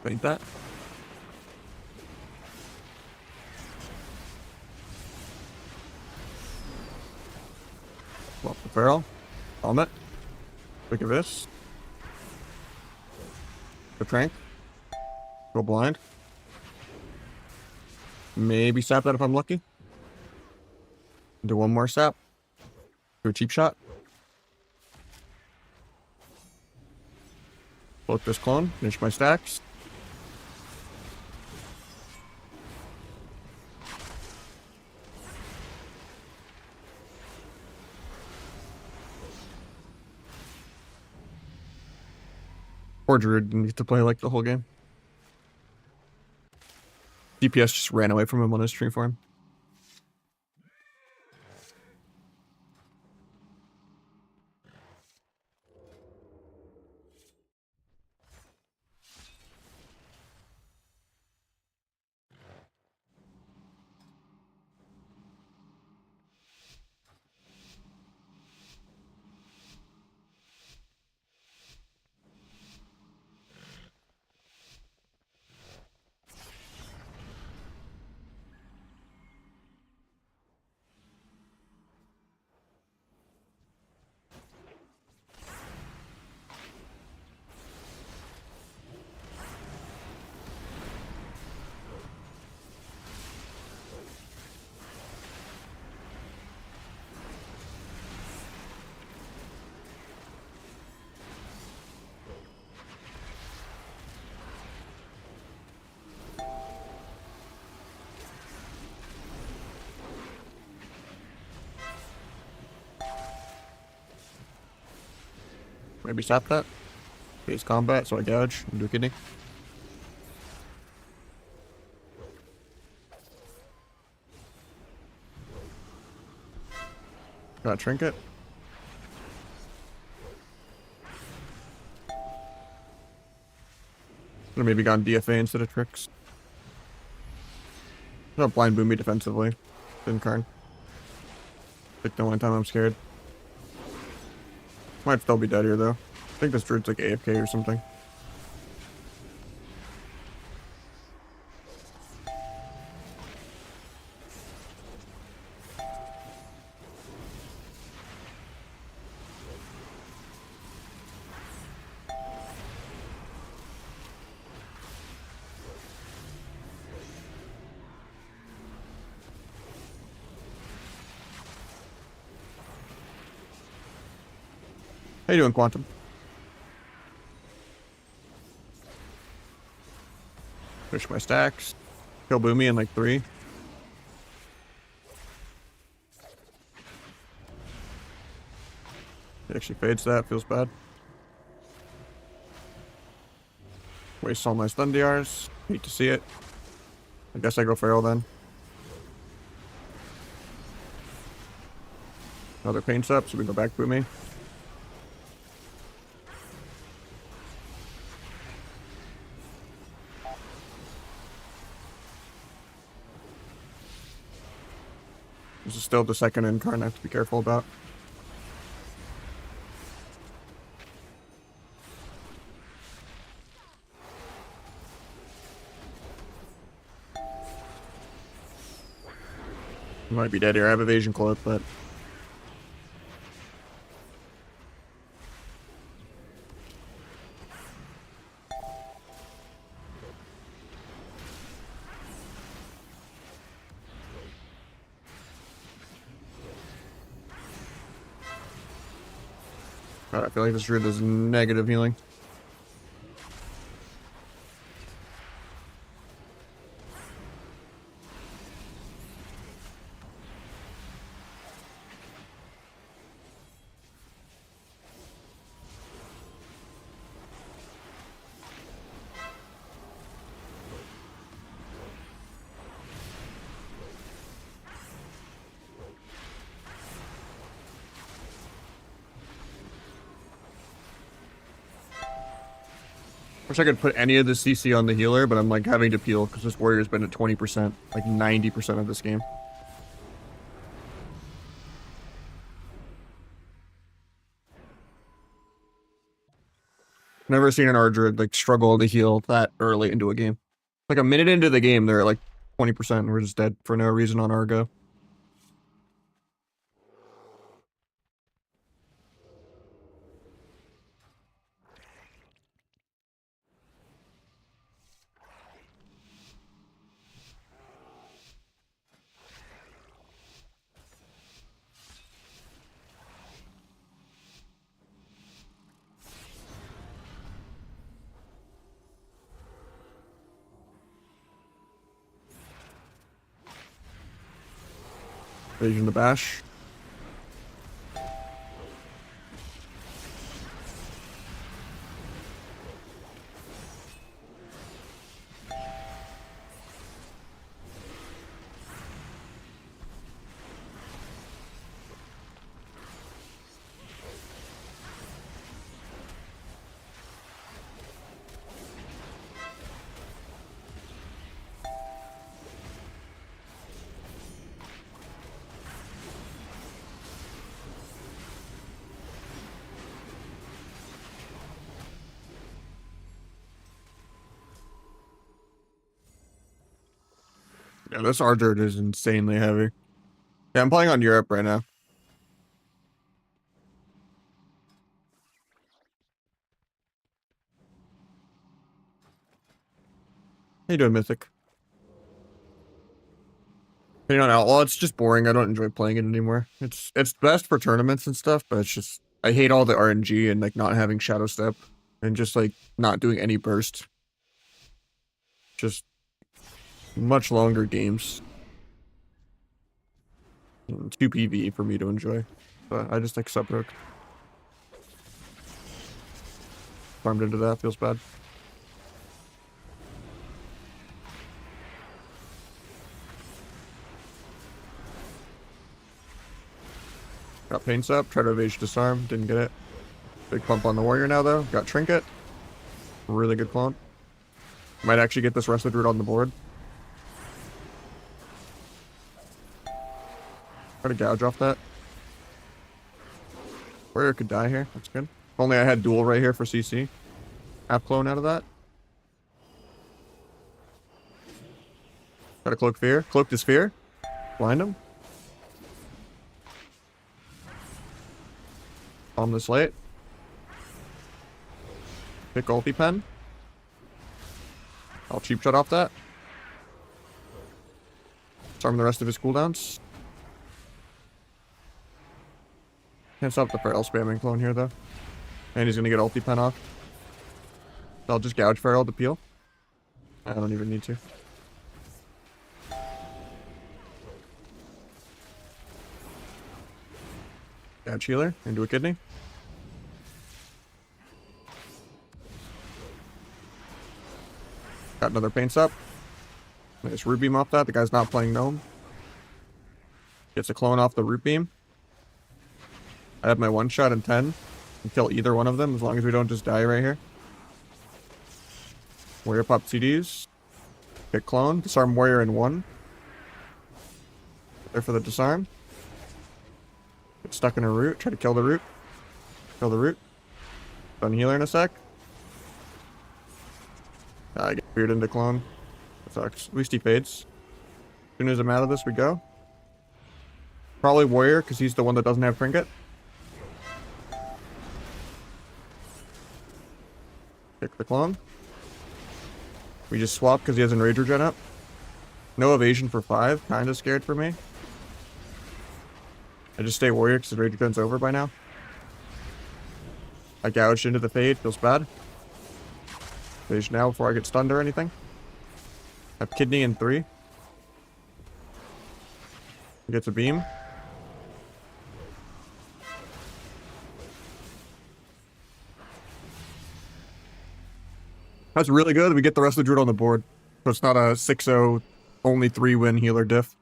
Ain't that? Well, the barrel. Helmet. Look at this. The crank. Go blind. Maybe sap that if I'm lucky. Do one more sap. Do a cheap shot. Float this clone. Finish my stacks. Poor Druid didn't get to play like the whole game. DPS just ran away from him on his tree farm. Maybe sap that. Face combat, so I dodge and do a kidney. Got a trinket. Or maybe gone DFA instead of tricks. I'll blind boom me defensively. Didn't Karn. Like the only time I'm scared. Might still be dead here though. I think this druid's like AFK or something. How you doing, Quantum? Finish my stacks. Kill Boomy in like 3. He actually fades that, feels bad. Waste all my stun DRs. Hate to see it. I guess I go feral then. Another paints up, so we go back Boomy. This is still the second incarn I have to be careful about. Might be dead here. I have evasion cloak, but God, I feel like this druid does negative healing. Wish I could put any of the CC on the healer, but I'm like having to peel because this warrior's been at 20%, like 90% of this game. Never seen an Ardred like struggle to heal that early into a game. Like a minute into the game, they're at like 20% and we're just dead for no reason on Argo. Evasion the bash. Yeah, this Ardred is insanely heavy. Yeah, I'm playing on Europe right now. How you doing, Mythic? Playing on Outlaw, it's just boring. I don't enjoy playing it anymore. It's best for tournaments and stuff, but it's just I hate all the RNG and like not having Shadow Step and just like not doing any burst. Just much longer games. 2 PvE for me to enjoy. But I just like sub-rook. Farmed into that, feels bad. Got Paints up, try to evade disarm, didn't get it. Big pump on the warrior now though, got Trinket. Really good clone. Might actually get this Rested Root on the board. Try to gouge off that. Warrior could die here, that's good. If only I had duel right here for CC. Half clone out of that. Got to cloak fear. Cloak his fear. Blind him. Palm this late. Pick ulti pen. I'll cheap shot off that. Disarm the rest of his cooldowns. Can't stop the Feral spamming clone here though. And he's gonna get ulti pen off. I'll just gouge Feral to peel. I don't even need to. Gouge healer into a kidney. Got another Paints up. Nice root beam off that. The guy's not playing Gnome. Gets a clone off the root beam. I have my one shot in 10. And kill either one of them as long as we don't just die right here. Warrior pop CDs. Get clone. Disarm warrior in 1. There for the disarm. Get stuck in a root. Try to kill the root. Kill the root. Done healer in a sec. I get weird into clone. That sucks. At least he fades. As soon as I'm out of this, we go. Probably warrior, because he's the one that doesn't have trinket. Pick the clone. We just swap because he has Enrager Gen up. No evasion for 5. Kind of scared for me. I just stay warrior because the Enrager Gen's over by now. I gouged into the fade. Feels bad. Phase now before I get stunned or anything. I have kidney in 3. Gets a beam. That's really good. We get the rest of the druid on the board. So it's not a 6-0, only 3-win healer diff.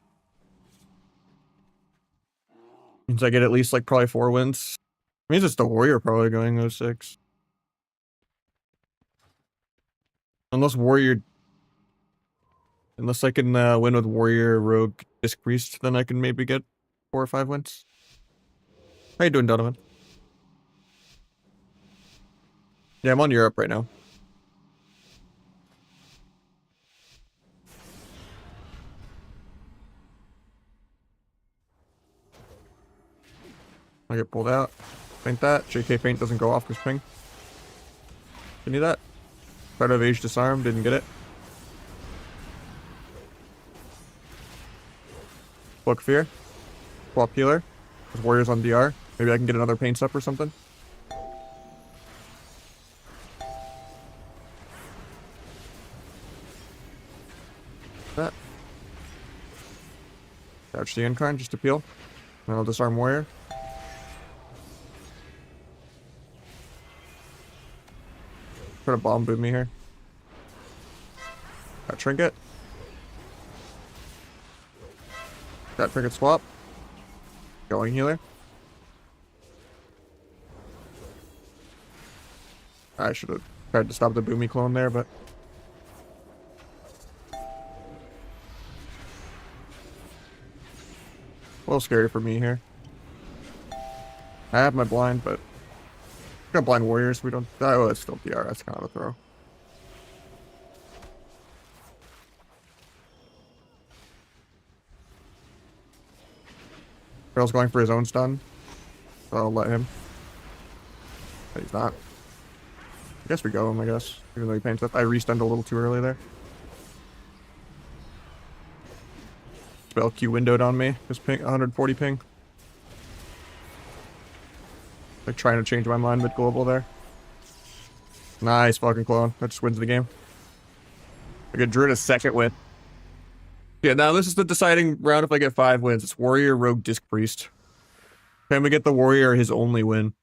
Means I get at least like probably 4 wins. Means it's the warrior probably going 06. Unless I can win with warrior, rogue, disc priest, then I can maybe get 4 or 5 wins. How you doing, Donovan? Yeah, I'm on Europe right now. I get pulled out. Faint that. JK faint doesn't go off because ping. Give me that. Try to evade disarm, didn't get it. Book fear. Swap healer. There's warriors on DR. Maybe I can get another paint up or something. That. Couch the Incarn just to peel. And I'll disarm warrior. Try to bomb boom me here. Got trinket. Got trinket swap. Going healer. I should have tried to stop the boomy clone there, but a little scary for me here. I have my blind, but got blind warriors. We don't. Oh, it's still DR. That's kind of a throw. Girl's going for his own stun, so I'll let him. But he's not. I guess we go him, I guess. Even though he paints up. I restunned a little too early there. Spell Q windowed on me. Just ping, 140 ping. Like trying to change my mind mid-global there. Nice fucking clone. That just wins the game. I get Druid a second win. Yeah, now this is the deciding round if I get 5 wins. It's warrior, rogue, disc priest. Can we get the warrior his only win?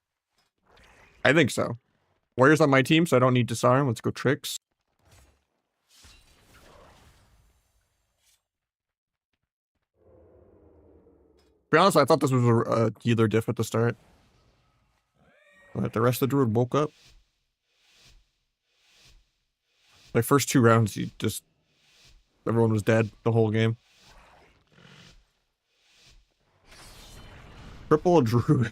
I think so. Warrior's on my team, so I don't need disarm. Let's go tricks. To be honest, I thought this was a healer diff at the start. But the rest of the druid woke up. Like first 2 rounds, everyone was dead the whole game. Triple druid.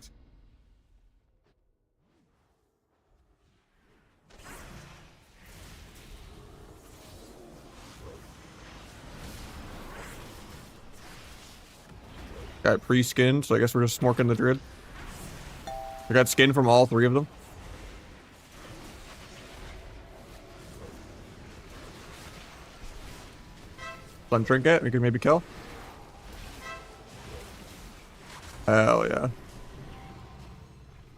Got pre-skin, so I guess we're just smorking the druid. I got skin from all 3 of them. Sun trinket, we could maybe kill. Hell yeah.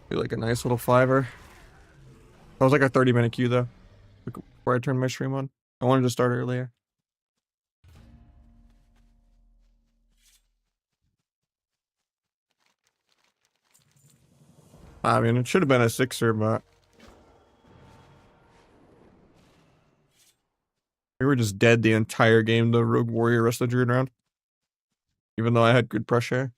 Be like a nice little 5-er. That was like a 30-minute queue though. Before I turned my stream on. I wanted to start earlier. I mean, it should have been a 6-er, but we were just dead the entire game, the rogue warrior rest of the druid round. Even though I had good pressure.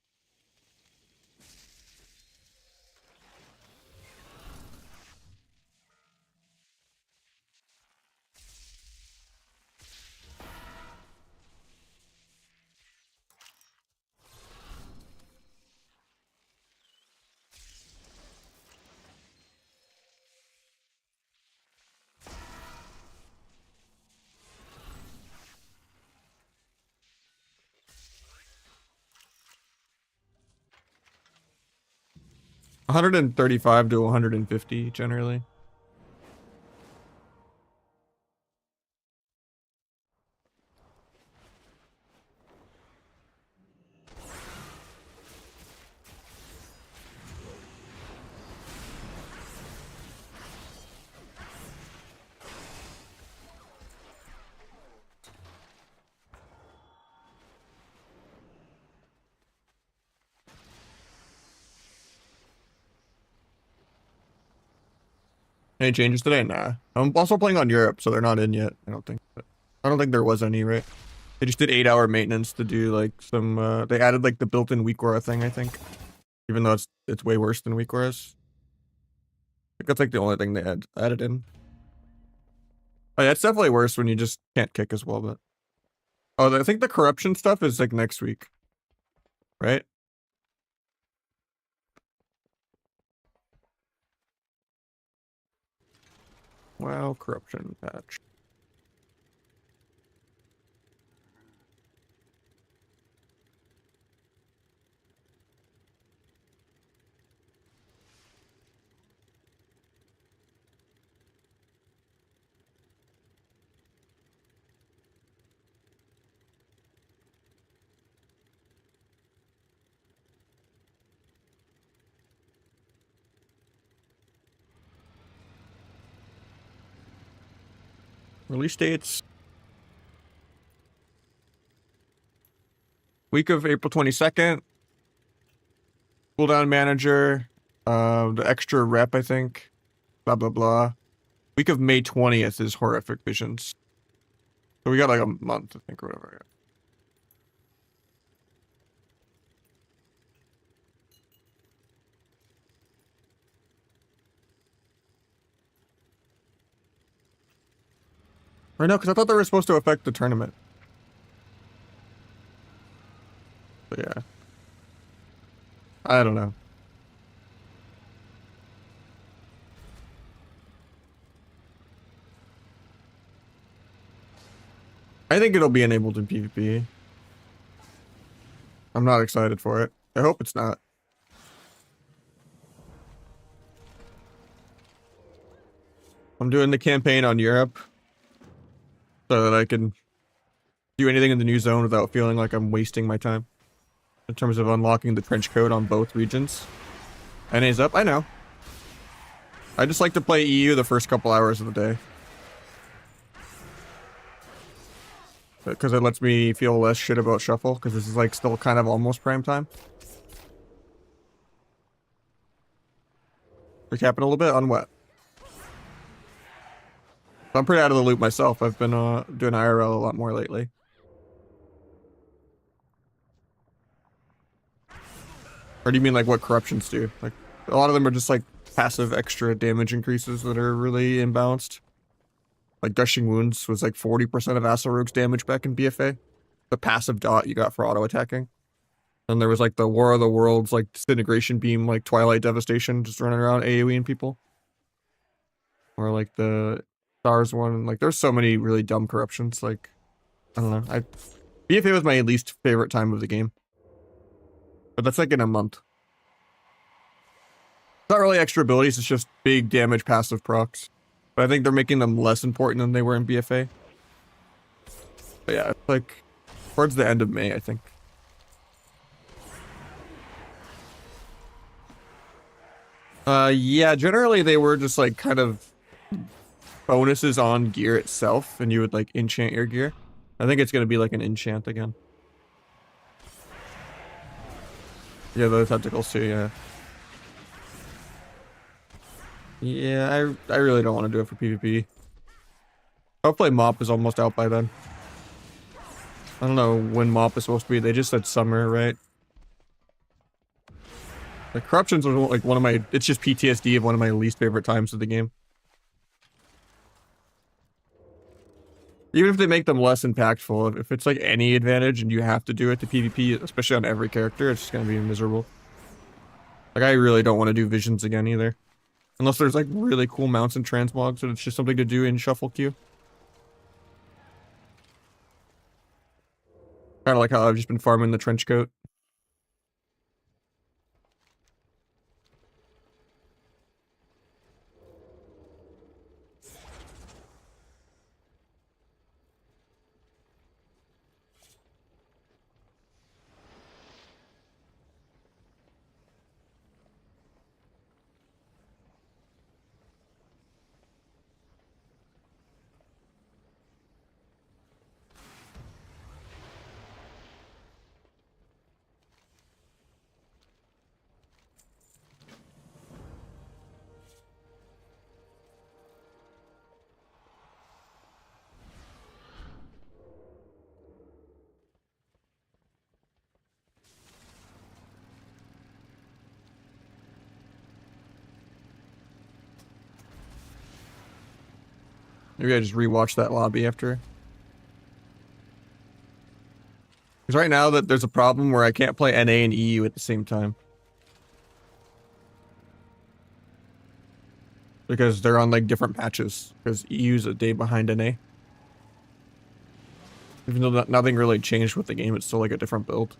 $135 to $150 generally. Any changes today? Nah. I'm also playing on Europe, so they're not in yet. I don't think. But I don't think there was any, right? They just did 8-hour maintenance to do like some. They added like the built-in weak aura thing, I think. Even though it's way worse than weak auras. I think that's like the only thing they added in. Oh yeah, it's definitely worse when you just can't kick as well. But oh, I think the corruption stuff is like next week, right? Wow, corruption patch. Release dates. Week of April 22nd. Cooldown manager. The extra rep, I think. Blah blah blah. Week of May 20th is horrific visions. So we got like a month, I think, or whatever. Or no, because I thought they were supposed to affect the tournament. But yeah. I don't know. I think it'll be enabled in PvP. I'm not excited for it. I hope it's not. I'm doing the campaign on Europe so that I can do anything in the new zone without feeling like I'm wasting my time in terms of unlocking the trench coat on both regions. NA's up, I know. I just like to play EU the first couple hours of the day. Because it lets me feel less shit about Shuffle, because this is like still kind of almost prime time. Recapping a little bit on what? I'm pretty out of the loop myself. I've been doing IRL a lot more lately. Or do you mean like what corruptions do? Like a lot of them are just like passive extra damage increases that are really imbalanced. Like Gushing Wounds was like 40% of Rogue's damage back in BFA. The passive dot you got for auto attacking. And there was like the War of the Worlds, like Disintegration Beam, like Twilight Devastation, just running around AoEing people. Or like the Stars one. Like there's so many really dumb corruptions. Like, I don't know. BFA was my least favorite time of the game. But that's like in a month. It's not really extra abilities, it's just big damage passive procs. But I think they're making them less important than they were in BFA. But yeah, it's like towards the end of May, I think. Yeah, generally they were just like kind of bonuses on gear itself, and you would like enchant your gear. I think it's gonna be like an enchant again. Yeah, the tentacles too, yeah. Yeah, I really don't want to do it for PvP. Hopefully Mop is almost out by then. I don't know when Mop is supposed to be. They just said summer, right? Like Corruptions was like one of my, it's just PTSD of one of my least favorite times of the game. Even if they make them less impactful, if it's like any advantage and you have to do it to PvP, especially on every character, it's just gonna be miserable. Like I really don't want to do visions again either. Unless there's like really cool mounts and transmogs and it's just something to do in shuffle queue. Kind of like how I've just been farming the trench coat. Maybe I just rewatch that lobby after. Because right now that there's a problem where I can't play NA and EU at the same time. Because they're on like different patches. Because EU's a day behind NA. Even though nothing really changed with the game, it's still like a different build.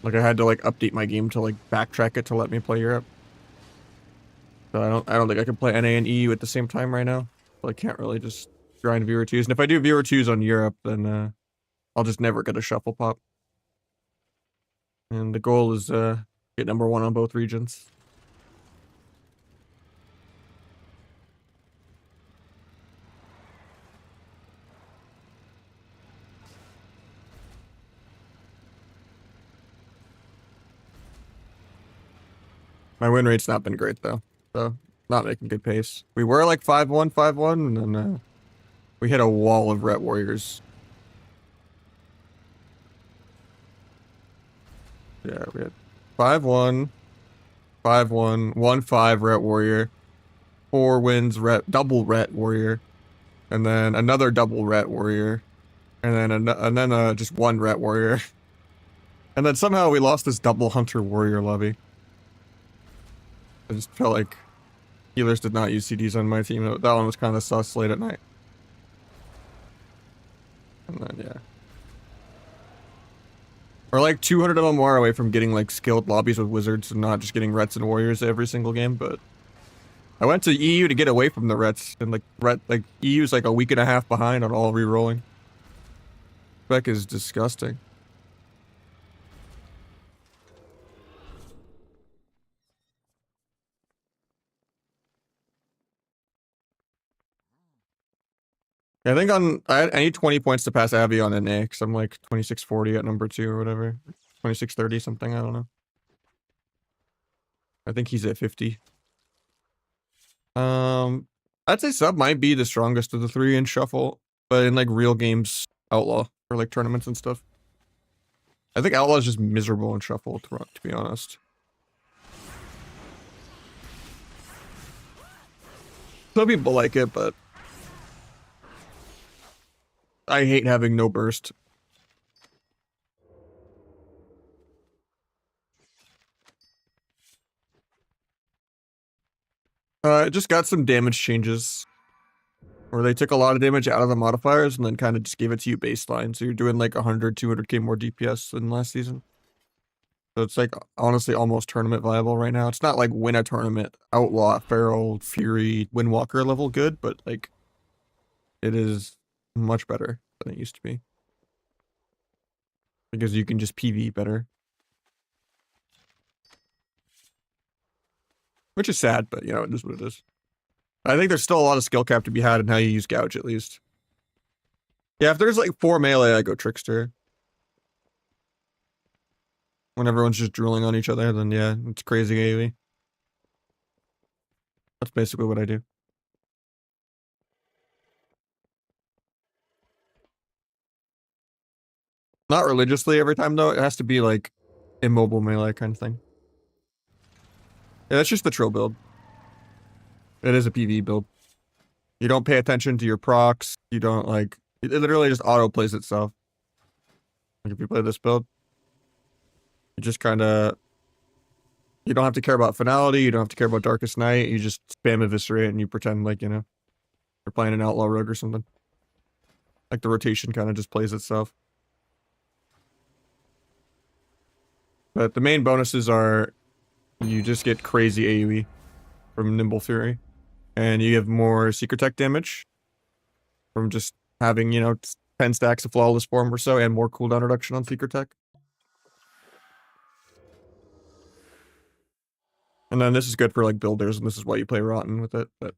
Like I had to like update my game to like backtrack it to let me play Europe. So I don't think I can play NA and EU at the same time right now. So I can't really just grind viewer twos. And if I do viewer twos on Europe, then I'll just never get a shuffle pop. And the goal is get #1 on both regions. My win rate's not been great though, so not making good pace. We were like 5-1, 5-1, and then we hit a wall of Ret Warriors. Yeah, we had 5-1, 5-1, 1-5 Ret Warrior, 4 wins double Ret Warrior, and then another double Ret Warrior, and then just 1 Ret Warrior, and then somehow we lost this double Hunter Warrior lobby. I just felt like healers did not use CDs on my team. That one was kind of sus late at night. And then, yeah. We're like 200 MMR away from getting like skilled lobbies with wizards and not just getting Rets and Warriors every single game, but I went to EU to get away from the Rets, and like EU's like a week and a half behind on all re-rolling. Spec is disgusting. I think I need 20 points to pass Avi on NA, because I'm like 2640 at #2 or whatever. 2630 something, I don't know. I think he's at 50. I'd say Sub might be the strongest of the 3 in Shuffle, but in like real games, Outlaw, or like tournaments and stuff. I think Outlaw is just miserable in Shuffle, to be honest. Some people like it, but I hate having no burst. It just got some damage changes where they took a lot of damage out of the modifiers and then kind of just gave it to you baseline. So you're doing like 100, 200k more DPS than last season. So it's like honestly almost tournament viable right now. It's not like win a tournament, Outlaw, Feral, Fury, Windwalker level good, but like it is much better than it used to be. Because you can just PV better. Which is sad, but you know, it is what it is. I think there's still a lot of skill cap to be had in how you use Gouge, at least. Yeah, if there's like 4 melee, I go Trickster. When everyone's just drooling on each other, then yeah, it's crazy AoE. That's basically what I do. Not religiously every time, though. It has to be like immobile melee kind of thing. Yeah, that's just the Trill build. It is a PV build. You don't pay attention to your procs. You don't like... It literally just auto-plays itself. Like if you play this build, you just kind of... You don't have to care about Finality. You don't have to care about Darkest Night. You just spam Eviscerate and you pretend like, you know, you're playing an Outlaw Rogue or something. Like the rotation kind of just plays itself. But the main bonuses are you just get crazy AoE from Nimble Fury. And you have more Secret Tech damage from just having, you know, 10 stacks of Flawless Form or so, and more cooldown reduction on Secret Tech. And then this is good for like builders, and this is why you play Rotten with it. But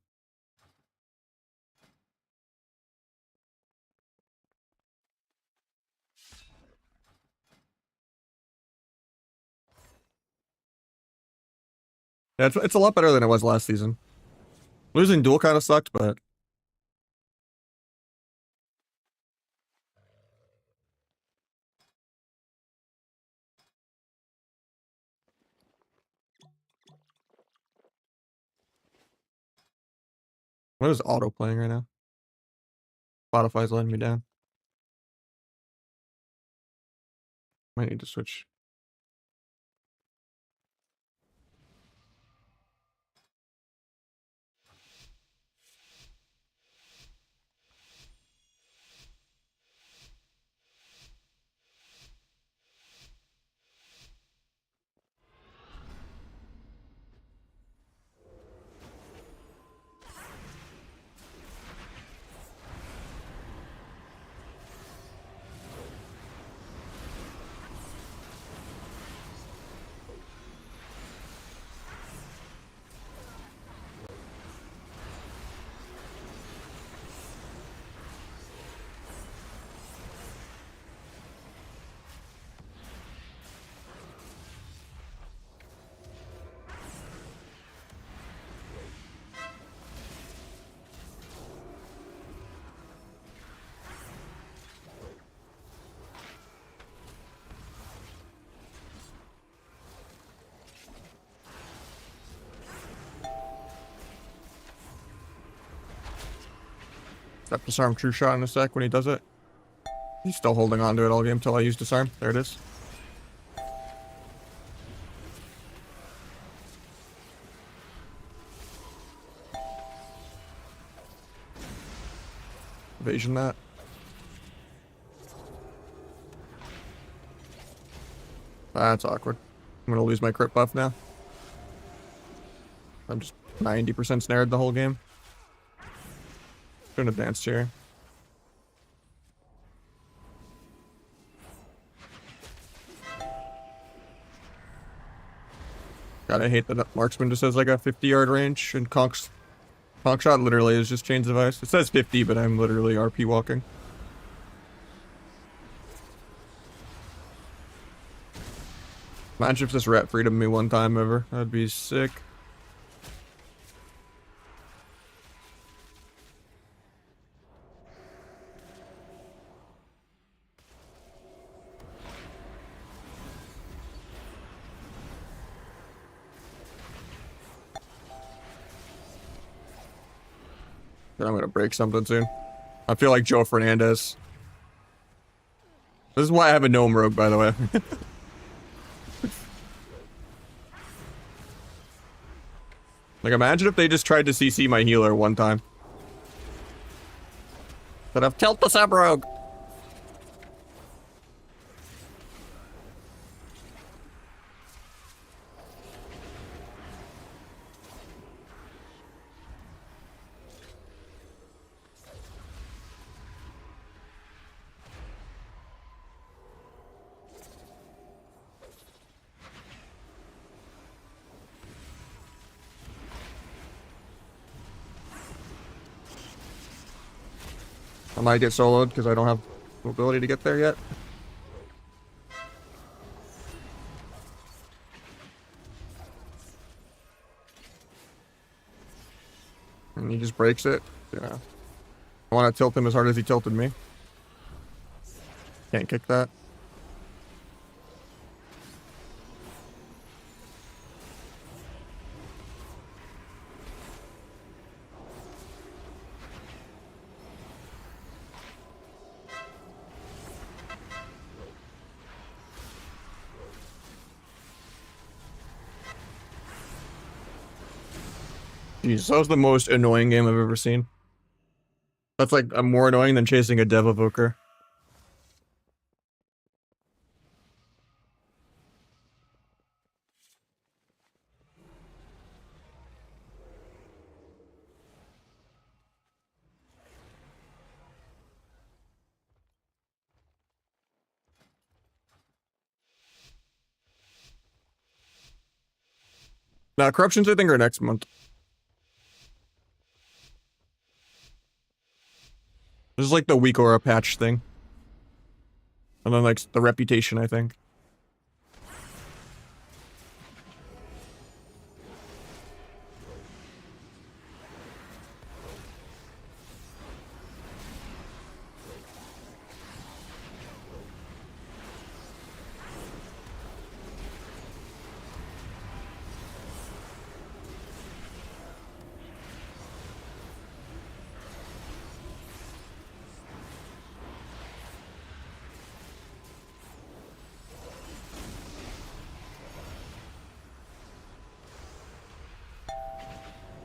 yeah, it's a lot better than it was last season. Losing Duel kind of sucked, but what is auto playing right now? Spotify's letting me down. Might need to switch. Step disarm true shot in a sec when he does it. He's still holding on to it all game till I use disarm. There it is. Evasion that. That's awkward. I'm gonna lose my crit buff now. I'm just 90% snared the whole game. An advanced here. God, I hate that marksman just has like a 50-yard range, and conk shot literally is just chains of ice. It says 50, but I'm literally RP walking. Imagine if this rat freedom me one time ever. That'd be sick. Then I'm gonna break something soon. I feel like Joe Fernandez. This is why I have a gnome rogue, by the way. Like, imagine if they just tried to CC my healer one time. But I've killed the sub-rogue. I might get soloed because I don't have mobility to get there yet. And he just breaks it. Yeah. I want to tilt him as hard as he tilted me. Can't kick that. Jesus, that was the most annoying game I've ever seen. That's like more annoying than chasing a dev evoker. Now, corruptions I think are next month. This is like the week or a patch thing. And then like the reputation, I think.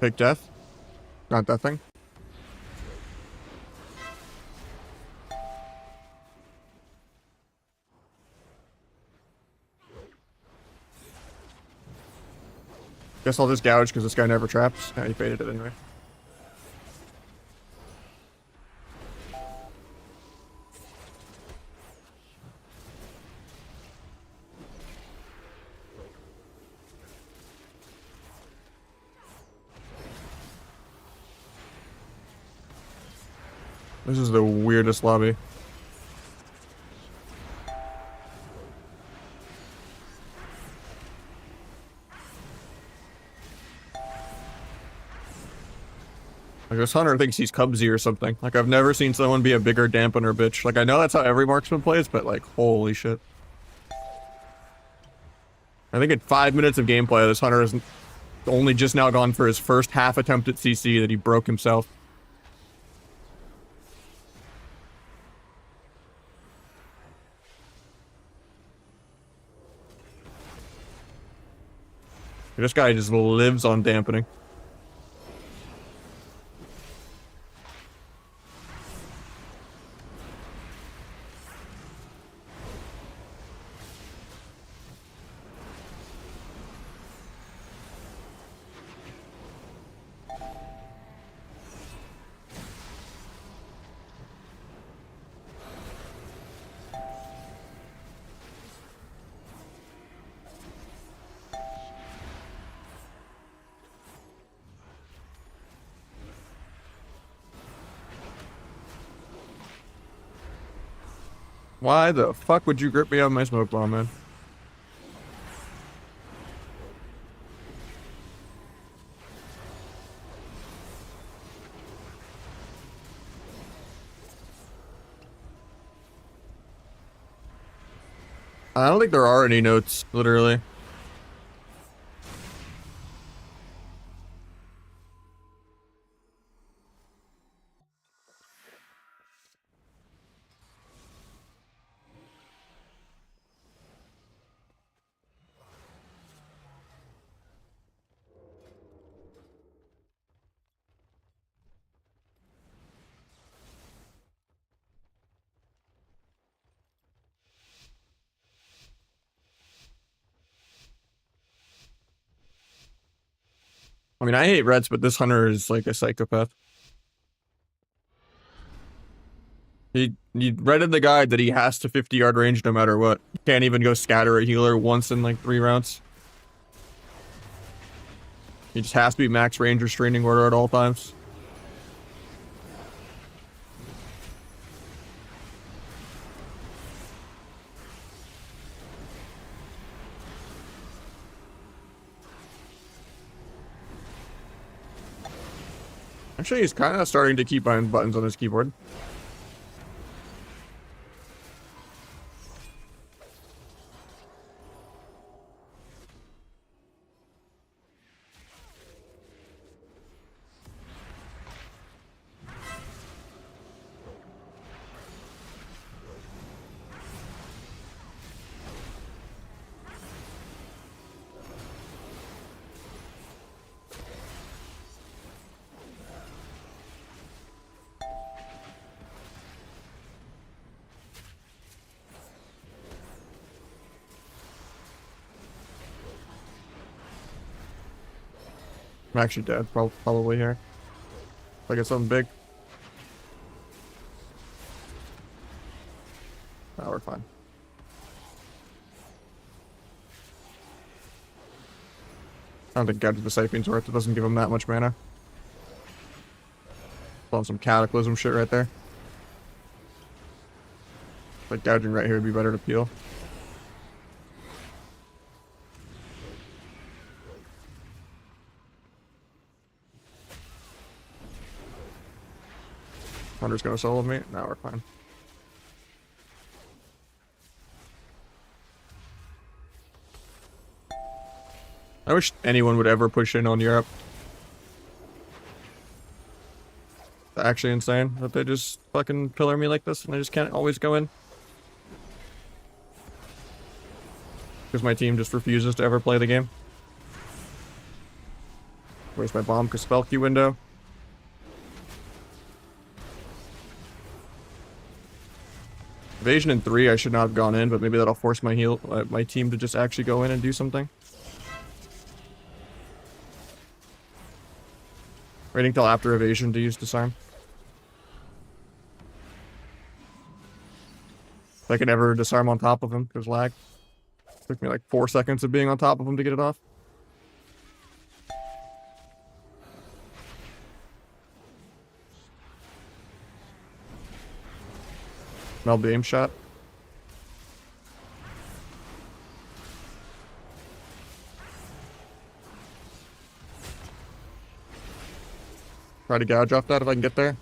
Fake death? Not that thing. Guess I'll just gouge because this guy never traps. Yeah, he baited it anyway. This is the weirdest lobby. Like, this hunter thinks he's Cubsy or something. Like, I've never seen someone be a bigger dampener bitch. Like, I know that's how every marksman plays, but like, holy shit. I think in 5 minutes of gameplay, this hunter has only just now gone for his first half attempt at CC that he broke himself. This guy just lives on dampening. Why the fuck would you grip me on my smoke bomb, man? I don't think there are any notes, literally. I mean, I hate reds, but this hunter is like a psychopath. He read in the guide that he has to 50-yard range no matter what. He can't even go scatter a healer once in like 3 rounds. He just has to be max range restraining order at all times. Actually, he's kind of starting to keep buying buttons on his keyboard. I'm actually dead, probably here. If I get something big. Oh, we're fine. I don't think Gadget the Sapien's worth it. Doesn't give him that much mana. On some Cataclysm shit right there. Like gouging right here would be better to peel. Hunter's gonna solo me. Now we're fine. I wish anyone would ever push in on Europe. It's actually insane that they just fucking pillar me like this and I just can't always go in. Because my team just refuses to ever play the game. Where's my bomb spell Q window? Evasion in 3, I should not have gone in, but maybe that'll force my my team to just actually go in and do something. Waiting till after evasion to use disarm. If I could ever disarm on top of him, there's lag. Took me like 4 seconds of being on top of him to get it off. Meld the aim shot. Try to gouge off that if I can get there.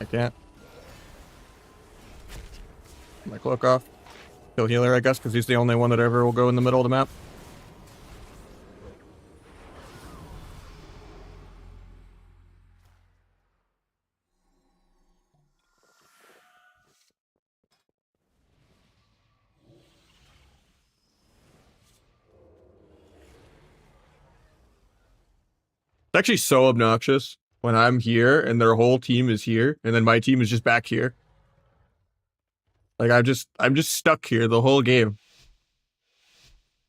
I can't. My cloak off. Kill healer, I guess, because he's the only one that ever will go in the middle of the map. It's actually so obnoxious when I'm here and their whole team is here, and then my team is just back here. Like I'm just stuck here the whole game.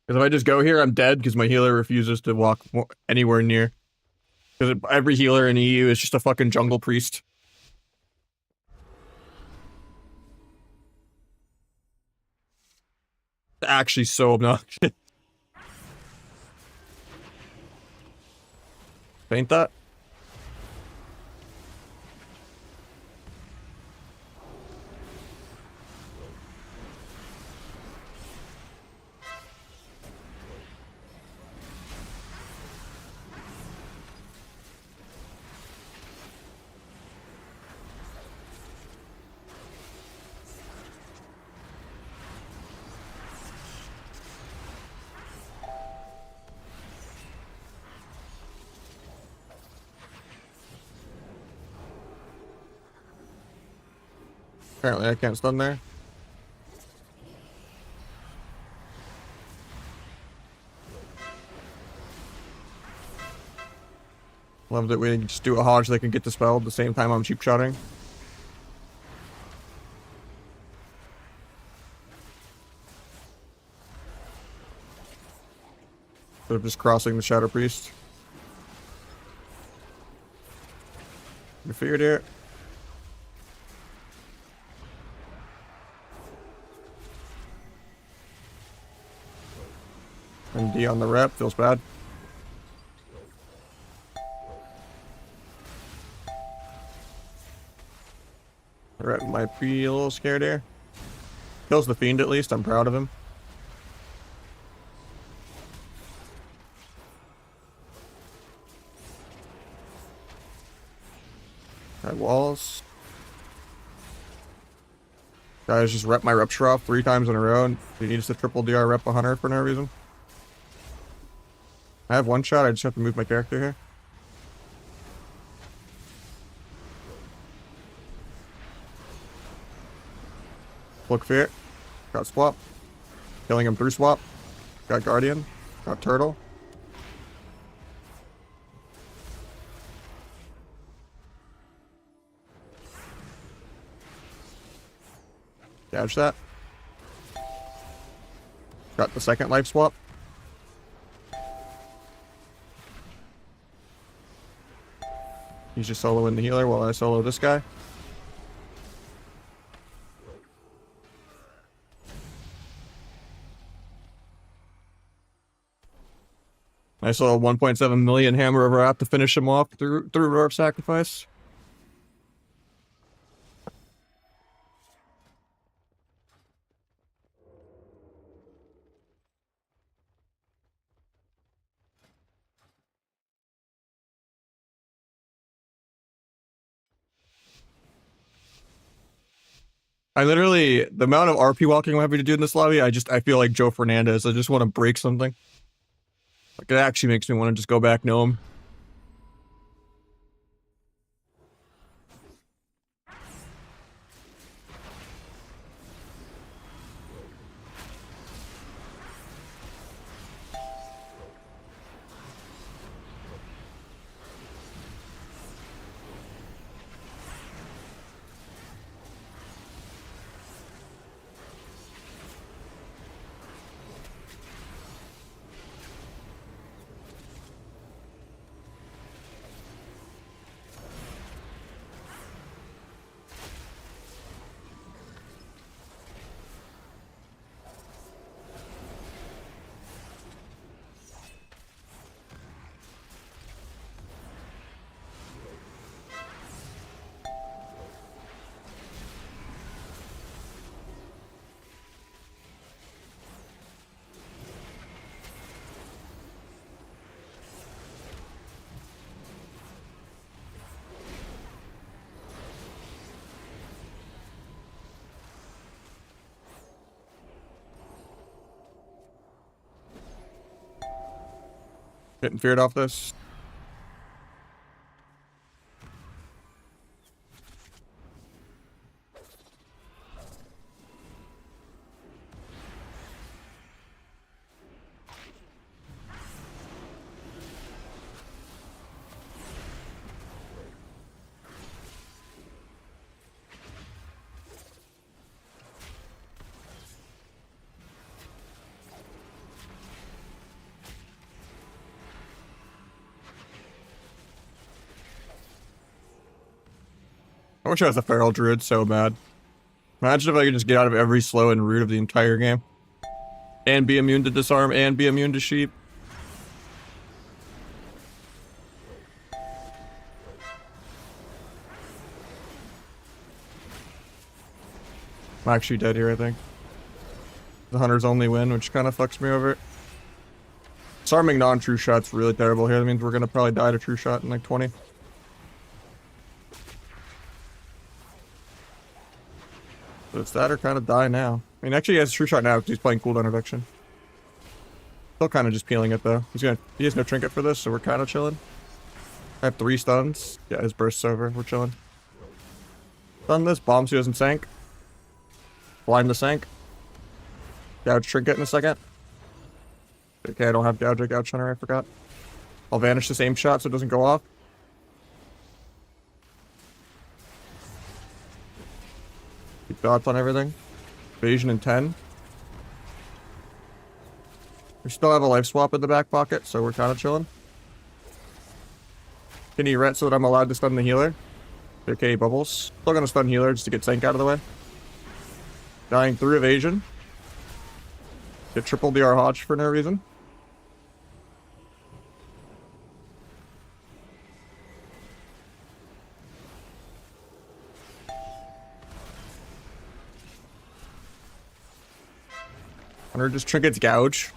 Because if I just go here, I'm dead because my healer refuses to walk anywhere near. Because every healer in EU is just a fucking jungle priest. It's actually so obnoxious. Ain't that? Apparently I can't stun there. Love that we just do a Hodge that can get dispelled at the same time I'm cheap shotting. Instead of just crossing the Shadow Priest. You figured it. And D on the rep, feels bad. The rep might be a little scared here. Kills the Fiend at least, I'm proud of him. Got walls. Guys, just rep my rupture off 3 times in a row, and he needs to triple DR rep a hunter for no reason. I have one shot, I just have to move my character here. Look fear. Got swap. Killing him through swap. Got guardian. Got turtle. Gouge that. Got the second life swap. He's just soloing the healer while I solo this guy. I saw a 1.7 million hammer of wrap to finish him off through Roar Sacrifice. I literally, the amount of RP walking I'm having to do in this lobby, I feel like Joe Fernandez. I just want to break something. Like, it actually makes me want to just go back gnome. Getting feared off this. I wish I was a feral druid so bad. Imagine if I could just get out of every slow and root of the entire game. And be immune to disarm and be immune to sheep. I'm actually dead here, I think. The hunters only win, which kind of fucks me over. Disarming non-true shot's really terrible here. That means we're gonna probably die to true shot in like 20. So it's that or kind of die now. I mean, actually he has true shot now because he's playing cooldown eviction. Still kind of just peeling it though. He has no trinket for this, so we're kind of chilling. I have 3 stuns. Yeah, his burst's over. We're chilling. Stun this. Bomb so he doesn't sank. Blind the sank. Gouge trinket in a second. Okay, I don't have gouge. Gouge hunter, I forgot. I'll vanish this aim shot so it doesn't go off. Keep dots on everything. Evasion in 10. We still have a life swap in the back pocket, so we're kind of chilling. Can he ret so that I'm allowed to stun the healer? Okay, bubbles. Still gonna stun healer just to get sank out of the way. Dying through evasion. Get triple DR Hodge for no reason. Hunter just trinkets gouge.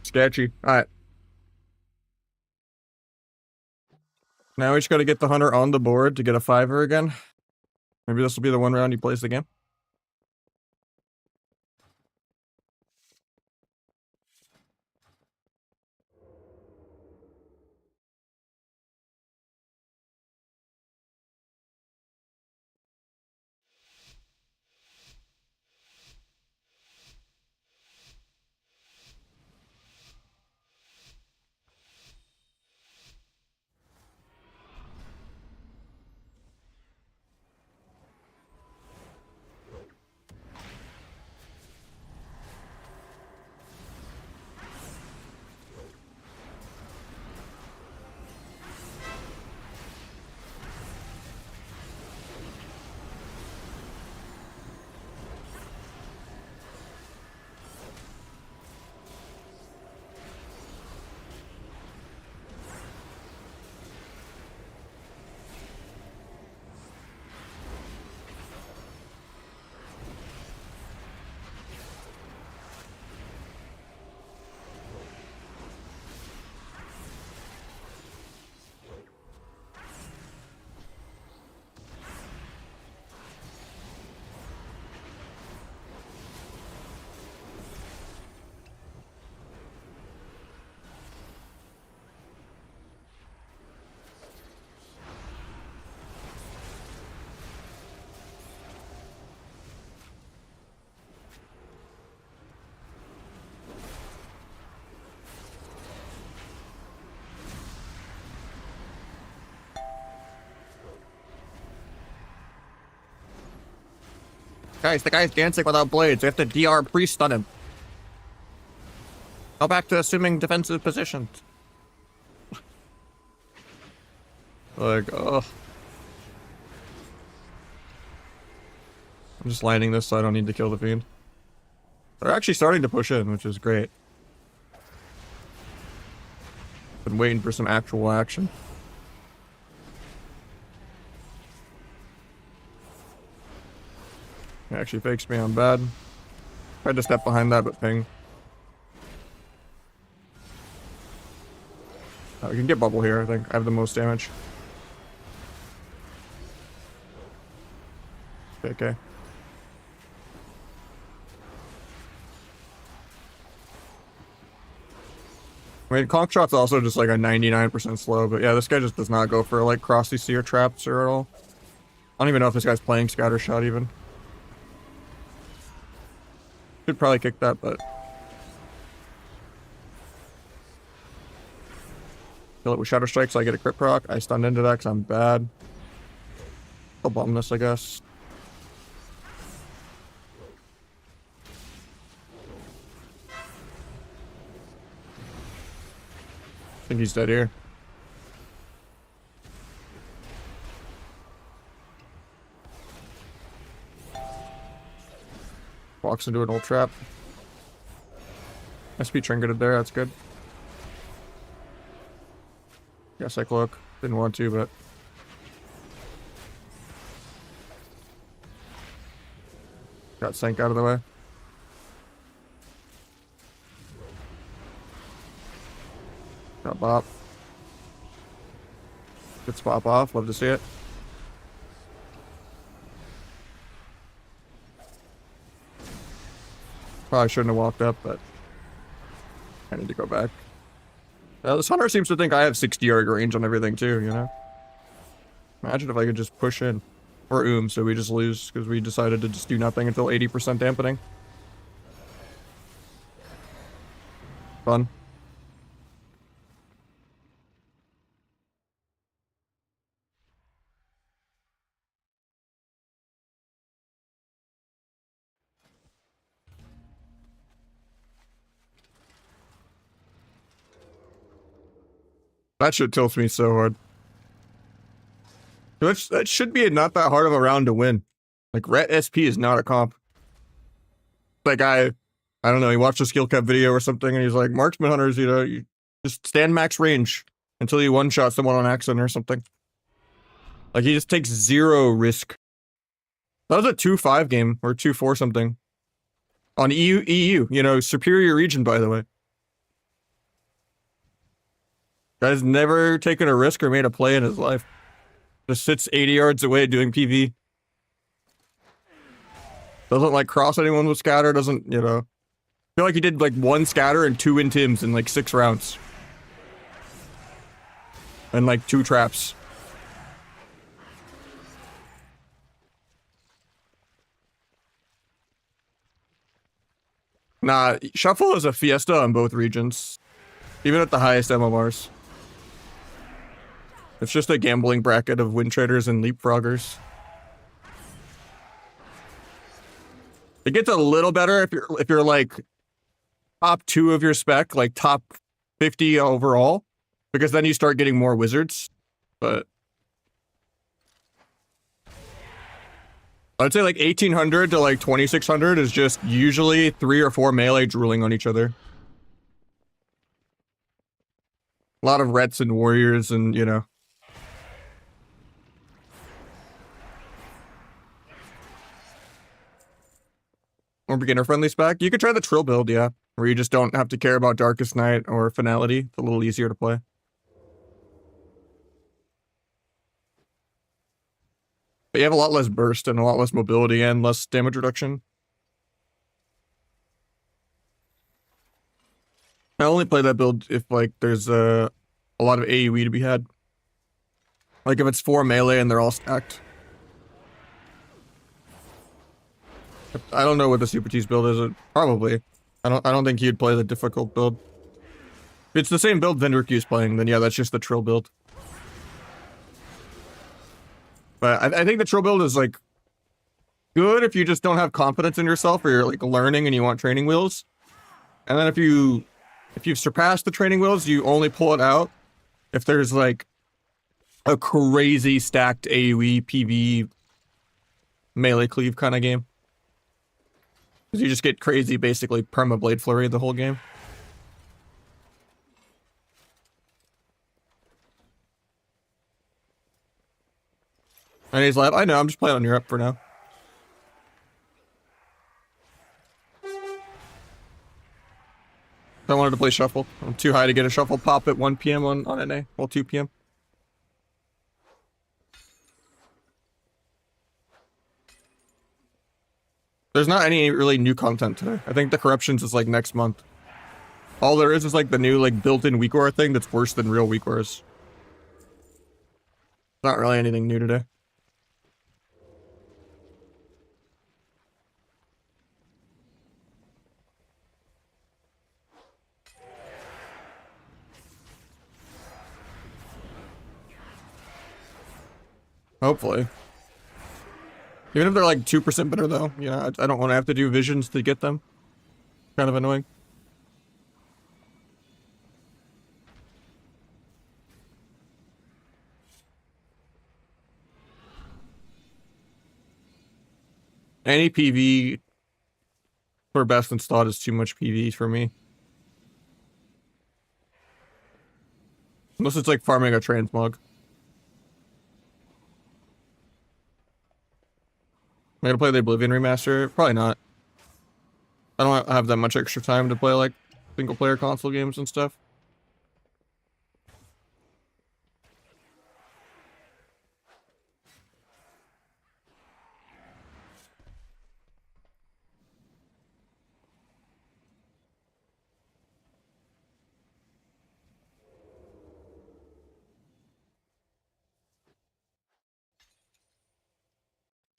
Sketchy. Alright. Now we just gotta get the hunter on the board to get a 5er again. Maybe this will be the one round he plays the game. Guys, the guy's dancing without blades. We have to DR pre-stun him. Go back to assuming defensive positions. Like, ugh. I'm just lining this so I don't need to kill the fiend. They're actually starting to push in, which is great. Been waiting for some actual action. He actually fakes me on bad. Tried to step behind that, but ping. We can get bubble here, I think. I have the most damage. Okay. I mean, conch shot's also just like a 99% slow, but yeah, this guy just does not go for like cross CC or traps or at all. I don't even know if this guy's playing scatter shot even. Should probably kick that, but kill it with Shadow Strike so I get a crit proc. I stunned into that because I'm bad. I'll bomb this, I guess. I think he's dead here. Walks into an old trap. SP trinketed there, that's good. Guess I cloak. Didn't want to, but got sank out of the way. Got bop. Good swap off, love to see it. Probably shouldn't have walked up, but I need to go back. This hunter seems to think I have 60-yard range on everything too, you know? Imagine if I could just push in. Or so we just lose because we decided to just do nothing until 80% dampening. Fun. That shit tilts me so hard. That should be not that hard of a round to win. Like, Ret SP is not a comp. Like, I don't know, he watched a skill cap video or something, and he's like, marksman hunters, you know, you just stand max range until you one-shot someone on accident or something. Like, he just takes 0 risk. That was a 2-5 game, or 2-4 something. On EU, you know, superior region, by the way. Guy's never taken a risk or made a play in his life. Just sits 80 yards away doing PV. Doesn't like cross anyone with scatter, doesn't, you know. I feel like he did like 1 scatter and 2 intims in like 6 rounds. And like 2 traps. Nah, Shuffle is a fiesta on both regions. Even at the highest MMRs. It's just a gambling bracket of win traders and leapfroggers. It gets a little better if you're like top 2 of your spec, like top 50 overall, because then you start getting more wizards. But I'd say like 1800 to like 2600 is just usually 3 or 4 melee drooling on each other. A lot of Rets and warriors and, you know. More beginner-friendly spec. You could try the Trill build, yeah. Where you just don't have to care about Darkest Night or Finality. It's a little easier to play. But you have a lot less burst and a lot less mobility and less damage reduction. I only play that build if, like, there's a lot of AoE to be had. Like, if it's 4 melee and they're all stacked. I don't know what the Super T's build is. Probably. I don't think he'd play the difficult build. If it's the same build Vindricu's playing, then yeah, that's just the Trill build. But I think the Trill build is like good if you just don't have confidence in yourself or you're like learning and you want training wheels. And then if you've surpassed the training wheels, you only pull it out if there's like a crazy stacked AoE PV melee cleave kind of game. Because you just get crazy, basically, perma-blade flurry the whole game. And he's like, I know, I'm just playing on Europe for now. I wanted to play Shuffle. I'm too high to get a Shuffle pop at 1 PM on NA. Well, 2 PM. There's not any really new content today. I think the corruptions is like next month. All there is like the new like built-in weak aura thing that's worse than real weak auras. Not really anything new today. Hopefully. Even if they're like 2% better though, you know, I don't want to have to do visions to get them. Kind of annoying. Any PV for best installed is too much PV for me. Unless it's like farming a transmog. Am I gonna play the Oblivion remaster? Probably not. I don't have that much extra time to play like single player console games and stuff.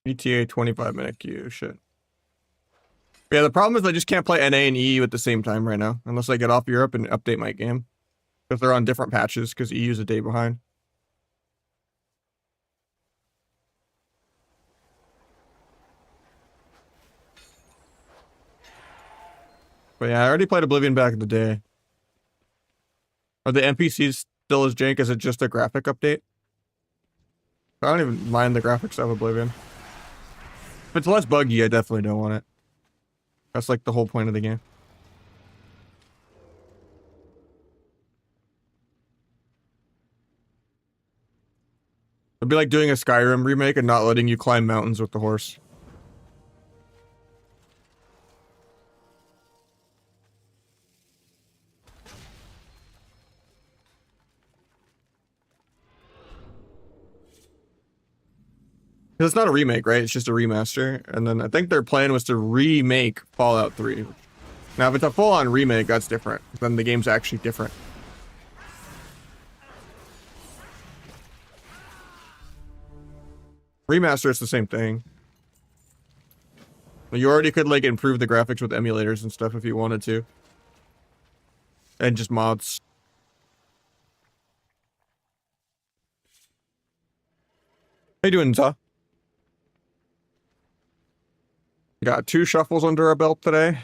ETA 25-minute queue, shit. Yeah, the problem is I just can't play NA and EU at the same time right now, unless I get off Europe and update my game. Because they're on different patches, because EU's a day behind. But yeah, I already played Oblivion back in the day. Are the NPCs still as jank? Is it just a graphic update? I don't even mind the graphics of Oblivion. If it's less buggy, I definitely don't want it. That's like the whole point of the game. It'd be like doing a Skyrim remake and not letting you climb mountains with the horse. It's not a remake, right? It's just a remaster. And then I think their plan was to remake Fallout 3. Now, if it's a full-on remake, that's different. Then the game's actually different. Remaster, it's the same thing. You already could, like, improve the graphics with emulators and stuff if you wanted to. And just mods. How you doing, Za? Got 2 shuffles under our belt today.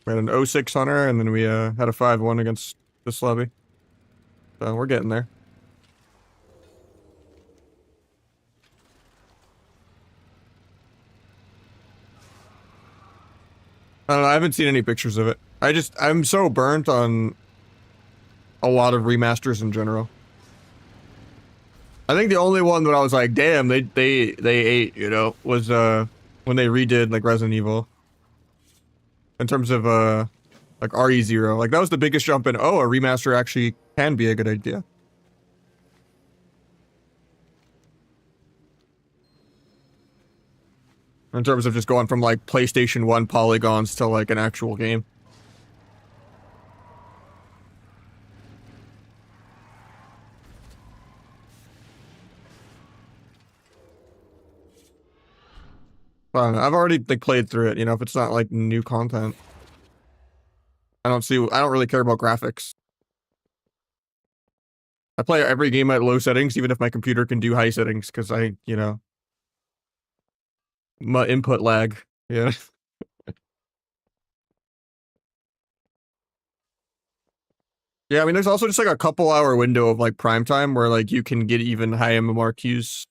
We had an 06 hunter, and then we had a 5-1 against this lobby. So we're getting there. I don't know, I haven't seen any pictures of it. I'm so burnt on a lot of remasters in general. I think the only one that I was like, damn, they ate, you know, was when they redid like Resident Evil. In terms of like RE0. Like that was the biggest jump in, oh, a remaster actually can be a good idea. In terms of just going from like PlayStation 1 polygons to like an actual game. I don't know, I've already like played through it, you know, if it's not like new content. I don't really care about graphics. I play every game at low settings, even if my computer can do high settings, because you know, my input lag, yeah. Yeah, I mean, there's also just like a couple hour window of like prime time where like you can get even high MMR queues.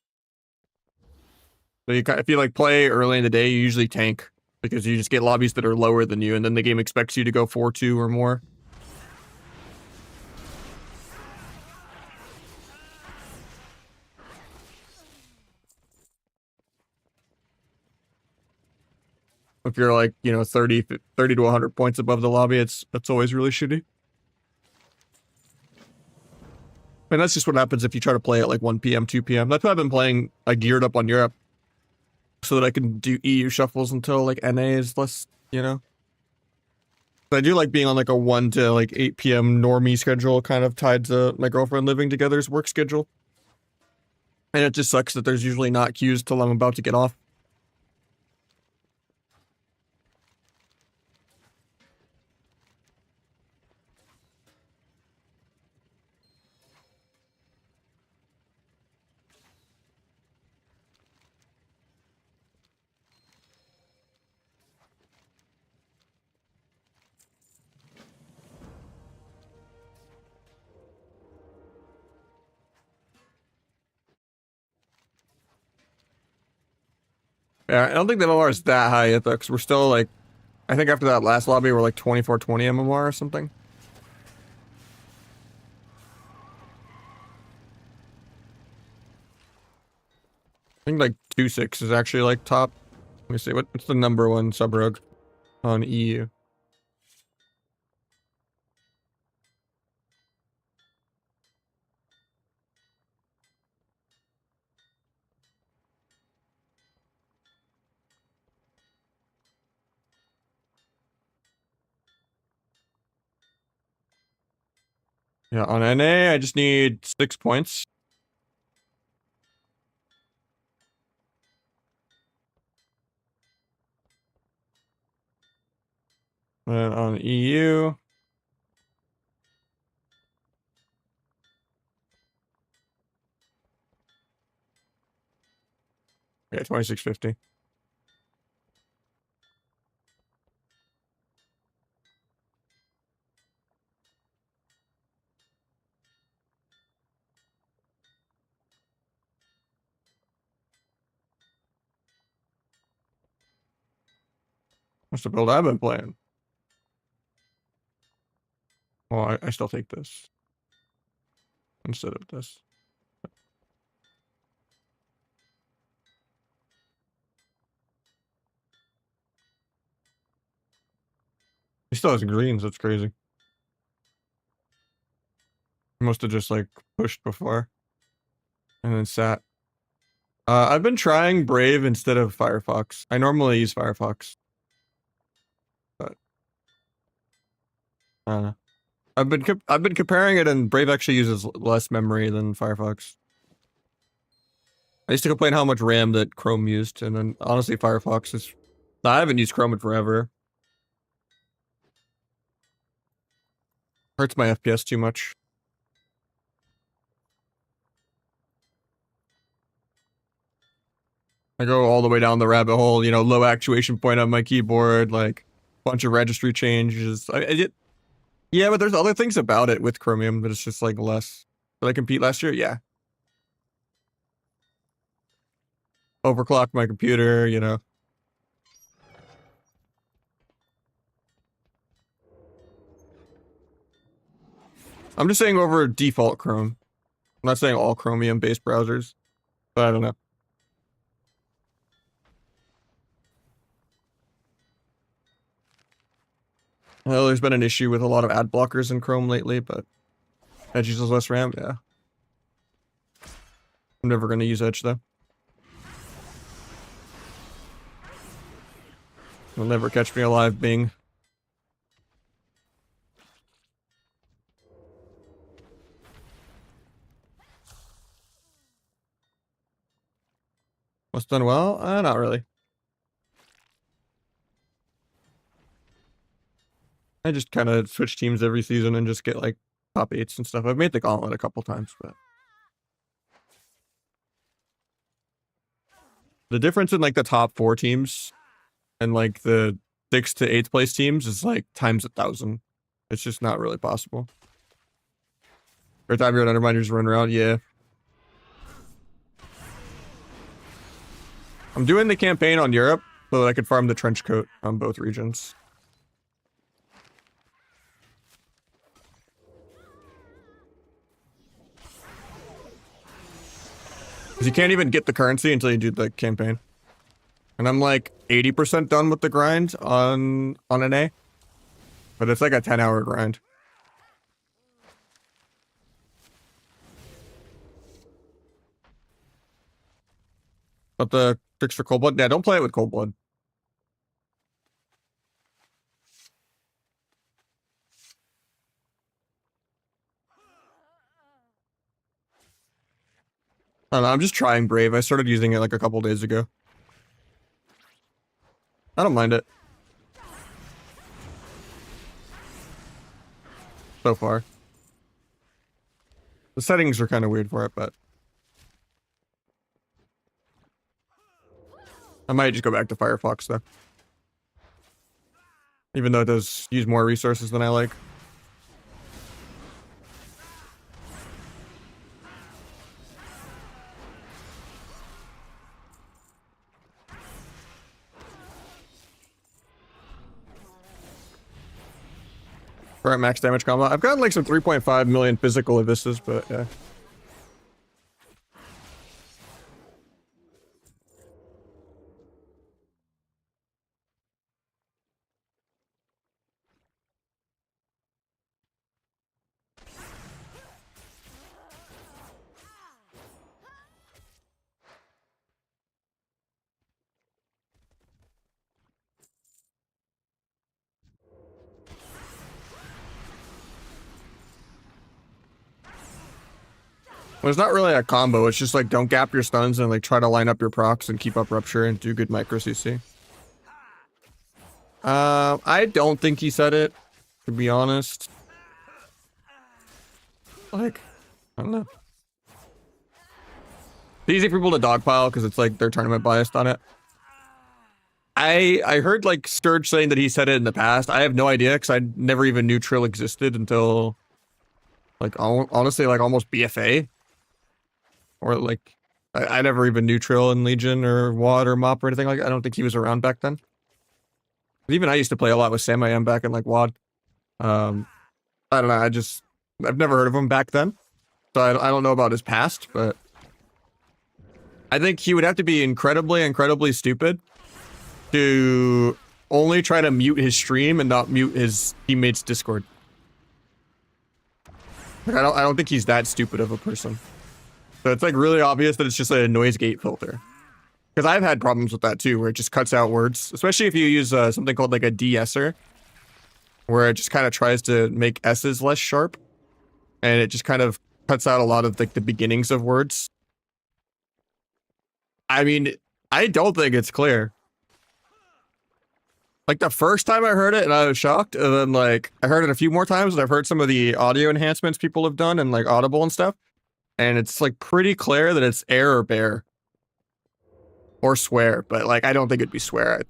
So if you like play early in the day, you usually tank because you just get lobbies that are lower than you, and then the game expects you to go 4-2 or more. If you're like, you know, 30 to 100 points above the lobby, that's always really shitty. And that's just what happens if you try to play at like 1 p.m., 2 p.m. That's why I've been playing, I geared up on Europe. so that I can do EU shuffles until like NA is less, you know. But I do like being on like a 1 to like 8 p.m. normie schedule, kind of tied to my girlfriend living together's work schedule. And it just sucks that there's usually not queues till I'm about to get off. Yeah, I don't think the MMR is that high yet though, because we're still like, I think after that last lobby we're like 2420 MMR or something. I think like 2.6 is actually like top. Let me see, what's the number one sub rogue on EU? Yeah, on NA I just need 6 points. And on EU, yeah, 2650. What's the build I've been playing? Well, I still take this instead of this. He still has greens, that's crazy. He must have just like pushed before and then sat. I've been trying Brave instead of Firefox. I normally use Firefox, but I don't know. I've been comparing it, and Brave actually uses less memory than Firefox. I used to complain how much RAM that Chrome used, and then honestly, Firefox is. I haven't used Chrome in forever. Hurts my FPS too much. I go all the way down the rabbit hole, you know, low actuation point on my keyboard, like bunch of registry changes. Yeah, but there's other things about it with Chromium that it's just like less. Did I compete last year? Yeah. Overclocked my computer, you know. I'm just saying over default Chrome. I'm not saying all Chromium-based browsers, but I don't know. Well, there's been an issue with a lot of ad blockers in Chrome lately, but Edge uses less RAM, yeah. I'm never going to use Edge, though. You'll never catch me alive, Bing. What's done well? Not really. I just kind of switch teams every season and just get, like, top 8s and stuff. I've made the gauntlet a couple times, but... The difference in, like, the top 4 teams and, like, the 6th to 8th place teams is, like, times 1,000. It's just not really possible. Every time you're an undermine, you just run around, yeah. I'm doing the campaign on Europe so that I could farm the trench coat on both regions. Because you can't even get the currency until you do the campaign. And I'm like 80% done with the grind on an A. But it's like a 10-hour grind. But the Tricks for cold blood. Yeah, don't play it with cold blood. I don't know, I'm just trying Brave. I started using it like a couple days ago. I don't mind it. So far. The settings are kind of weird for it, but I might just go back to Firefox though. Even though it does use more resources than I like. We're at max damage combo. I've gotten like some 3.5 million physical Avistas, but yeah. Well, it's not really a combo. It's just like don't gap your stuns and like try to line up your procs and keep up rupture and do good micro CC. I don't think he said it, to be honest. Like, I don't know. It's easy for people to dogpile because it's like they're tournament biased on it. I heard like Sturge saying that he said it in the past. I have no idea because I never even knew Trill existed until like honestly like almost BFA. Or like I never even knew Trill in Legion or WoD or MOP or anything like that. I don't think he was around back then. But even I used to play a lot with Sam I am back in like WoD. I don't know, I've never heard of him back then. So I don't know about his past, but I think he would have to be incredibly stupid to only try to mute his stream and not mute his teammates' Discord. Like, I don't think he's that stupid of a person. So it's like really obvious that it's just a noise gate filter. Because I've had problems with that too, where it just cuts out words, especially if you use something called like a de-esser, where it just kind of tries to make S's less sharp, and it just kind of cuts out a lot of like the beginnings of words. I mean, I don't think it's clear. Like the first time I heard it and I was shocked, and then like I heard it a few more times and I've heard some of the audio enhancements people have done and like Audible and stuff. And it's like pretty clear that it's air or bear. Or swear, but like I don't think it'd be swear.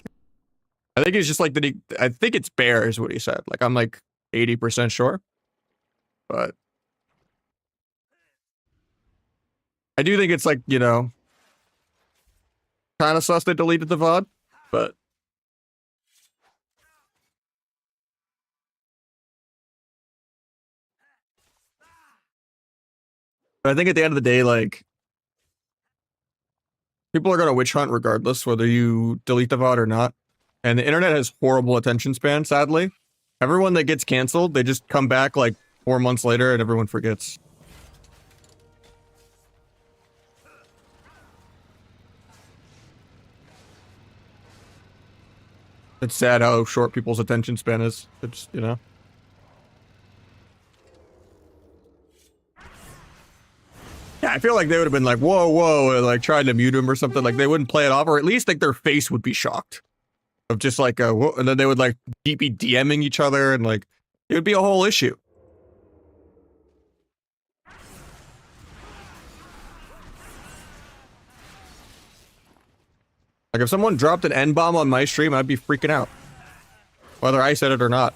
I think it's just like that I think it's bear is what he said. Like I'm like 80% sure. But I do think it's like, you know, kind of sus they deleted the VOD, but I think at the end of the day, like, people are going to witch hunt regardless, whether you delete the VOD or not. And the internet has horrible attention span, sadly. Everyone that gets canceled, they just come back like 4 months later and everyone forgets. It's sad how short people's attention span is. It's, you know. Yeah, I feel like they would have been like, whoa, and like trying to mute him or something. Like they wouldn't play it off, or at least like their face would be shocked. Of just like, whoa, and then they would like be DMing each other and like, it would be a whole issue. Like if someone dropped an N-bomb on my stream, I'd be freaking out. Whether I said it or not.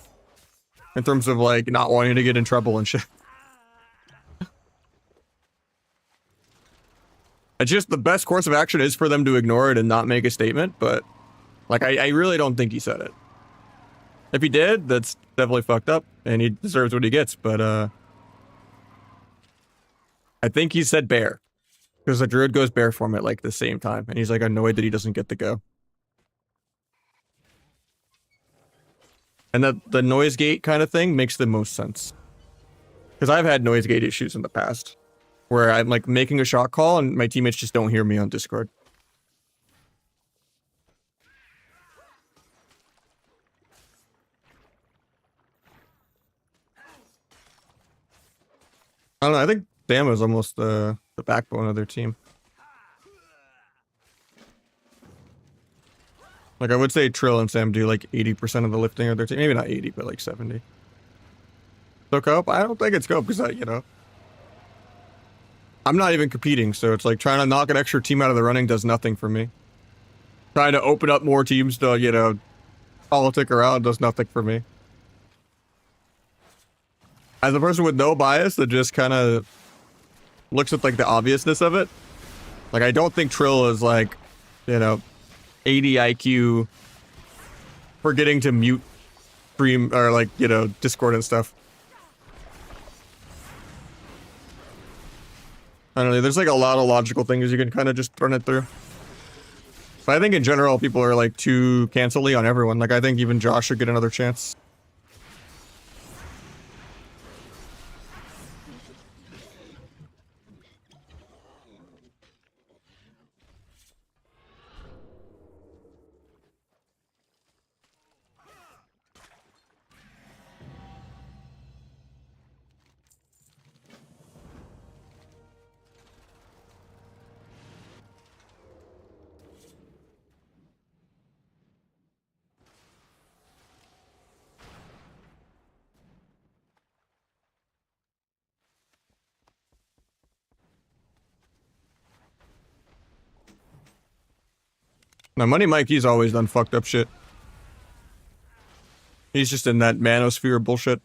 In terms of like not wanting to get in trouble and shit. It's just the best course of action is for them to ignore it and not make a statement, but like I really don't think he said it. If he did, that's definitely fucked up and he deserves what he gets, but I think he said bear. Because the druid goes bear form at like the same time, and he's like annoyed that he doesn't get to go. And the noise gate kind of thing makes the most sense. Because I've had noise gate issues in the past. Where I'm like making a shot call and my teammates just don't hear me on Discord. I don't know. I think Sam is almost the backbone of their team. Like, I would say Trill and Sam do like 80% of the lifting of their team. Maybe not 80, but like 70. So Cope? I don't think it's Cope because, you know, I'm not even competing. So it's like trying to knock an extra team out of the running does nothing for me. Trying to open up more teams to, you know, politic around does nothing for me. As a person with no bias that just kind of looks at like the obviousness of it, like I don't think Trill is like, you know, 80 IQ forgetting to mute stream or like, you know, Discord and stuff. I don't know, there's like a lot of logical things you can kind of just run it through. But I think in general people are like too cancel-y on everyone. Like I think even Josh should get another chance. Now, Money Mike, he's always done fucked up shit. He's just in that manosphere bullshit.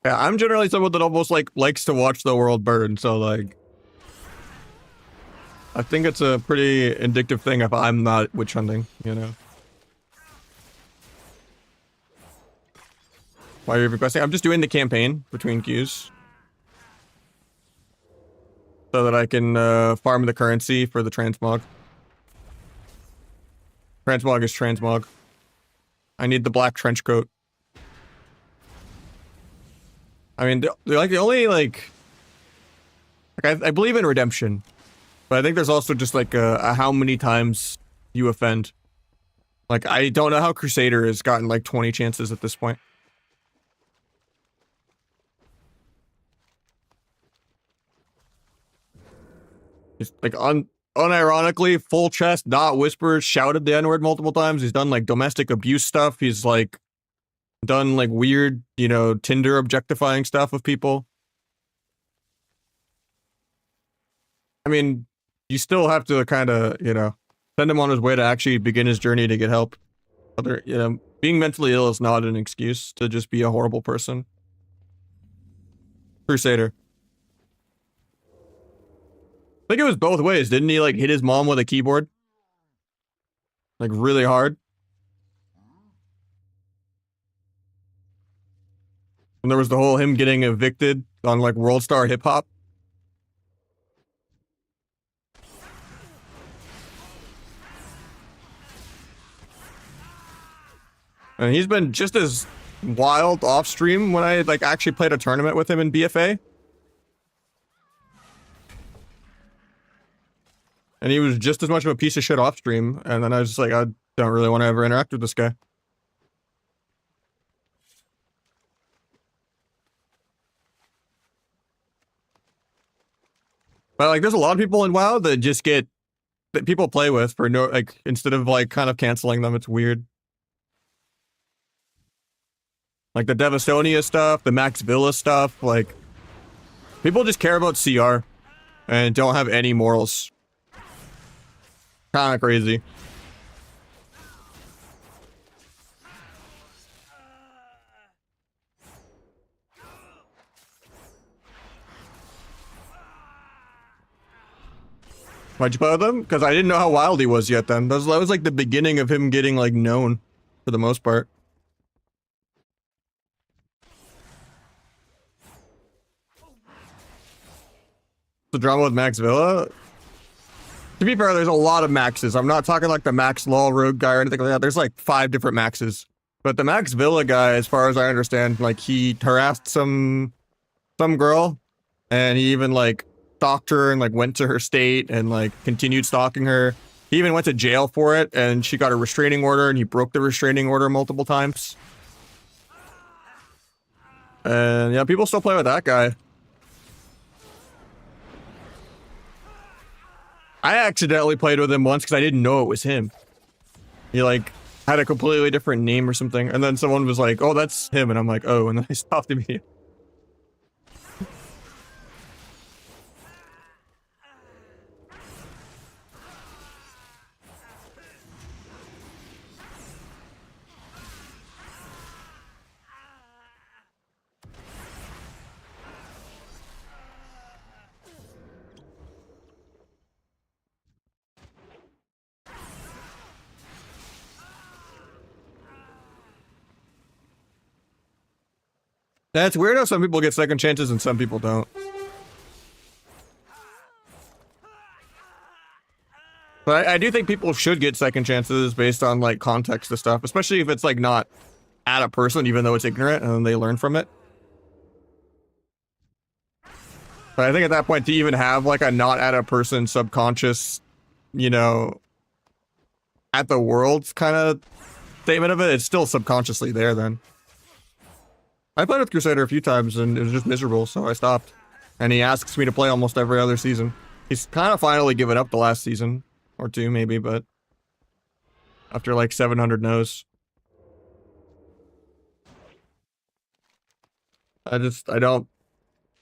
Yeah, I'm generally someone that almost like likes to watch the world burn, so like I think it's a pretty indicative thing if I'm not witch hunting, you know. Why are you requesting? I'm just doing the campaign between queues. So that I can farm the currency for the transmog. Transmog is transmog. I need the black trench coat. I mean, the only like I believe in redemption, but I think there's also just like a how many times you offend. Like I don't know how Crusader has gotten like 20 chances at this point. He's like unironically full chest, not whispered, shouted the N-word multiple times. He's done like domestic abuse stuff. He's like done like weird, you know, Tinder objectifying stuff with people. I mean, you still have to kind of, you know, send him on his way to actually begin his journey to get help. Other, you know, being mentally ill is not an excuse to just be a horrible person. Crusader. I think it was both ways. Didn't he like hit his mom with a keyboard? Like really hard? And there was the whole him getting evicted on like World Star Hip Hop. And he's been just as wild off stream when I like actually played a tournament with him in BFA. And he was just as much of a piece of shit off stream. And then I was just like, I don't really want to ever interact with this guy. But like, there's a lot of people in WoW that just get, that people play with for no, like, instead of like kind of canceling them, it's weird. Like the Devastonia stuff, the Max Villa stuff, like, people just care about CR and don't have any morals. Kind of crazy. Why'd you play with him? Because I didn't know how wild he was yet then. That was like the beginning of him getting like known. for the most part. The drama with Max Villa. To be fair, there's a lot of maxes. I'm not talking like the Max Law Rogue guy or anything like that. There's like 5 different maxes. But the Max Villa guy, as far as I understand, like he harassed some girl, and he even like stalked her and like went to her state and like continued stalking her. He even went to jail for it, and she got a restraining order, and he broke the restraining order multiple times. And yeah, people still play with that guy. I accidentally played with him once because I didn't know it was him. He like had a completely different name or something, and then someone was like, "Oh, that's him," and I'm like, "Oh," and then I stopped immediately. That's weird how some people get second chances and some people don't. But I do think people should get second chances based on like context of stuff, especially if it's like not at a person, even though it's ignorant, and they learn from it. But I think at that point, to even have like a not at a person subconscious, you know, at the world kind of statement of it, it's still subconsciously there then. I played with Crusader a few times and it was just miserable, so I stopped. And he asks me to play almost every other season. He's kind of finally given up the last season or 2 maybe, but after like 700 no's. I don't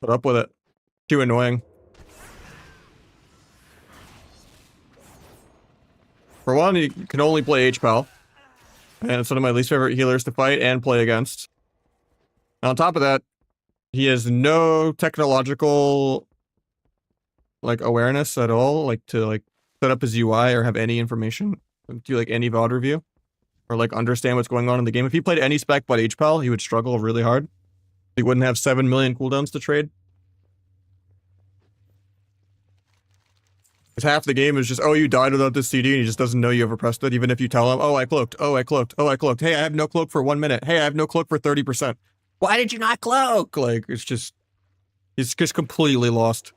put up with it. Too annoying. For one, you can only play H-Pal. And it's one of my least favorite healers to fight and play against. On top of that, he has no technological like awareness at all, like to like set up his UI or have any information, do like any VOD review, or like understand what's going on in the game. If he played any spec but HPAL, he would struggle really hard. He wouldn't have 7 million cooldowns to trade. Because half the game is just, oh, you died without this CD, and he just doesn't know you ever pressed it, even if you tell him, oh, I cloaked, oh, I cloaked, oh, I cloaked. Hey, I have no cloak for 1 minute. Hey, I have no cloak for 30%. Why did you not cloak? Like, it's just, he's just completely lost.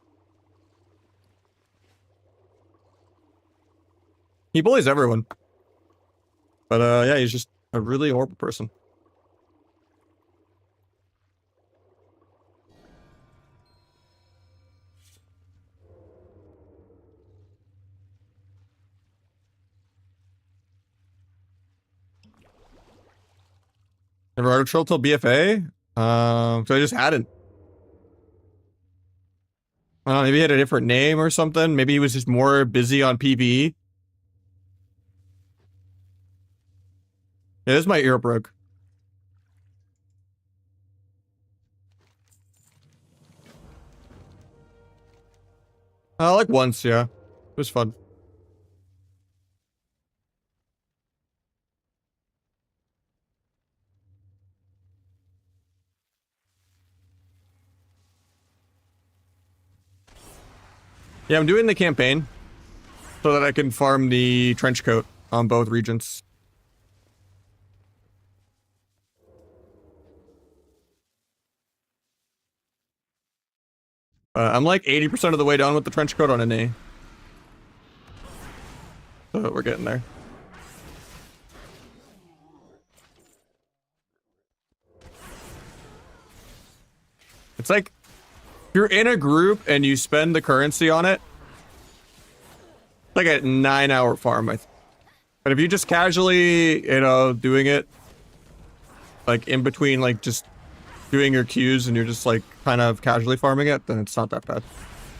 He bullies everyone. But, yeah, he's just a really horrible person. Never heard of Troll till BFA? So I just hadn't. I don't know, maybe he had a different name or something. Maybe he was just more busy on PvE. Yeah, this is my ear broke. Like once, yeah. It was fun. Yeah, I'm doing the campaign so that I can farm the trench coat on both regions. I'm like 80% of the way done with the trench coat on an A. So we're getting there. It's like, if you're in a group and you spend the currency on it, it's like a 9-hour farm, I think. But if you just casually, you know, doing it, like in between, like just doing your queues and you're just like kind of casually farming it, then it's not that bad.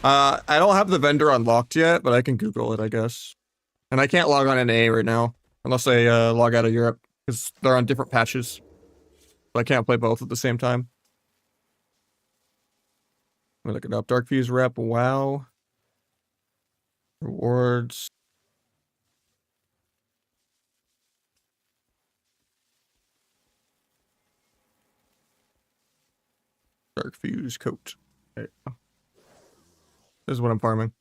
I don't have the vendor unlocked yet, but I can Google it, I guess. And I can't log on an A right now, unless I log out of Europe, because they're on different patches. So I can't play both at the same time. Let me look it up. Dark Fuse rep, WoW. Rewards. Dark Fuse coat. Okay. This is what I'm farming.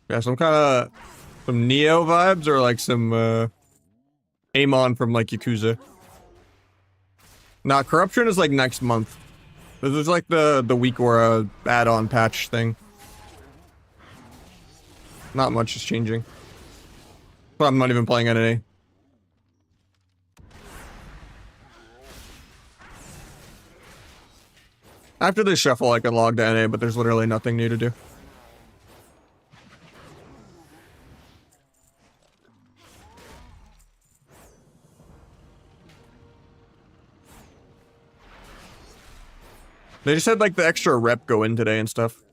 Yeah, some kind of some Neo vibes or like some Amon from like Yakuza. Nah, corruption is like next month. This is like the week or a add-on patch thing. Not much is changing. But I'm not even playing NA. After this shuffle, I can log to NA, but there's literally nothing new to do. They just had like the extra rep go in today and stuff.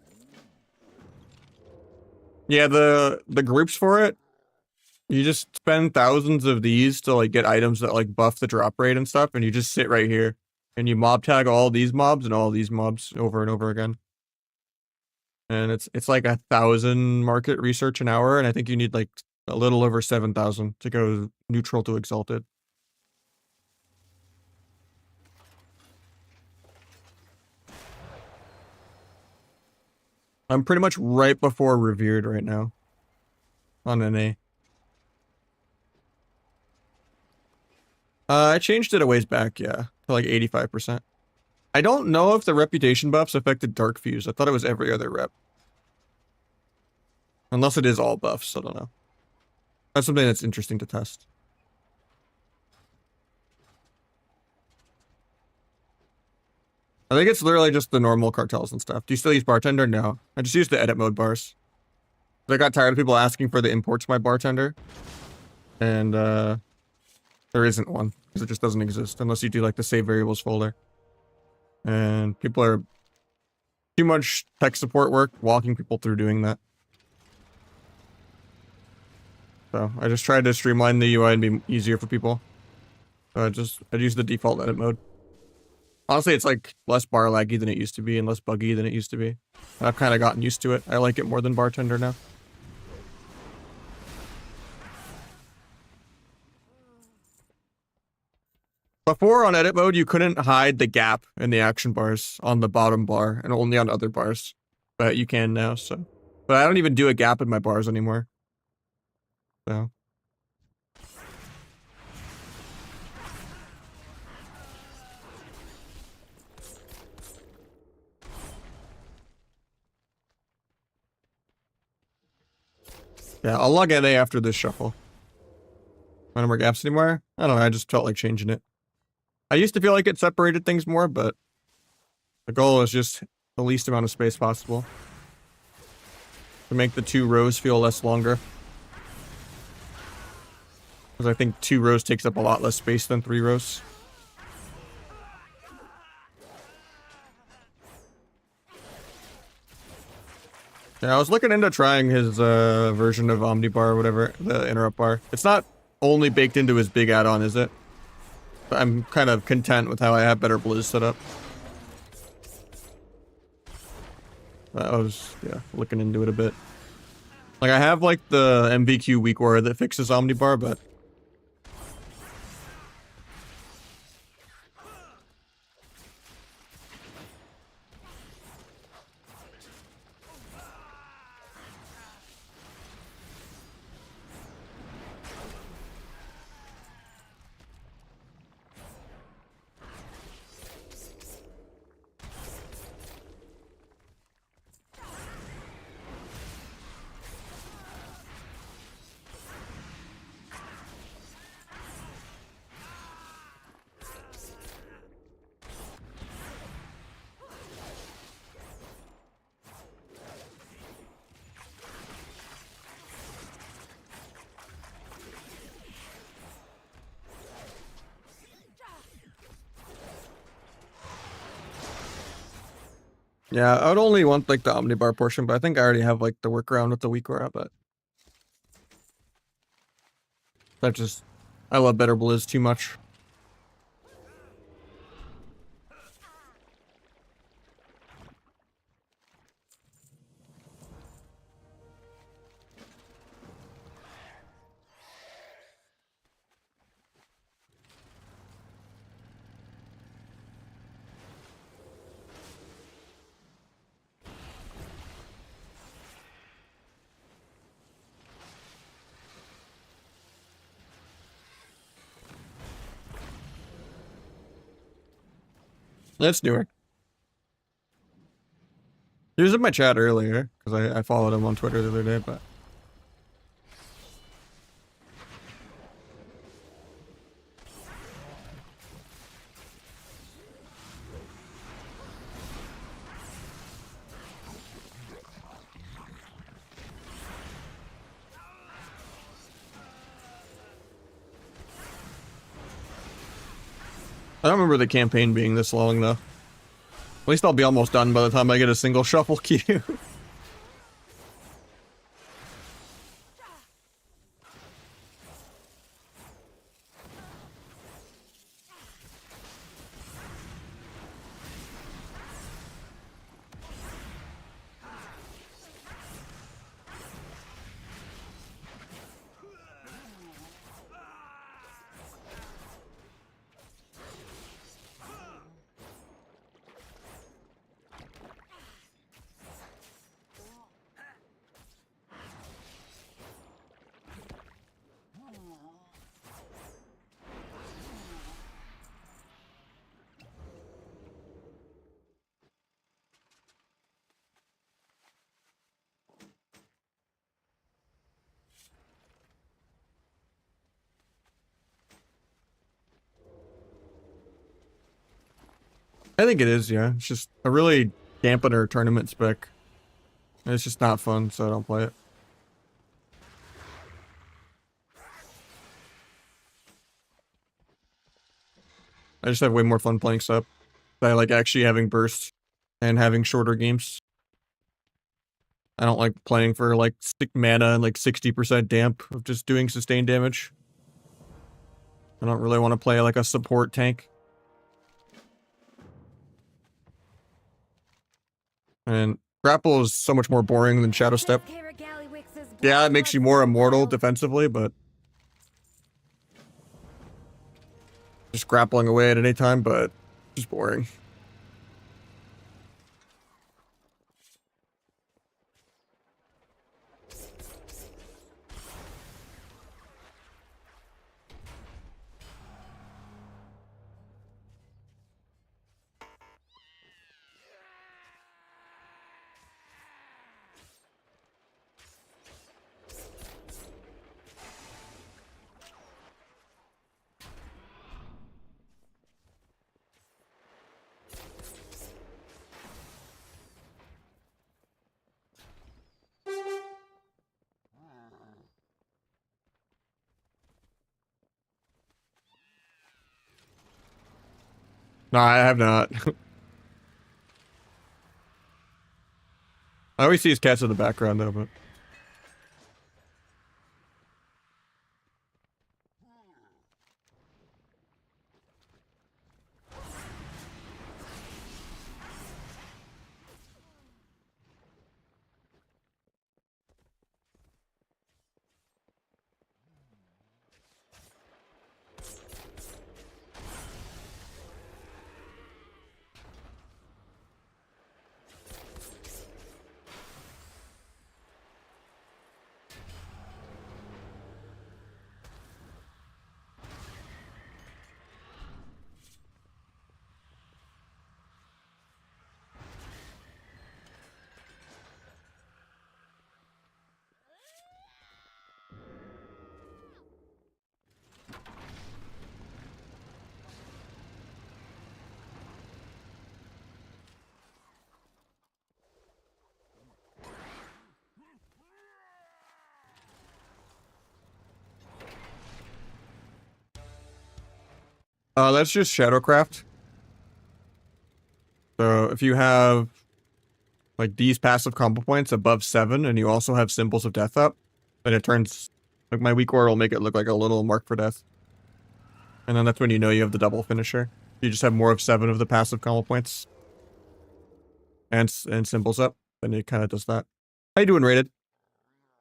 Yeah, the groups for it, you just spend thousands of these to like get items that like buff the drop rate and stuff, and you just sit right here and you mob tag all these mobs and all these mobs over and over again. And it's like 1,000 market research an hour, and I think you need like a little over 7,000 to go neutral to exalted. I'm pretty much right before revered right now on NA. I changed it a ways back, yeah, to like 85%. I don't know if the reputation buffs affected Dark Fuse. I thought it was every other rep. Unless it is all buffs, I don't know. That's something that's interesting to test. I think it's literally just the normal cartels and stuff. Do you still use bartender? No. I just use the edit mode bars. I got tired of people asking for the import to my bartender. And there isn't one. Because it just doesn't exist unless you do like the save variables folder. And people are too much tech support work walking people through doing that. So I just tried to streamline the UI and be easier for people. So I use the default edit mode. Honestly, it's like less bar laggy than it used to be and less buggy than it used to be. I've kind of gotten used to it. I like it more than bartender now. Before on edit mode, you couldn't hide the gap in the action bars on the bottom bar and only on other bars. But you can now, so. But I don't even do a gap in my bars anymore. So. Yeah, I'll log NA after this shuffle. No more gaps anymore? I don't know, I just felt like changing it. I used to feel like it separated things more, but the goal is just the least amount of space possible. To make the 2 rows feel less longer. Because I think 2 rows takes up a lot less space than 3 rows. Yeah, I was looking into trying his version of Omnibar or whatever, the interrupt bar. It's not only baked into his big add-on, is it? But I'm kind of content with how I have better Blizz set up. I was, yeah, looking into it a bit. Like, I have, like, the MVQ weak aura that fixes Omnibar, but... Yeah, I would only want, like, the Omnibar portion, but I think I already have, like, the workaround with the weak aura, but... That just... I love better Blizz too much. That's newer. He was in my chat earlier because I followed him on Twitter the other day, but I don't remember the campaign being this long though. At least I'll be almost done by the time I get a single shuffle queue. I think it is, yeah. It's just a really dampener tournament spec. It's just not fun, so I don't play it. I just have way more fun playing SUP. I like actually having bursts and having shorter games. I don't like playing for like stick mana and like 60% damp of just doing sustained damage. I don't really want to play like a support tank. And grapple is so much more boring than Shadow Step. Yeah, it makes you more immortal defensively, but just grappling away at any time, but just boring. No, I have not. I always see his cats in the background though, but that's just Shadowcraft. So if you have like these passive combo points above 7 and you also have Symbols of Death up, then it turns like my weak aura will make it look like a little mark for death. And then that's when you know you have the double finisher. You just have more of 7 of the passive combo points and symbols up, then it kind of does that. How you doing, Rated?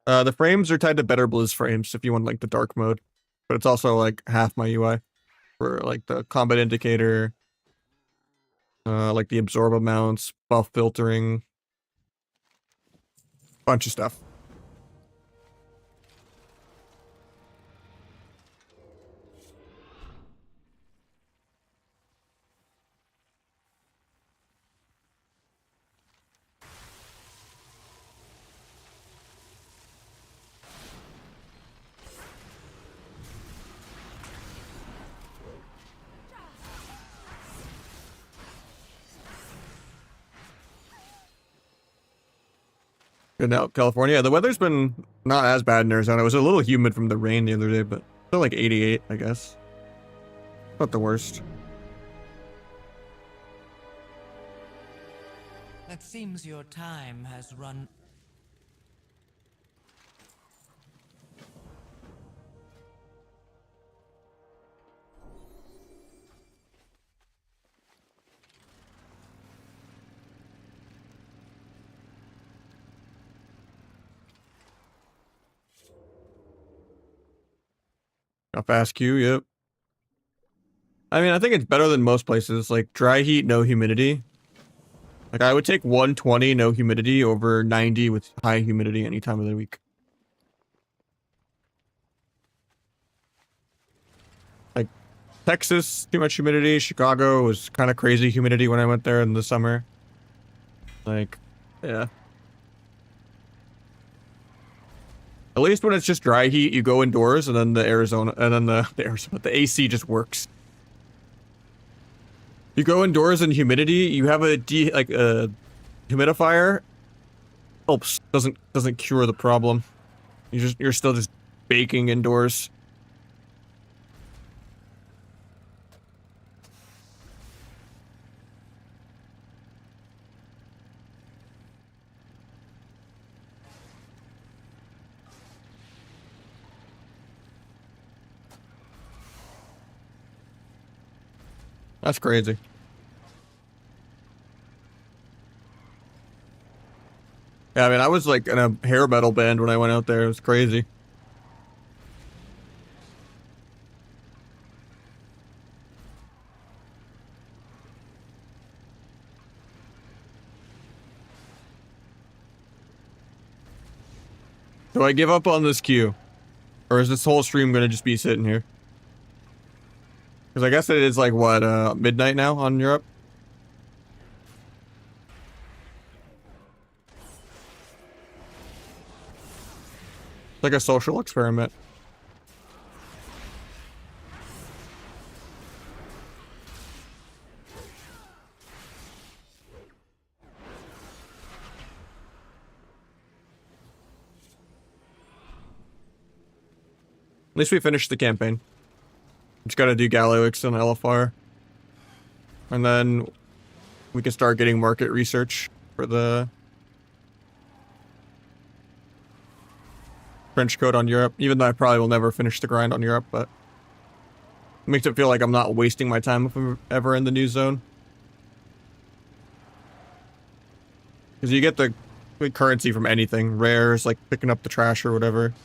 The frames are tied to Better Blues frames if you want like the dark mode, but it's also like half my UI for like the combat indicator, like the absorb amounts, buff filtering, bunch of stuff. In out California, the weather's been not as bad in Arizona. It was a little humid from the rain the other day, but still like 88, I guess. Not the worst. It seems your time has run. A fast queue, yep. I mean, I think it's better than most places. Like dry heat, no humidity. Like I would take 120 no humidity over 90 with high humidity any time of the week. Like Texas, too much humidity. Chicago was kind of crazy humidity when I went there in the summer. Like, yeah. At least when it's just dry heat, you go indoors and then the Arizona and then the AC just works. You go indoors in humidity, you have a humidifier. Helps doesn't cure the problem. You're still just baking indoors. That's crazy. Yeah, I mean, I was like in a hair metal band when I went out there. It was crazy. Do I give up on this queue? Or is this whole stream gonna just be sitting here? Because I guess it is like, what, midnight now on Europe? It's like a social experiment. At least we finished the campaign. Just gotta do Galliwix and LFR. And then we can start getting market research for the French code on Europe. Even though I probably will never finish the grind on Europe, but it makes it feel like I'm not wasting my time if I'm ever in the new zone. Because you get the currency from anything. Rares, like picking up the trash or whatever.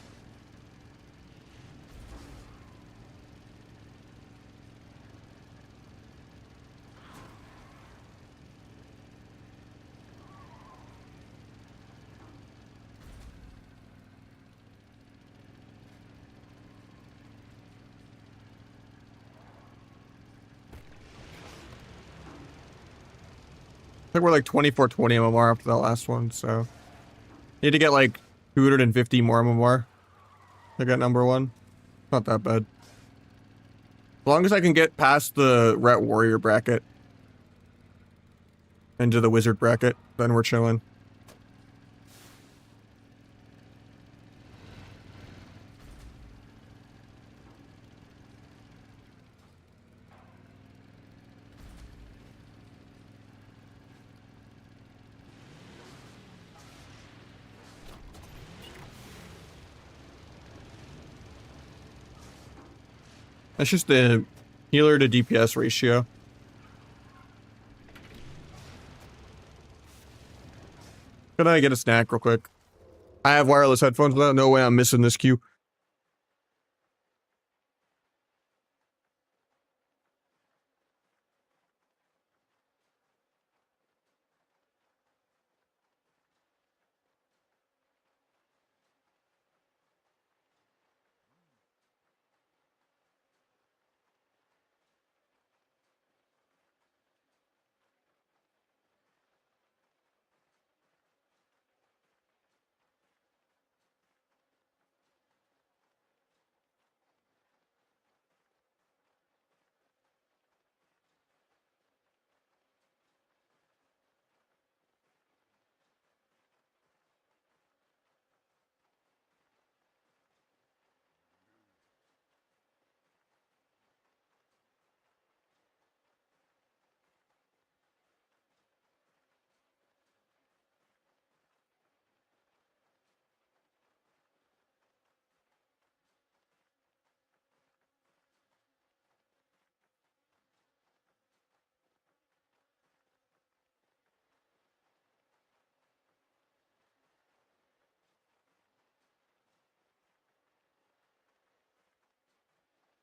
I think we're like 2420 MMR after that last one, so need to get like 250 more MMR to get number one. Not that bad. As long as I can get past the Ret Warrior bracket into the Wizard bracket, then we're chilling. That's just the healer to DPS ratio. Can I get a snack real quick? I have wireless headphones, but no way I'm missing this queue.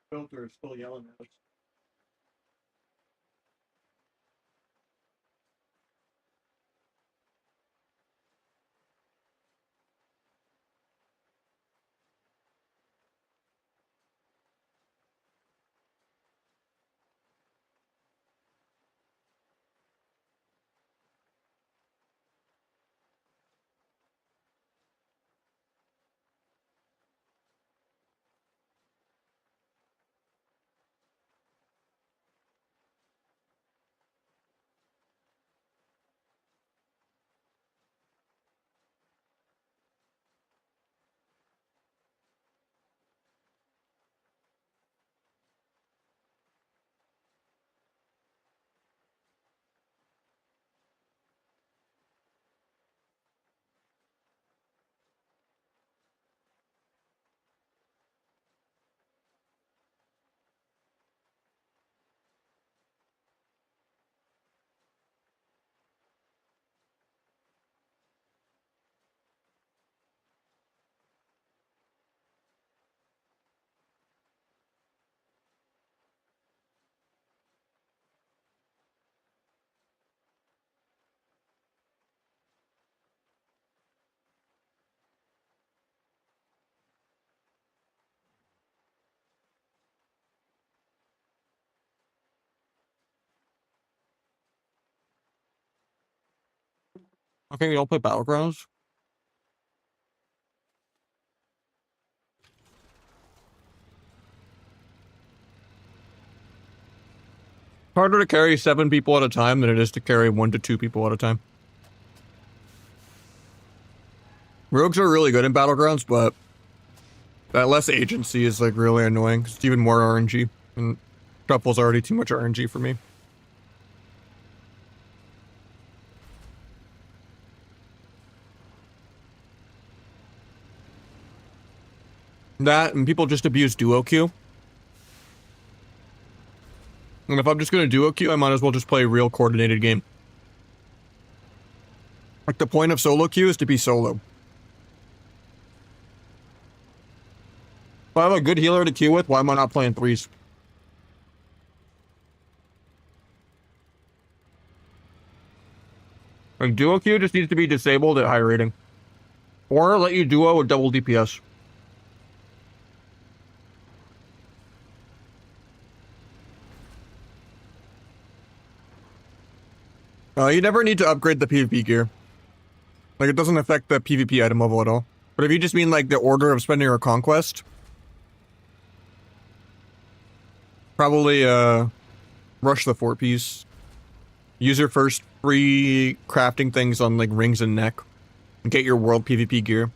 Filter is still yelling at us. Okay, we all play Battlegrounds. Harder to carry 7 people at a time than it is to carry 1 to 2 people at a time. Rogues are really good in Battlegrounds, but that less agency is like really annoying. It's even more RNG, and Shuffle's already too much RNG for me. That, and people just abuse duo queue. And if I'm just gonna duo queue, I might as well just play a real coordinated game. Like, the point of solo queue is to be solo. If I have a good healer to queue with, why am I not playing threes? Like, duo queue just needs to be disabled at high rating. Or let you duo with double DPS. You never need to upgrade the PvP gear. Like, it doesn't affect the PvP item level at all. But if you just mean, like, the order of spending your conquest, probably, rush the 4-piece. Use your first free crafting things on, like, rings and neck. And get your world PvP gear.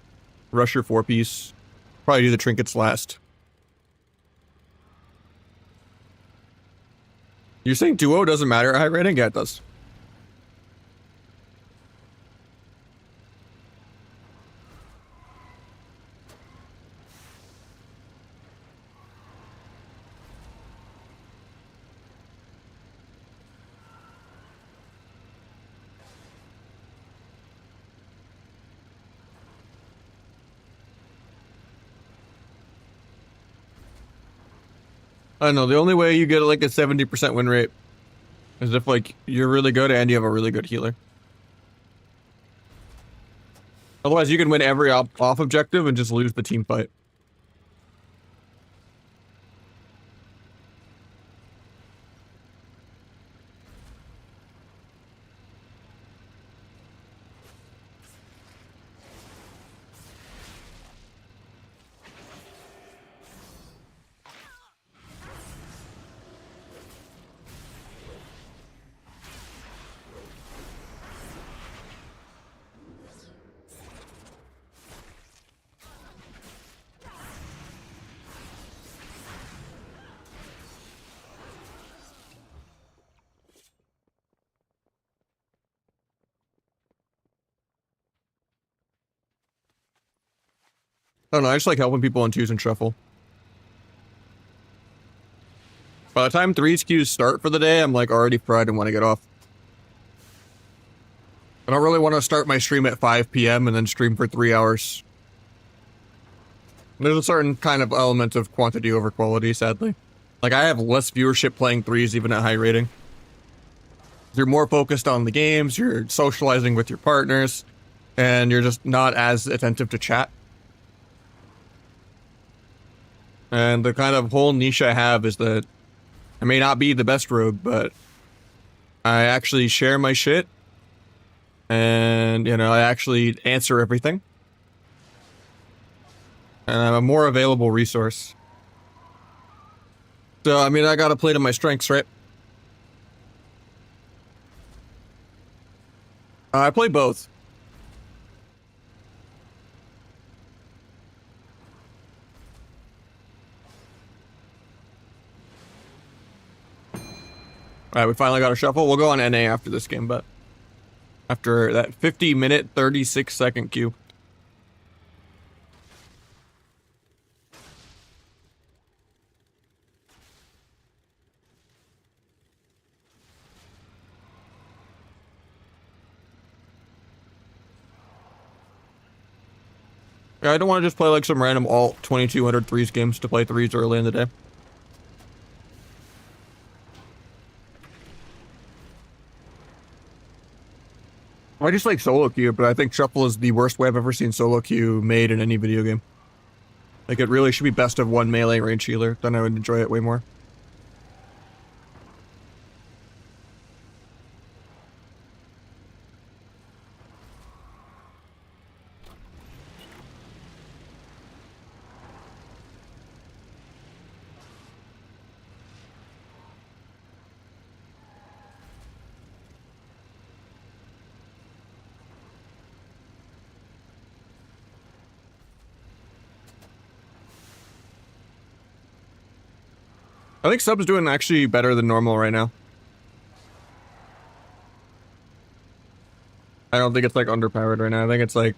Rush your 4-piece. Probably do the trinkets last. You're saying duo doesn't matter at high rating? Yeah, it does. I don't know, the only way you get like a 70% win rate is if like you're really good and you have a really good healer. Otherwise you can win every off objective and just lose the team fight. I don't know, I just like helping people on 2s and shuffle. By the time 3's queues start for the day, I'm like already fried and want to get off. I don't really want to start my stream at 5 PM and then stream for 3 hours. There's a certain kind of element of quantity over quality, sadly. Like, I have less viewership playing threes even at high rating. You're more focused on the games, you're socializing with your partners, and you're just not as attentive to chat. And the kind of whole niche I have is that I may not be the best rogue, but I actually share my shit, and, you know, I actually answer everything. And I'm a more available resource. So, I mean, I gotta play to my strengths, right? I play both. Alright, we finally got a shuffle. We'll go on NA after this game, but after that 50-minute, 36-second queue. Yeah, I don't want to just play like some random alt 2200 threes games to play threes early in the day. I just like solo queue, but I think shuffle is the worst way I've ever seen solo queue made in any video game. Like, it really should be best of one melee range healer, then I would enjoy it way more. I think sub's doing actually better than normal right now. I don't think it's like underpowered right now. I think it's like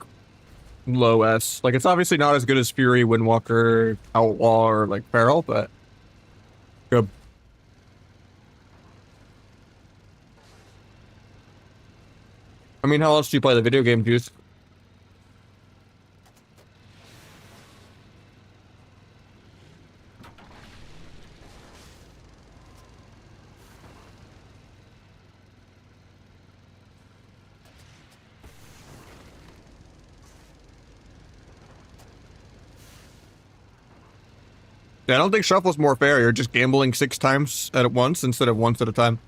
low S. Like, it's obviously not as good as Fury, Windwalker, Outlaw, or like Feral, but good. I mean, how else do you play the video game, Juice? Yeah, I don't think shuffle's more fair. You're just gambling 6 times at once instead of once at a time.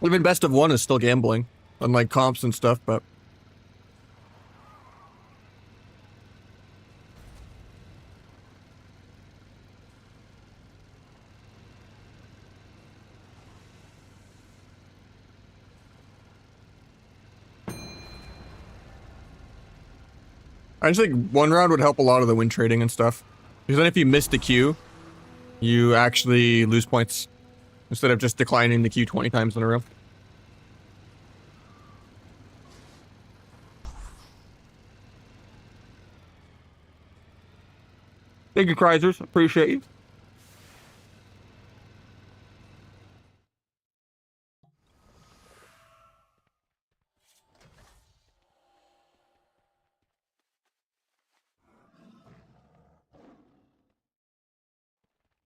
Even best of one is still gambling, unlike comps and stuff, but I just think one round would help a lot of the win trading and stuff. Because then if you miss the queue, you actually lose points instead of just declining the queue 20 times in a row. Thank you, Chrysers. Appreciate you.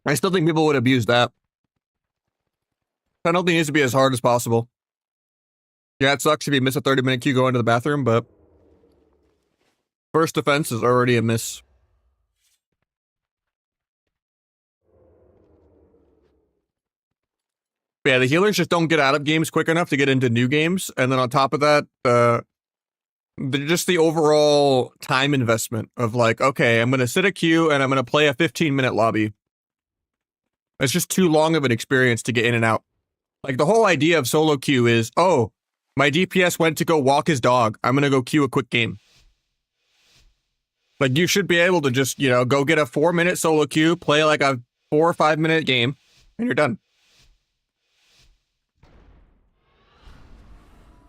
I still think people would abuse that. Penalty needs to be as hard as possible. Yeah, it sucks if you miss a 30-minute queue going to the bathroom, but first offense is already a miss. Yeah, the healers just don't get out of games quick enough to get into new games, and then on top of that, just the overall time investment of like, okay, I'm going to sit a queue and I'm going to play a 15-minute lobby. It's just too long of an experience to get in and out. Like, the whole idea of solo queue is, oh, my DPS went to go walk his dog. I'm going to go queue a quick game. Like, you should be able to just, you know, go get a 4-minute solo queue, play like a 4 or 5-minute game, and you're done.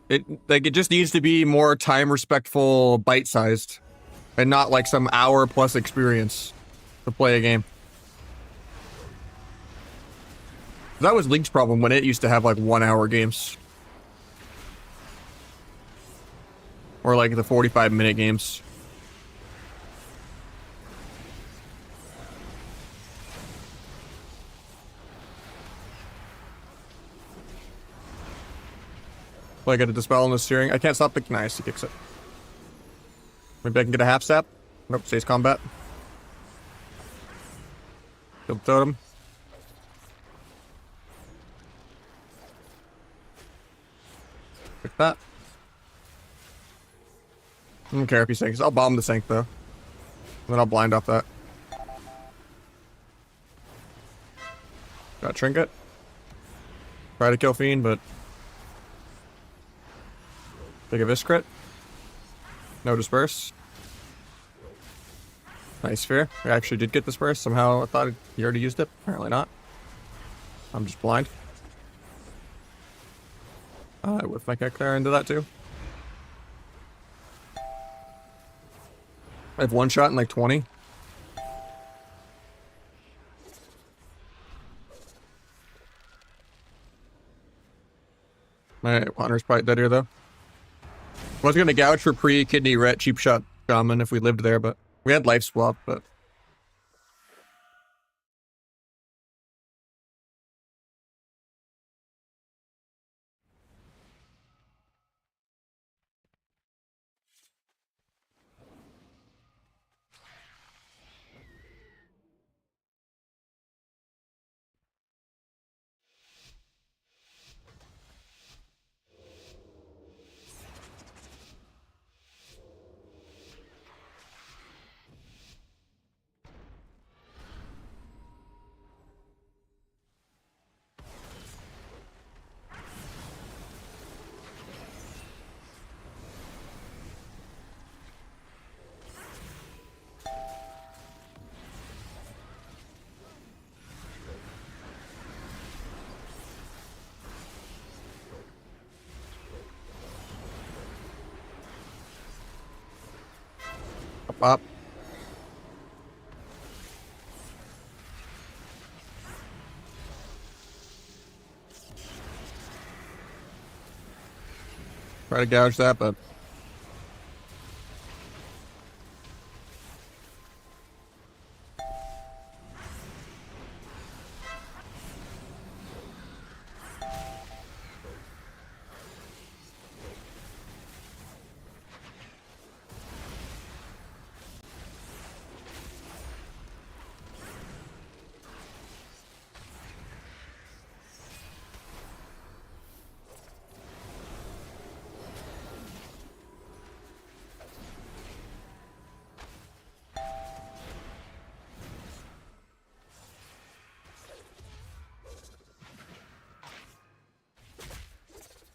It just needs to be more time respectful, bite-sized, and not like some hour-plus experience to play a game. That was League's problem when it used to have like 1-hour games. Or like the 45-minute games. Will I get a dispel on the steering? I can't stop the... Nice, he kicks it. Maybe I can get a half step. Nope, stays combat. Kill the totem. Like that. I don't care if he sinks. I'll bomb the sink though. And then I'll blind off that. Got trinket. Try to kill Fiend, but... Take a Viscrit. No disperse. Nice sphere. We actually did get disperse. Somehow I thought he already used it. Apparently not. I'm just blind. I whiffed my kick there into that too. I have one shot in like 20. My Hunter's probably dead here though. I was gonna gouge for pre-kidney ret cheap shot shaman if we lived there, but we had life swap, but... Up. Try to gouge that, but...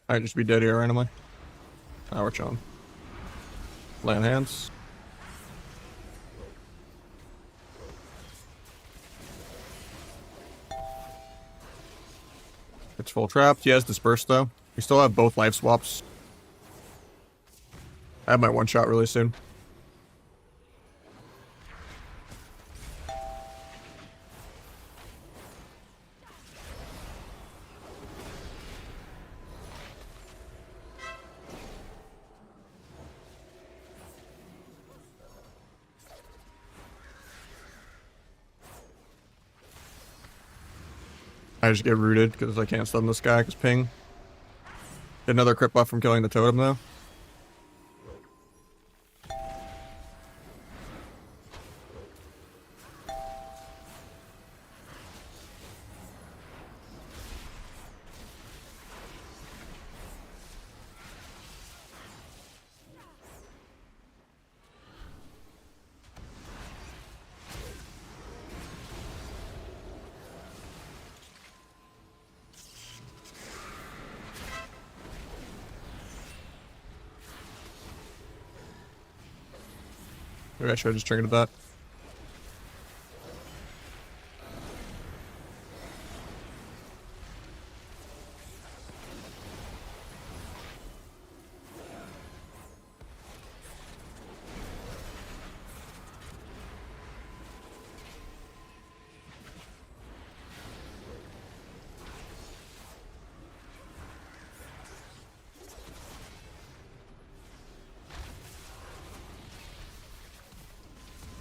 I'd just be dead here randomly. Now we're chilling. Land hands. It's full trapped. He has dispersed though. We still have both life swaps. I have my one shot really soon. I just get rooted because I can't stun this guy because ping. Get another crit buff from killing the totem though. Maybe I should have just triggered that.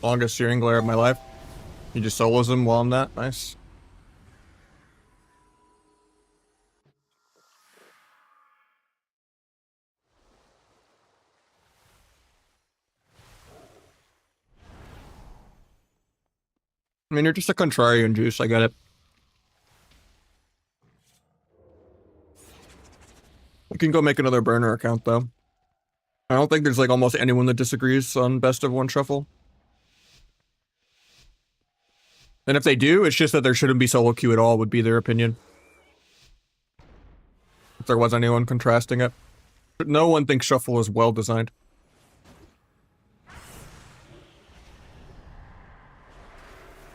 Longest steering glare of my life. He just solos him while I'm that. Nice. I mean, you're just a contrarian, Juice. I get it. You can go make another burner account, though. I don't think there's like almost anyone that disagrees on best of one shuffle. And if they do, it's just that there shouldn't be solo queue at all, would be their opinion. If there was anyone contrasting it. But no one thinks shuffle is well designed.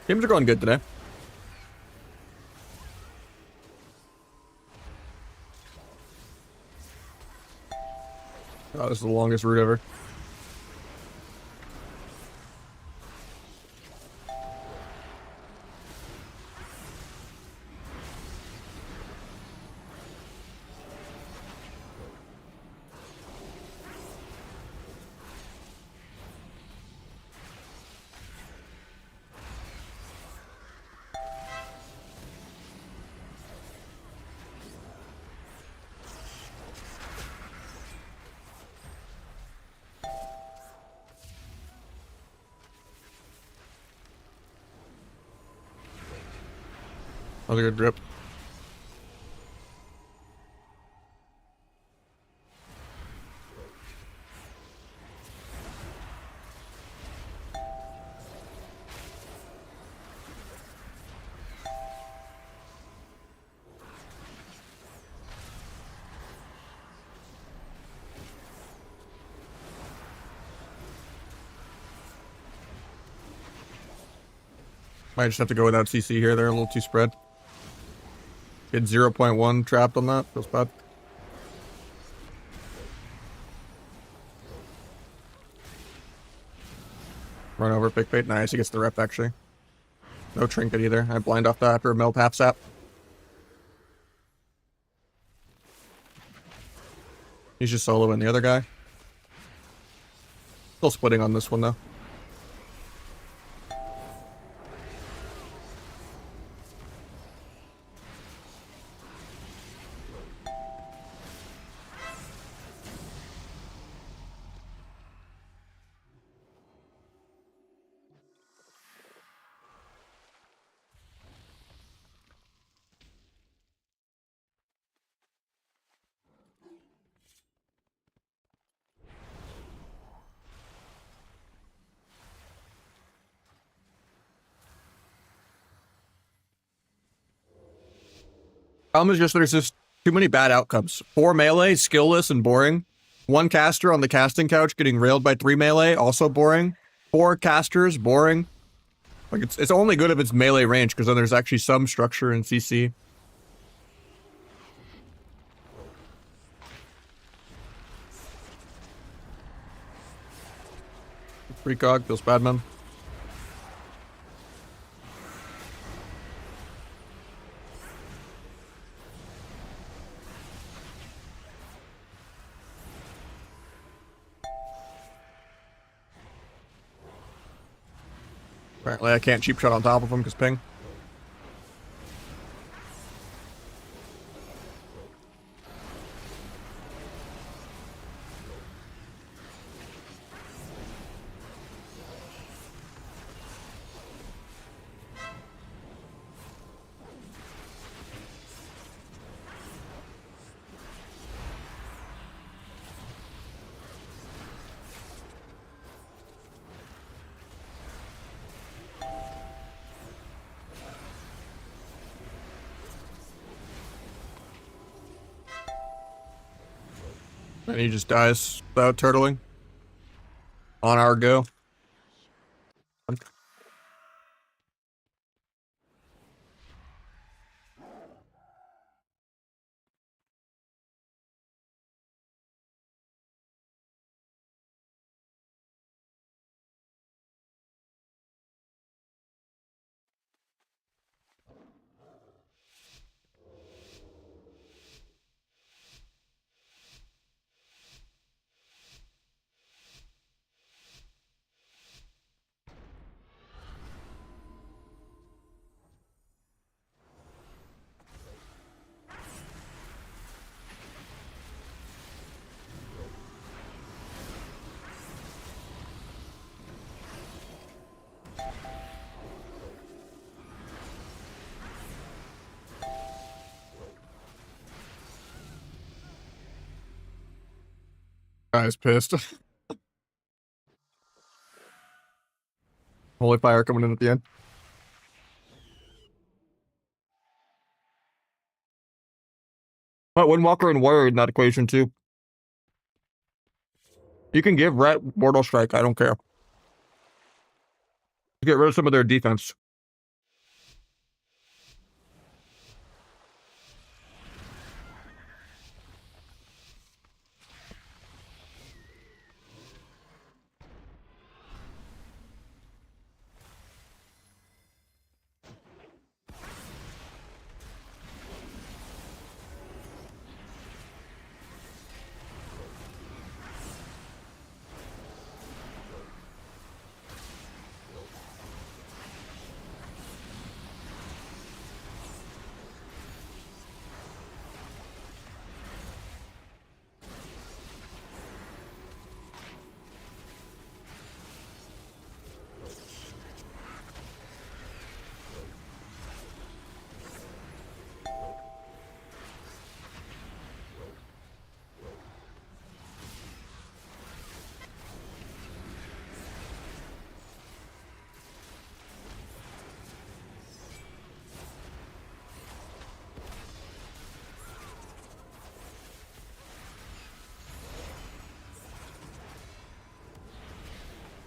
Games are going good today. Oh, this is the longest route ever. That was a good grip. Might just have to go without CC here. They're a little too spread. Get 0.1 trapped on that. Feels bad. Run over pick bait. Nice. He gets the rep, actually. No trinket either. I blind off that after a melt half sap. He's just soloing the other guy. Still splitting on this one, though. Problem is just there's just too many bad outcomes. 4 melee, skillless and boring. 1 caster on the casting couch getting railed by 3 melee, also boring. 4 casters, boring. Like it's only good if it's melee range, because then there's actually some structure in CC. Precog feels bad, man. Apparently I can't cheap shot on top of him because ping. And he just dies without turtling. On our go. I was pissed. Holy fire coming in at the end. But Windwalker and Warrior in that equation too. You can give Rat Mortal Strike. I don't care. Get rid of some of their defense.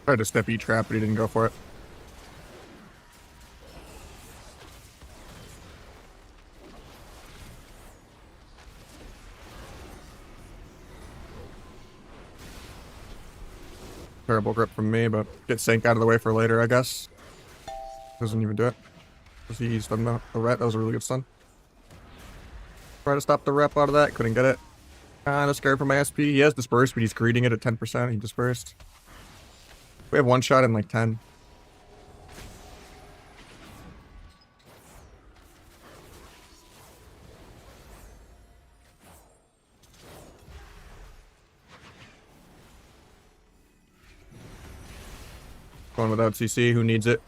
Tried to step each trap, but he didn't go for it. Terrible grip from me, but get Sank out of the way for later, I guess. Doesn't even do it. He stunned the ret. That was a really good stun. Try to stop the rep out of that. Couldn't get it. Kinda scared for my SP. He has dispersed, but he's greeting it at 10%. He dispersed. We have one shot in like 10. Going without CC. Who needs it?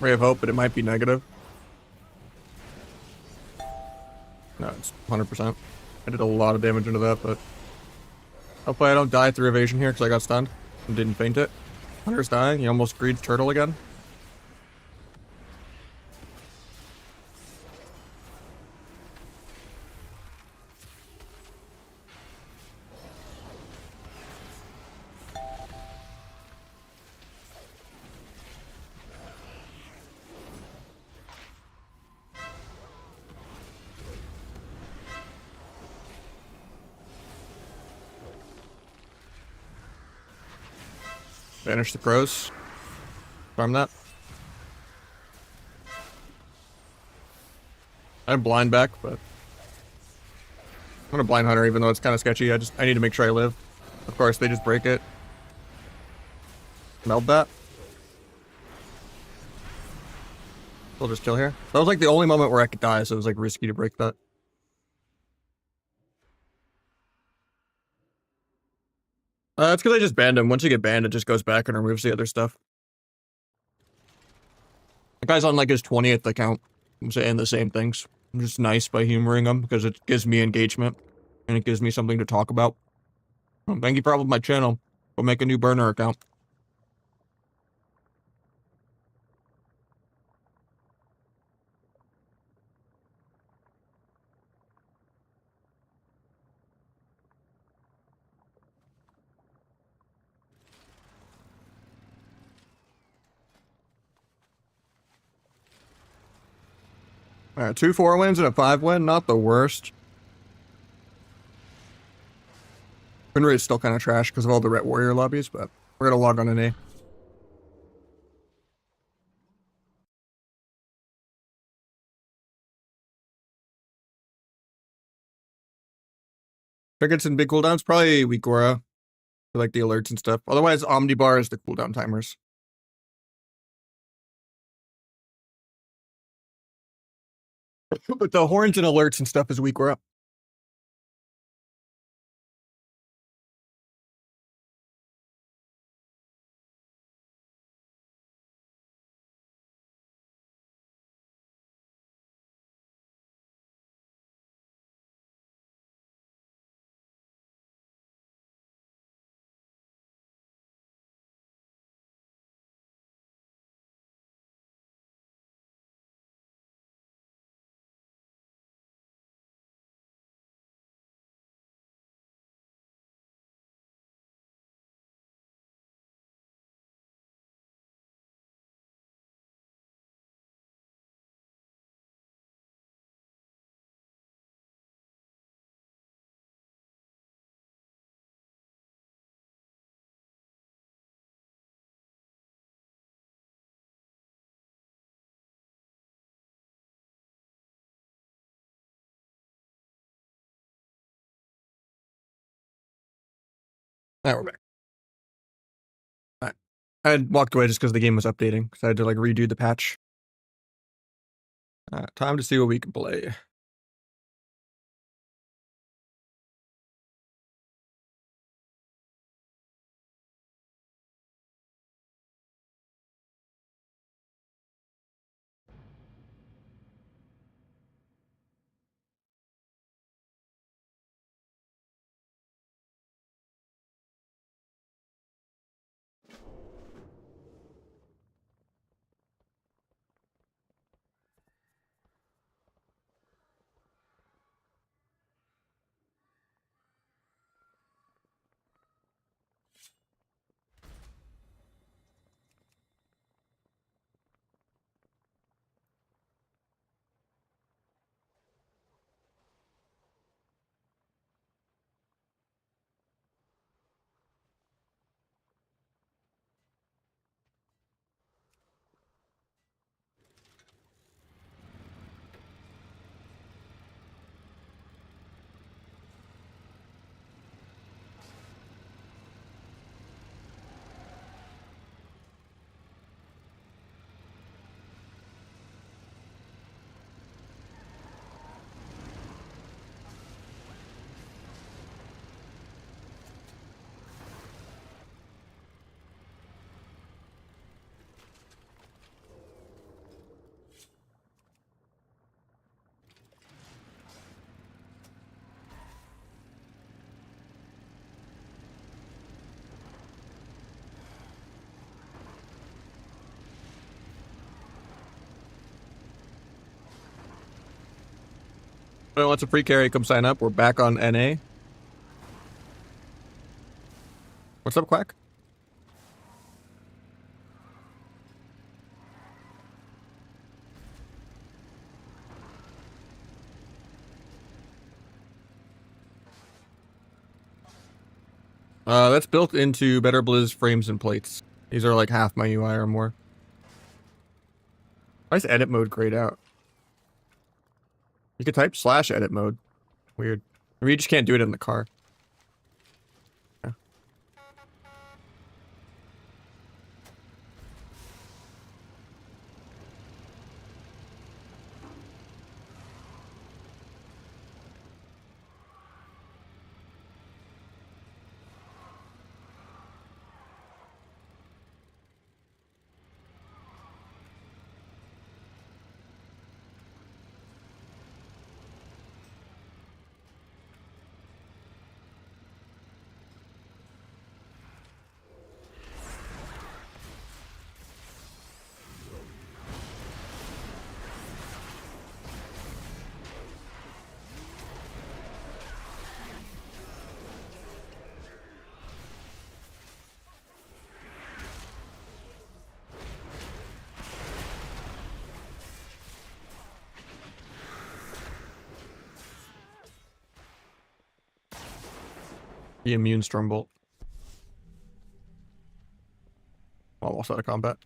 Ray of Hope, but it might be negative. No, it's 100%. I did a lot of damage into that, but hopefully I don't die through evasion here because I got stunned and didn't feint it. Hunter's dying. He almost greed turtle again. Banish the crows. Farm that. I have blind back, but I'm gonna blind hunter even though it's kind of sketchy. I need to make sure I live. Of course, they just break it. Meld that. We'll just kill here. That was like the only moment where I could die, so it was like risky to break that. It's because I just banned him. Once you get banned, it just goes back and removes the other stuff. The guy's on like his 20th account. I'm saying the same things. I'm just nice by humoring him because it gives me engagement and it gives me something to talk about. Thank you for helping my channel. Go make a new burner account. Alright, 2 4 wins and a 5 win. Not the worst. Win rate is still kind of trash because of all the Ret Warrior lobbies, but we're going to log on an A. Tickets and big cooldowns, probably weak aura for like the alerts and stuff. Otherwise, Omnibar is the cooldown timers. But the horns and alerts and stuff is weak aura. Alright, we're back. Alright. I had walked away just because the game was updating, because I had to like redo the patch. Time to see what we can play. Well, wants a free carry, come sign up. We're back on NA. What's up, Quack? That's built into Better Blizz frames and plates. These are like half my UI or more. Why is edit mode grayed out? You could type /edit mode. Weird. Maybe you just can't do it in the car. Yeah. The immune Stormbolt. Almost out of combat.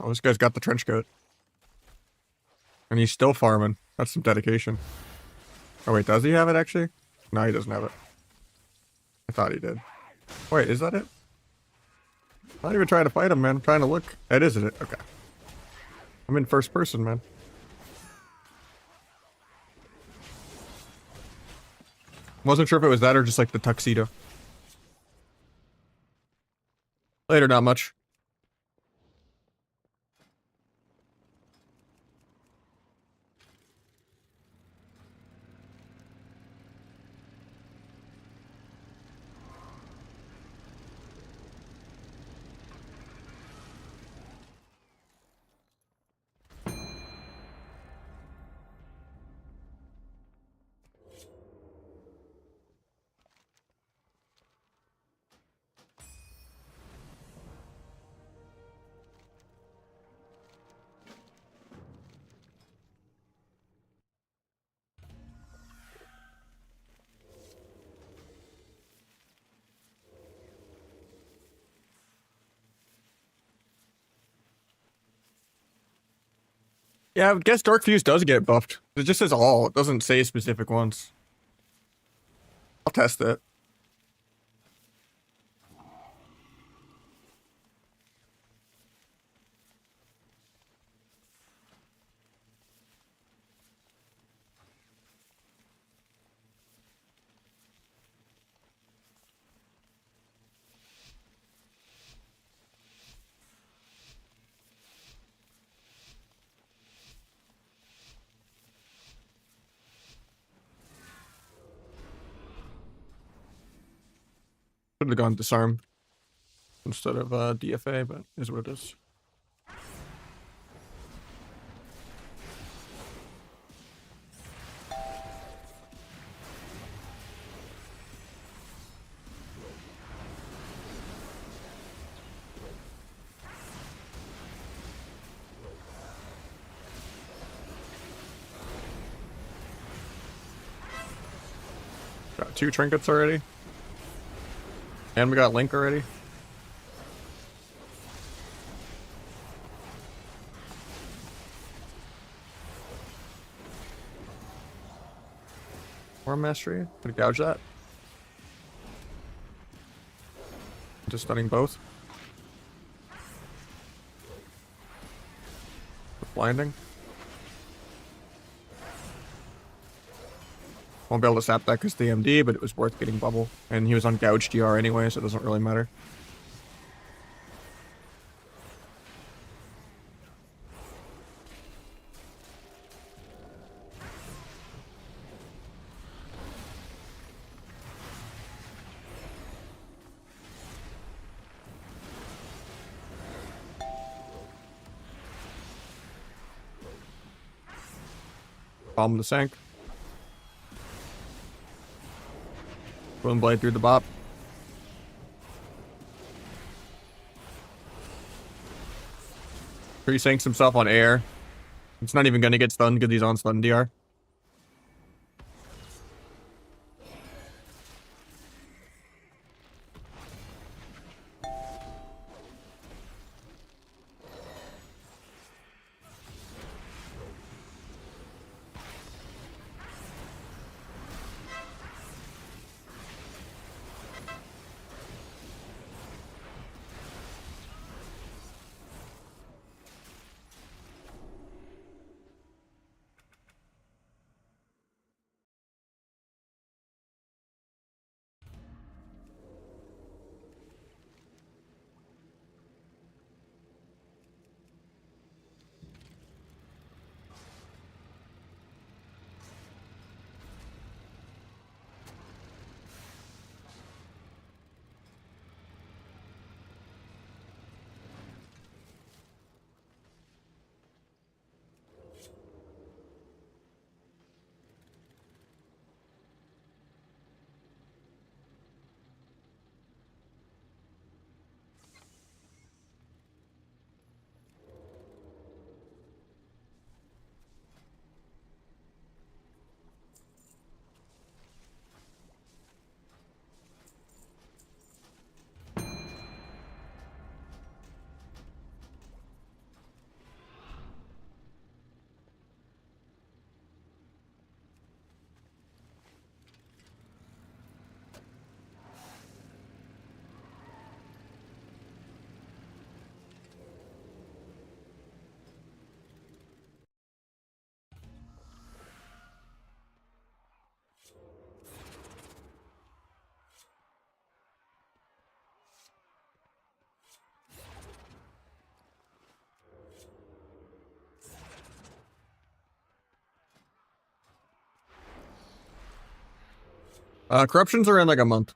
Oh, this guy's got the trench coat. And he's still farming. That's some dedication. Oh wait, does he have it actually? No, he doesn't have it. I thought he did. Wait, is that it? I'm not even trying to fight him, man. I'm trying to look. That is it. Okay. I'm in first person, man. Wasn't sure if it was that or just like the tuxedo. Later, not much. Yeah, I guess Dark Fuse does get buffed. It just says all. It doesn't say specific ones. I'll test it. Should have gone disarm instead of DFA, but is what it is. Got 2 trinkets already. And we got Link already. Form Mastery. Could gouge that. Just stunning both. With blinding. Won't be able to sap that because the MD, but it was worth getting bubble. And he was on gouge GR anyway, so it doesn't really matter. Bomb the sank. Boom blade through the bop. He sinks himself on air. It's not even gonna get stunned because he's on stun DR. Corruptions are in like a month.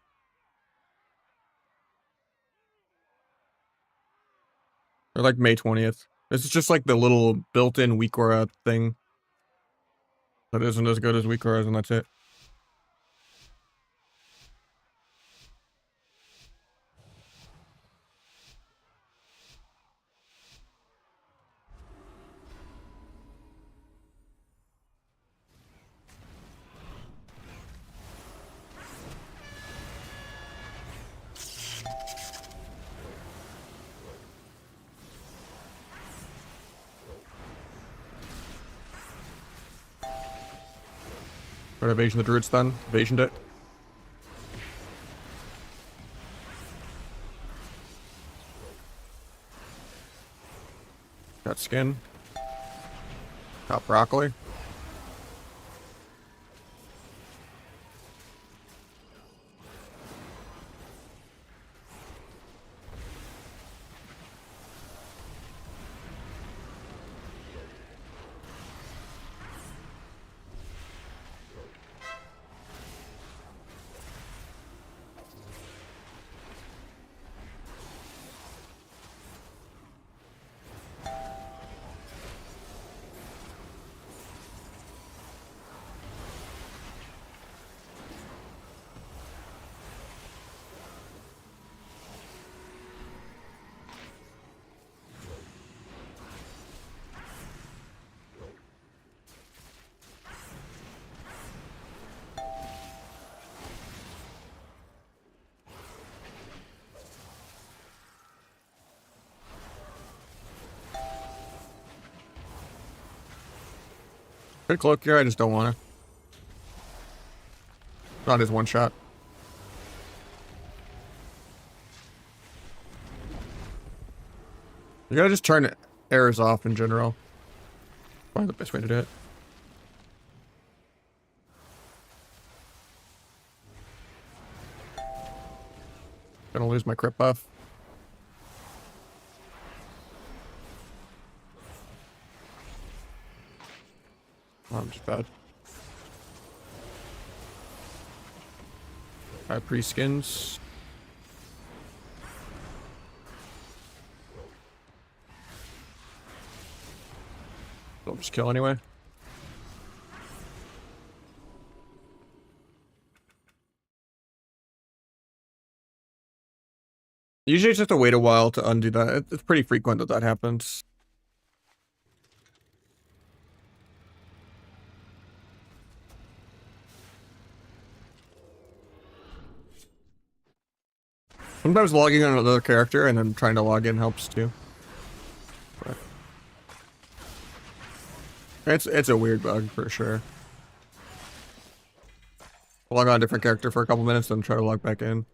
Or like May 20th. This is just like the little built-in Weekora thing that isn't as good as Weekora's, and that's it. Got evasion the druid's done. Evasioned it. Got skin. Got broccoli. Good cloak here, I just don't want to. Not his one shot. You gotta just turn errors off in general. Probably the best way to do it. Gonna lose my crit buff. Oh, I'm just bad. I have pre-skins. Don't just kill anyway. Usually it's just to wait a while to undo that. It's pretty frequent that that happens. Sometimes logging on another character and then trying to log in helps too. But it's a weird bug for sure. Log on a different character for a couple minutes, then try to log back in.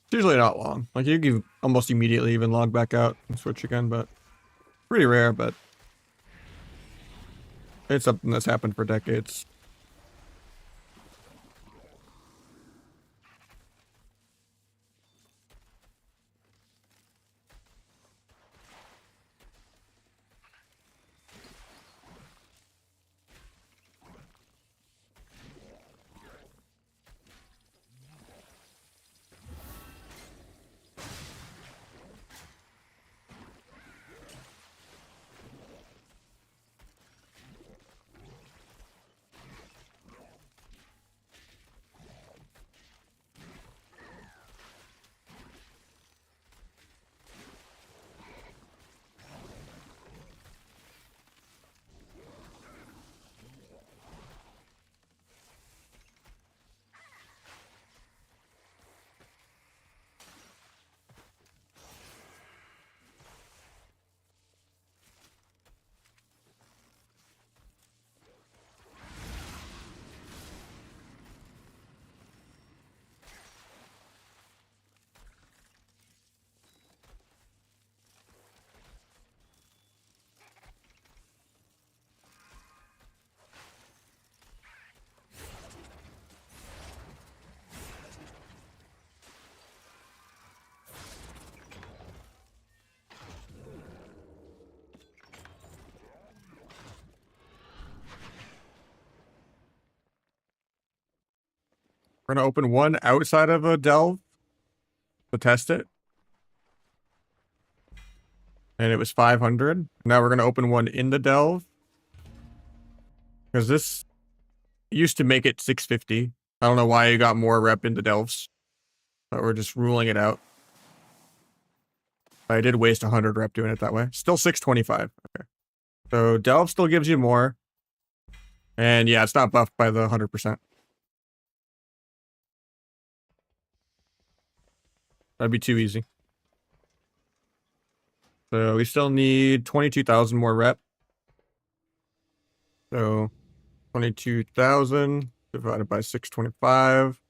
It's usually not long. Like you can almost immediately even log back out and switch again, but pretty rare, but it's something that's happened for decades. We're gonna open one outside of a delve to test it. And it was 500. Now we're gonna open one in the delve. Because this used to make it 650. I don't know why you got more rep in the delves. But we're just ruling it out. I did waste 100 rep doing it that way. Still 625. Okay. So delve still gives you more. And yeah, it's not buffed by the 100%. That'd be too easy. So we still need 22,000 more rep. So 22,000 divided by 625.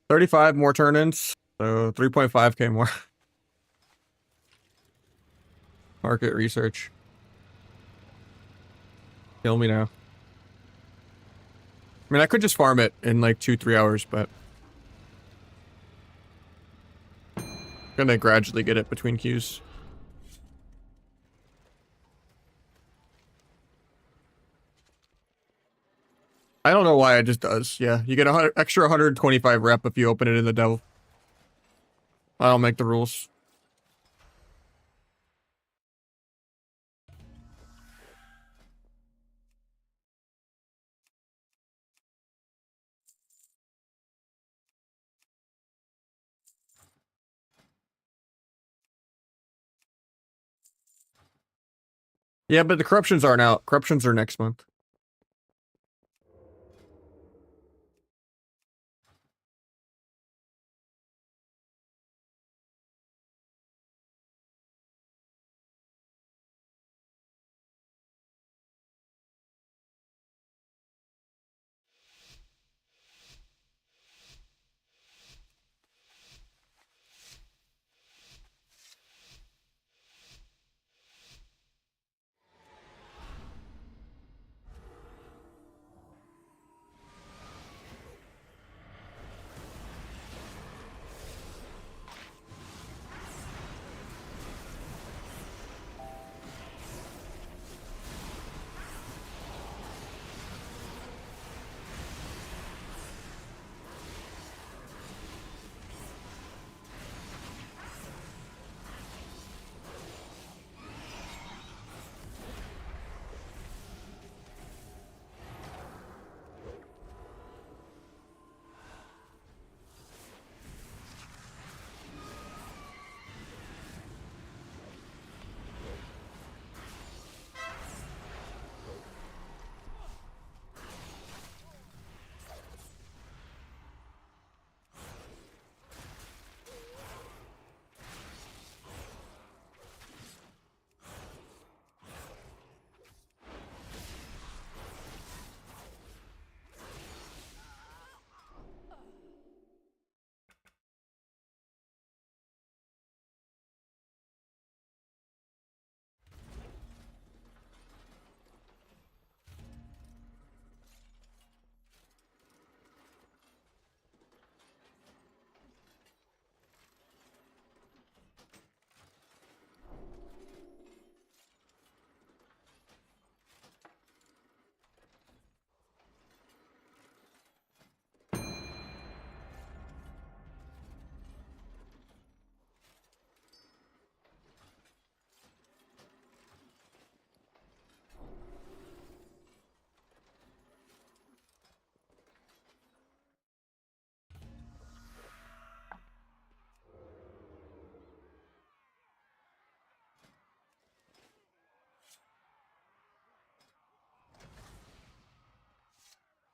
35 more turn-ins. So 3.5k more. Market research. Kill me now. I mean, I could just farm it in like 2-3 hours, but gonna gradually get it between queues. I don't know why it just does. Yeah, you get a extra 125 rep if you open it in the devil. I don't make the rules. Yeah, but the corruptions aren't out. Corruptions are next month.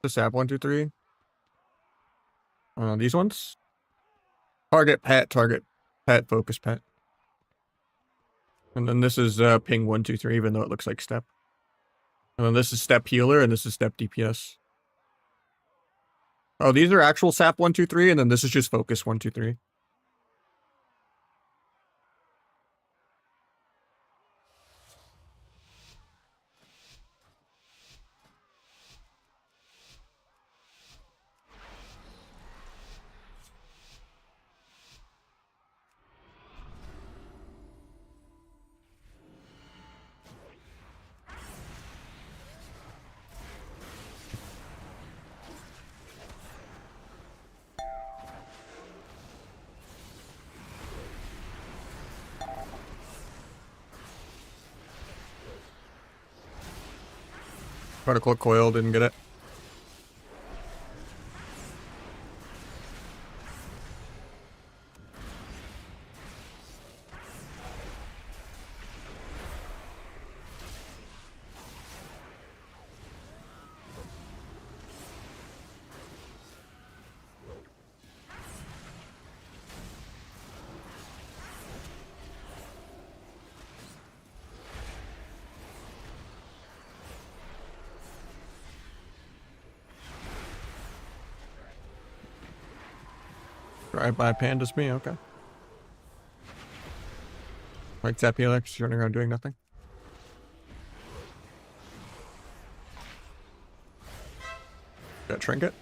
The sap 123. These ones. Target pet focus pet. And then this is ping 123, even though it looks like step. And then this is step healer, and this is step DPS. Oh, these are actual sap 123, and then this is just focus 123. Try to click coil, didn't get it. Drive by pandas me, okay. Like Zap Helix, running around doing nothing. Got trinket.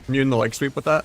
Immune the leg sweep with that.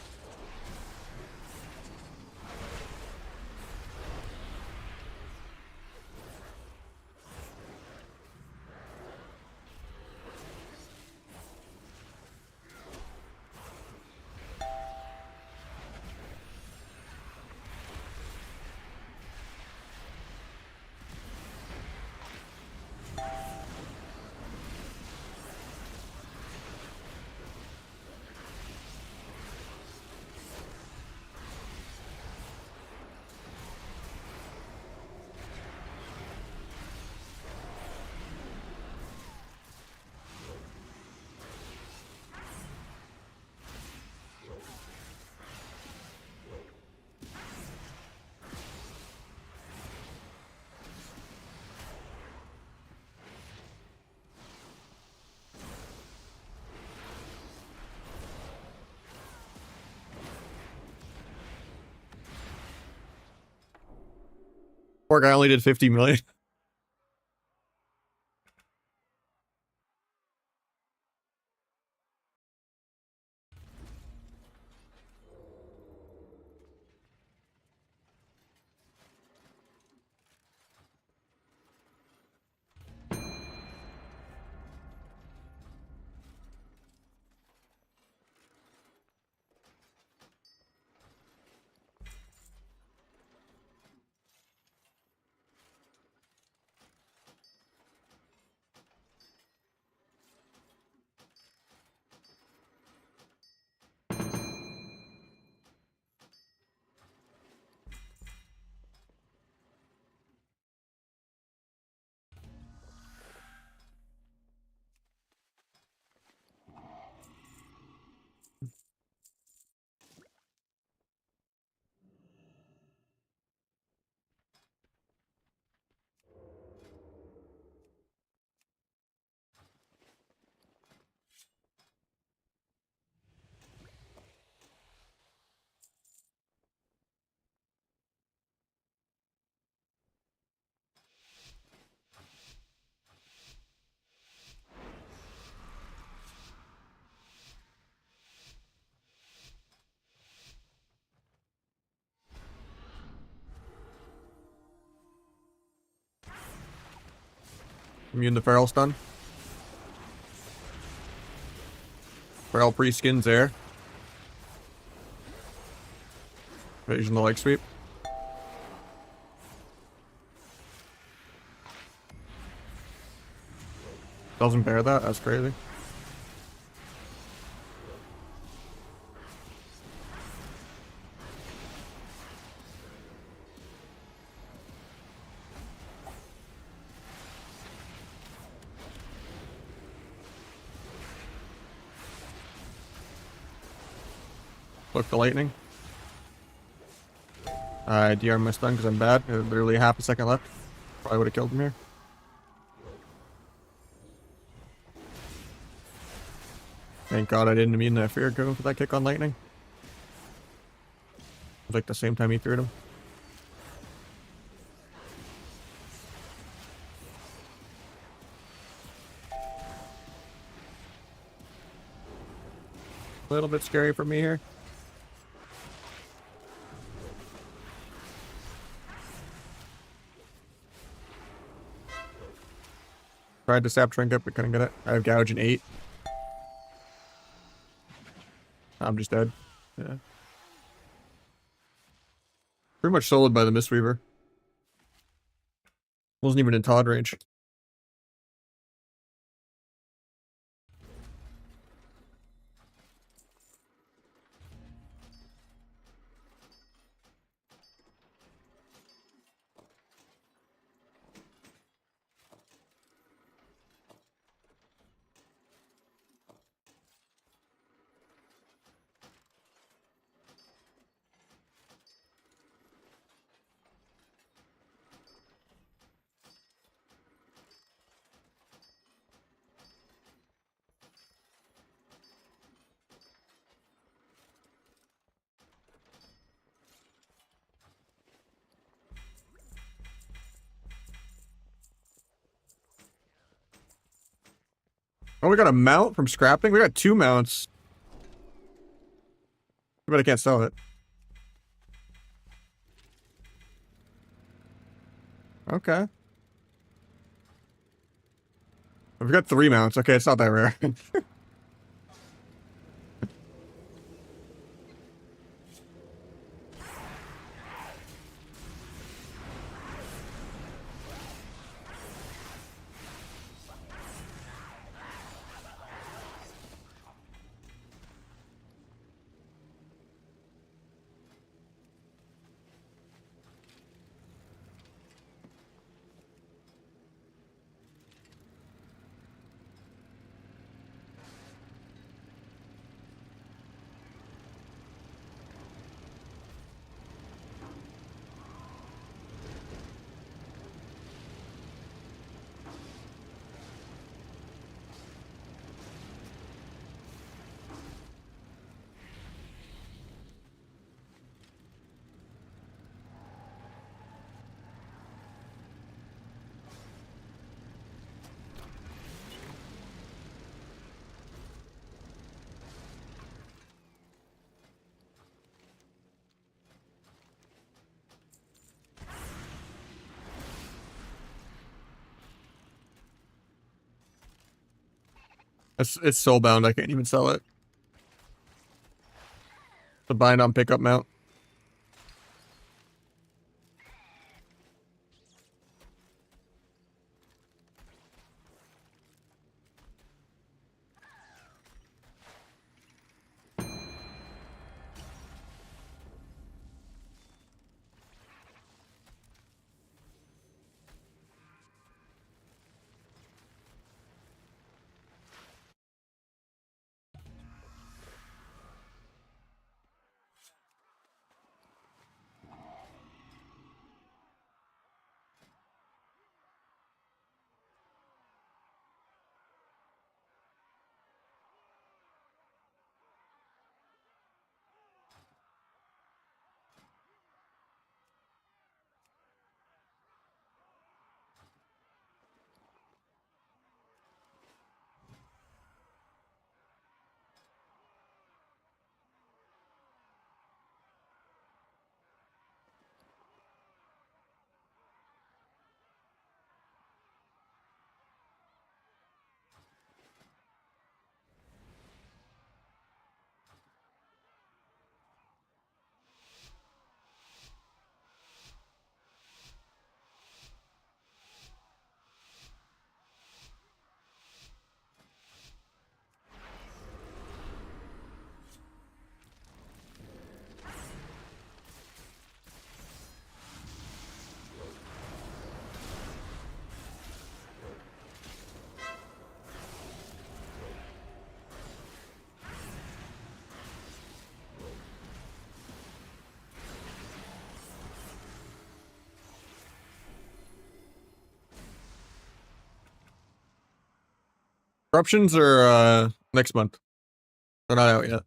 Poor guy only did 50 million. Immune the feral stun. Feral pre-skins there. Evasion the leg sweep. Doesn't bear that, that's crazy. Look the lightning. I DR my stun because I'm bad. Literally half a second left. Probably would have killed him here. Thank God I didn't immune that fear going for that kick on lightning. It was like the same time he feared him. A little bit scary for me here. Tried to sap trinket, but couldn't get it. I have gouge in 8. I'm just dead. Yeah. Pretty much soloed by the Mistweaver. Wasn't even in Todd range. Oh, we got a mount from scrapping? We got 2 mounts. But I can't sell it. Okay. We've got 3 mounts. Okay, it's not that rare. It's soulbound. I can't even sell it. The bind on pickup mount. Corruptions are next month. They're not out yet.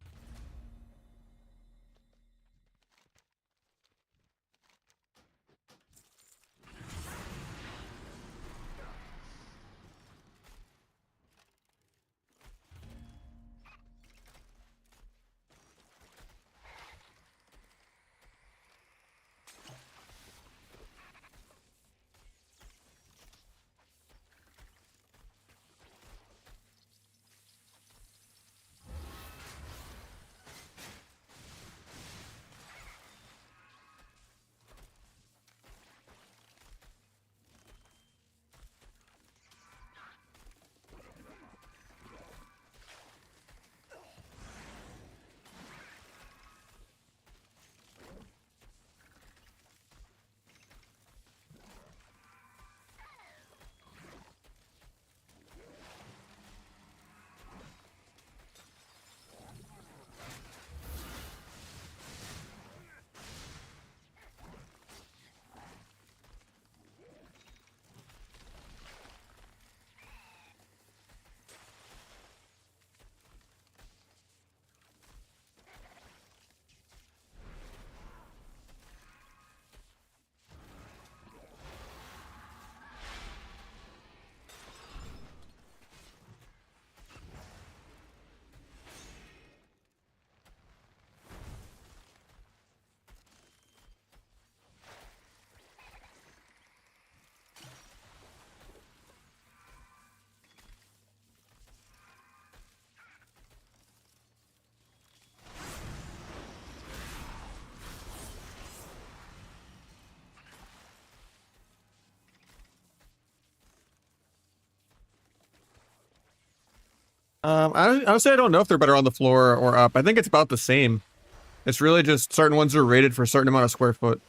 Honestly, I don't know if they're better on the floor or up. I think it's about the same. It's really just certain ones are rated for a certain amount of square foot.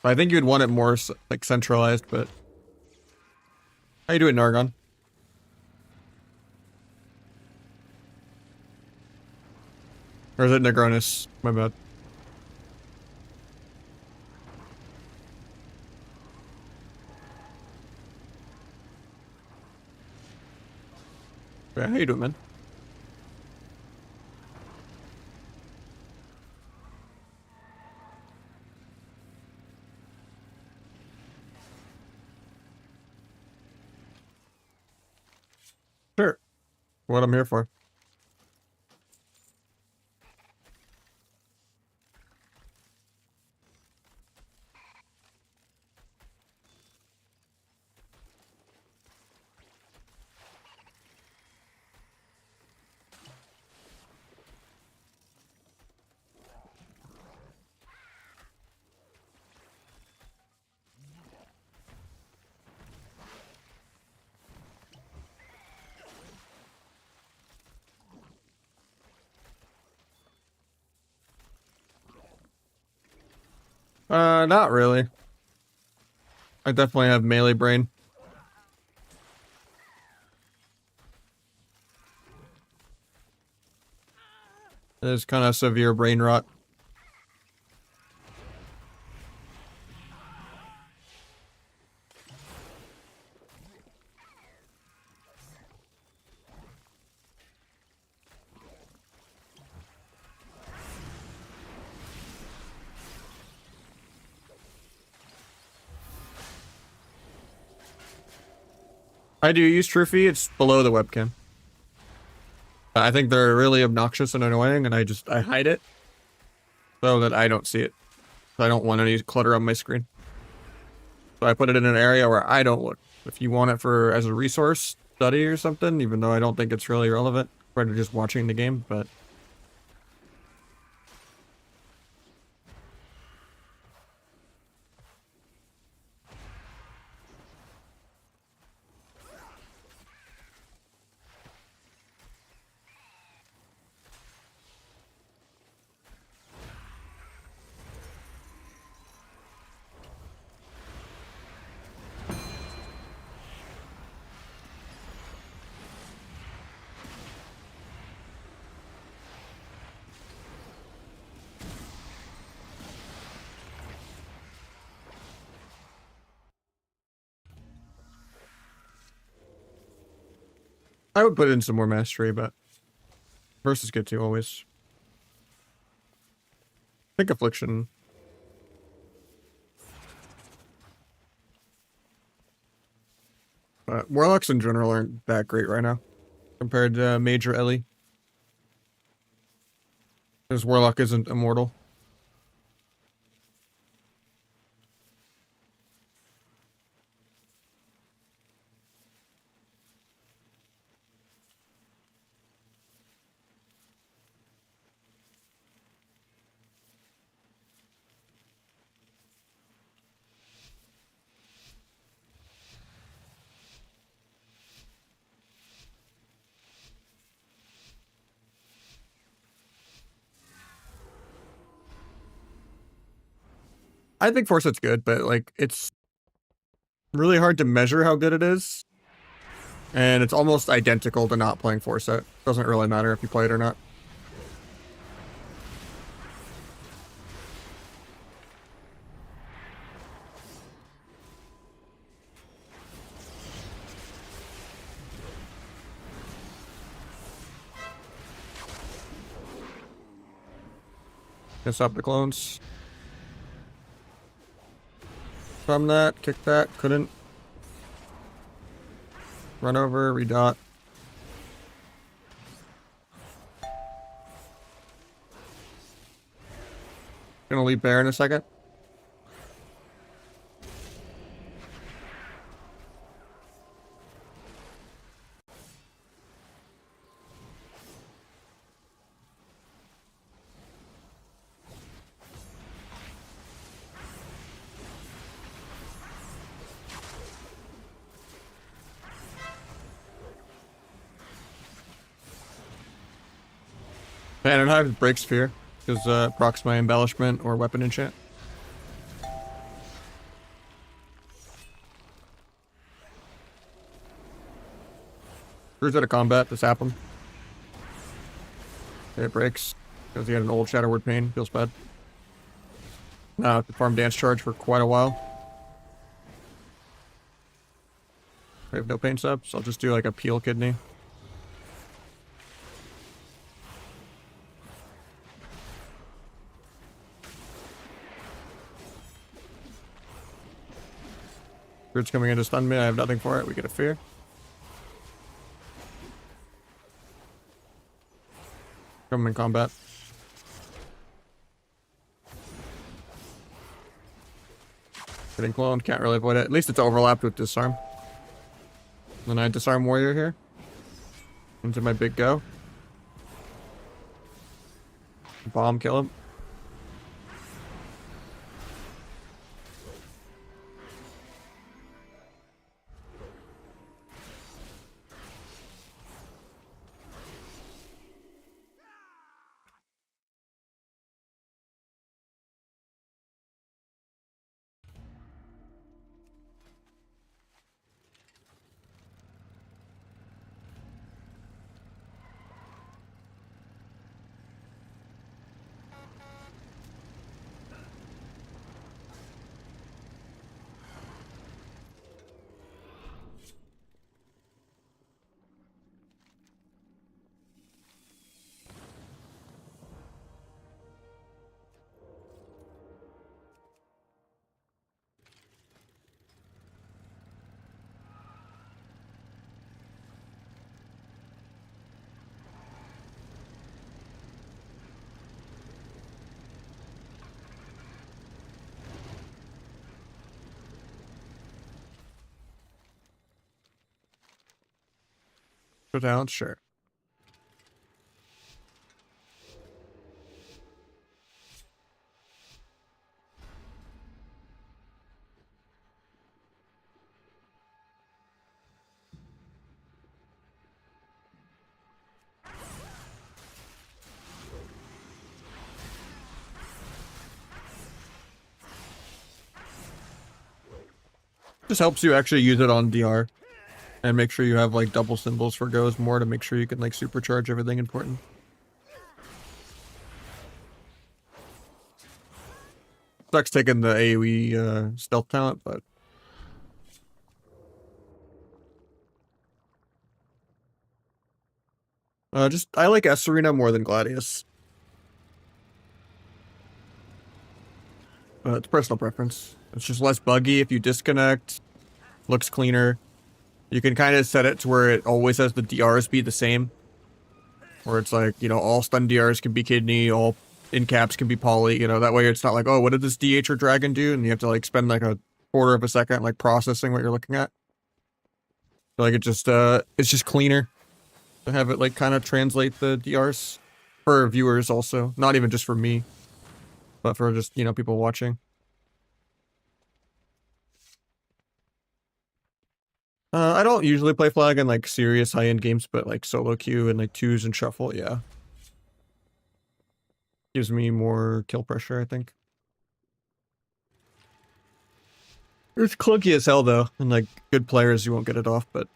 I think you'd want it more like centralized, but how you doing, Nargon? Or is it Negronus? My bad. Yeah, how you doing, man? Sure. What I'm here for. Not really. I definitely have melee brain. It's kind of severe brain rot. I do use Trophy. It's below the webcam. I think they're really obnoxious and annoying, and I hide it so that I don't see it. So I don't want any clutter on my screen. So I put it in an area where I don't look. If you want it for as a resource study or something, even though I don't think it's really relevant compared to just watching the game, but I would put in some more mastery, but first is good too, always. I think Affliction. But Warlocks in general aren't that great right now compared to Major Ellie. Because Warlock isn't immortal. I think Foresight's good, but like it's really hard to measure how good it is. And it's almost identical to not playing Foresight. Doesn't really matter if you play it or not. Can stop the clones. From that, kick that, couldn't. Run over, redot. Gonna leave bear in a second. And it has break sphere, because it procs my embellishment or weapon enchant. Cruise out of combat, just zap him. Okay, it breaks. Because he had an old Shadow Word Pain, feels bad. Now I have to farm Dance Charge for quite a while. I have no pain subs, I'll just do like a Peel Kidney. Bird's coming in to stun me, I have nothing for it, we get a Fear. Come in combat. Getting cloned, can't really avoid it. At least it's overlapped with Disarm. Then I Disarm Warrior here. Into my big go. Bomb, kill him. Put down, sure. Just helps you actually use it on DR. And make sure you have like double symbols for goes more to make sure you can like supercharge everything important. Sucks taking the AoE stealth talent, but just I like S Arena more than Gladius. It's personal preference. It's just less buggy if you disconnect. Looks cleaner. You can kind of set it to where it always has the DRs be the same. Where it's like, you know, all stun DRs can be kidney, all in caps can be poly, you know, that way it's not like, oh, what did this DH or dragon do? And you have to like spend like a quarter of a second like processing what you're looking at. Like it's just cleaner to have it like kind of translate the DRs for viewers also, not even just for me, but for just, you know, people watching. I don't usually play flag in like serious high-end games, but like solo queue and like twos and shuffle, yeah. Gives me more kill pressure, I think. It's clunky as hell though, and like good players you won't get it off, but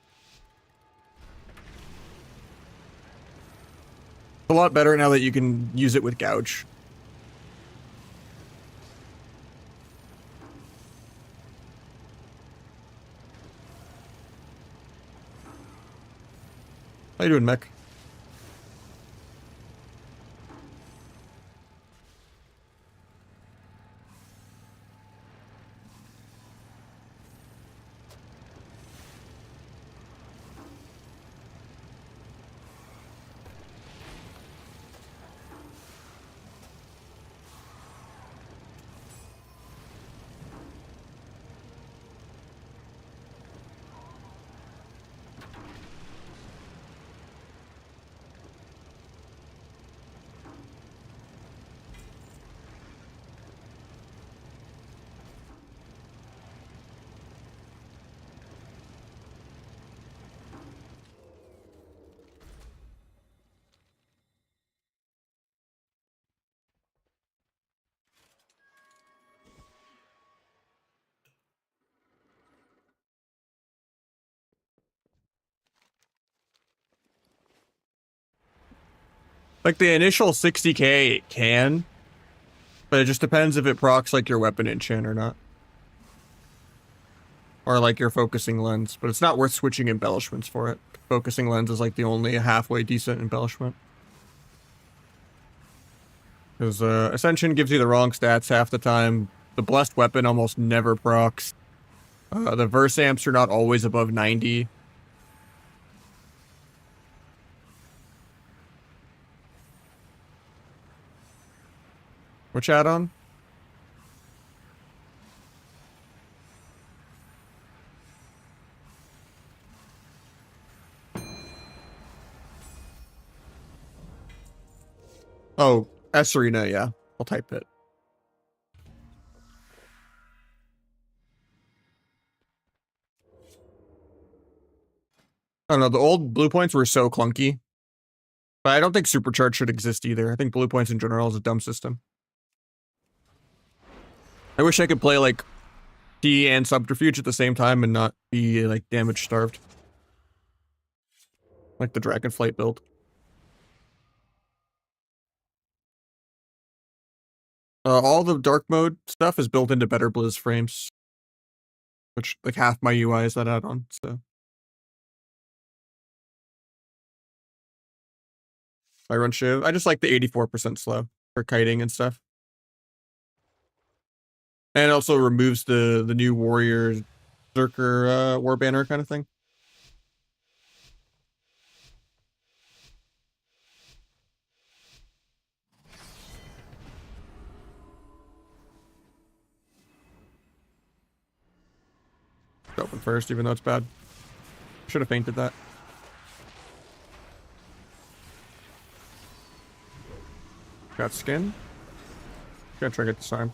it's a lot better now that you can use it with gouge. How you doing, mech? Like the initial 60k, it can, but it just depends if it procs like your weapon enchant or not. Or like your focusing lens, but it's not worth switching embellishments for it. Focusing lens is like the only halfway decent embellishment. Because Ascension gives you the wrong stats half the time. The blessed weapon almost never procs. The verse amps are not always above 90. Which add-on? Oh, S Arena, yeah. I'll type it. I don't know, the old blue points were so clunky. But I don't think Supercharge should exist either. I think blue points in general is a dumb system. I wish I could play like D and Subterfuge at the same time and not be like damage starved. Like the Dragonflight build. All the dark mode stuff is built into better Blizz frames. Which like half my UI is that add-on, so. I run Shiv. I just like the 84% slow for kiting and stuff. And it also removes the new warrior Zerker war banner kind of thing. Open first, even though it's bad. Should have fainted that. Got skin. Gotta try to get this time.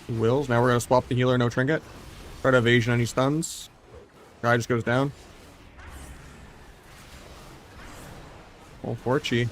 Wills. Now we're gonna swap the healer, no trinket. Try to evasion any stuns. Guy just goes down. Oh, Forchi.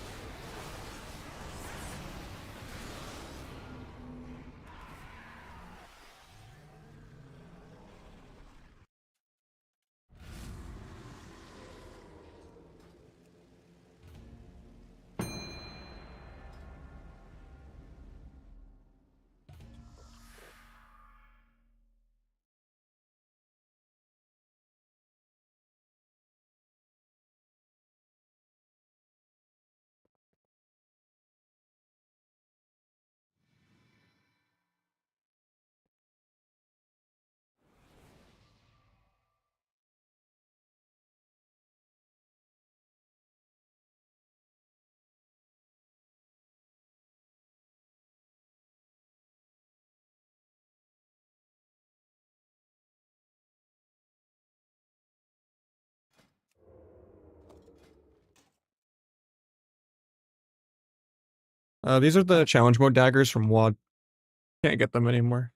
These are the challenge mode daggers from WoD. Can't get them anymore.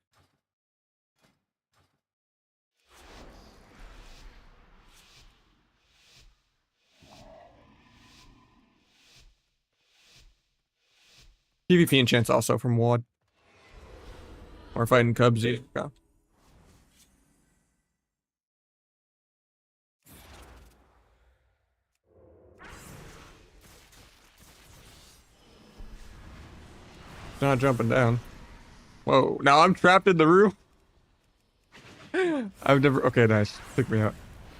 PvP enchants also from WoD. Or fighting Cubs. Yeah. Not jumping down. Whoa, now I'm trapped in the room. I've never. Okay, nice. Took me out.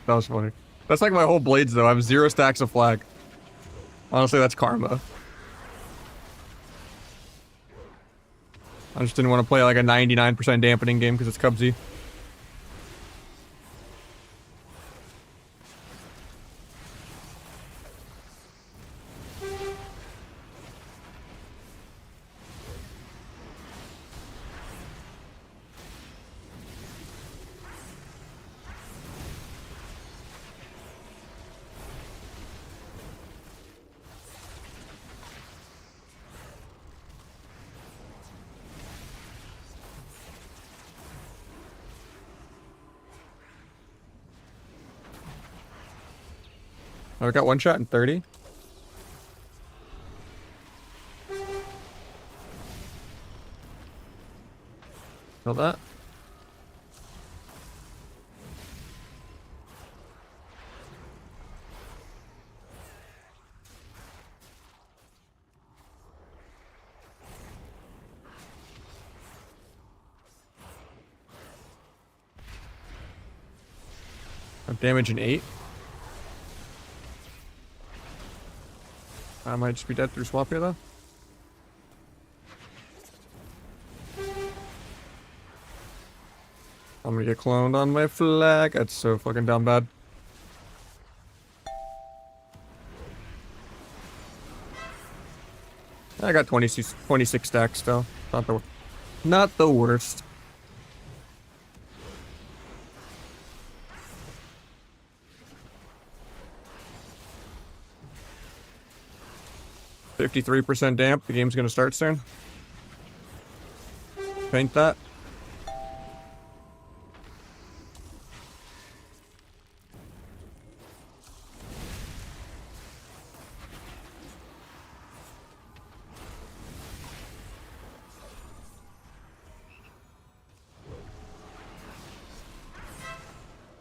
That was funny. That's like my whole blades, though. I have 0 stacks of flag. Honestly, that's karma. I just didn't want to play like a 99% dampening game because it's Cubsy. I got one shot in 30. Kill that. Damage in 8. I might just be dead through swap here, though. I'm gonna get cloned on my flag. That's so fucking dumb bad. I got 26 stacks still. Not the worst. %53 damp. The game's gonna start soon. Paint that.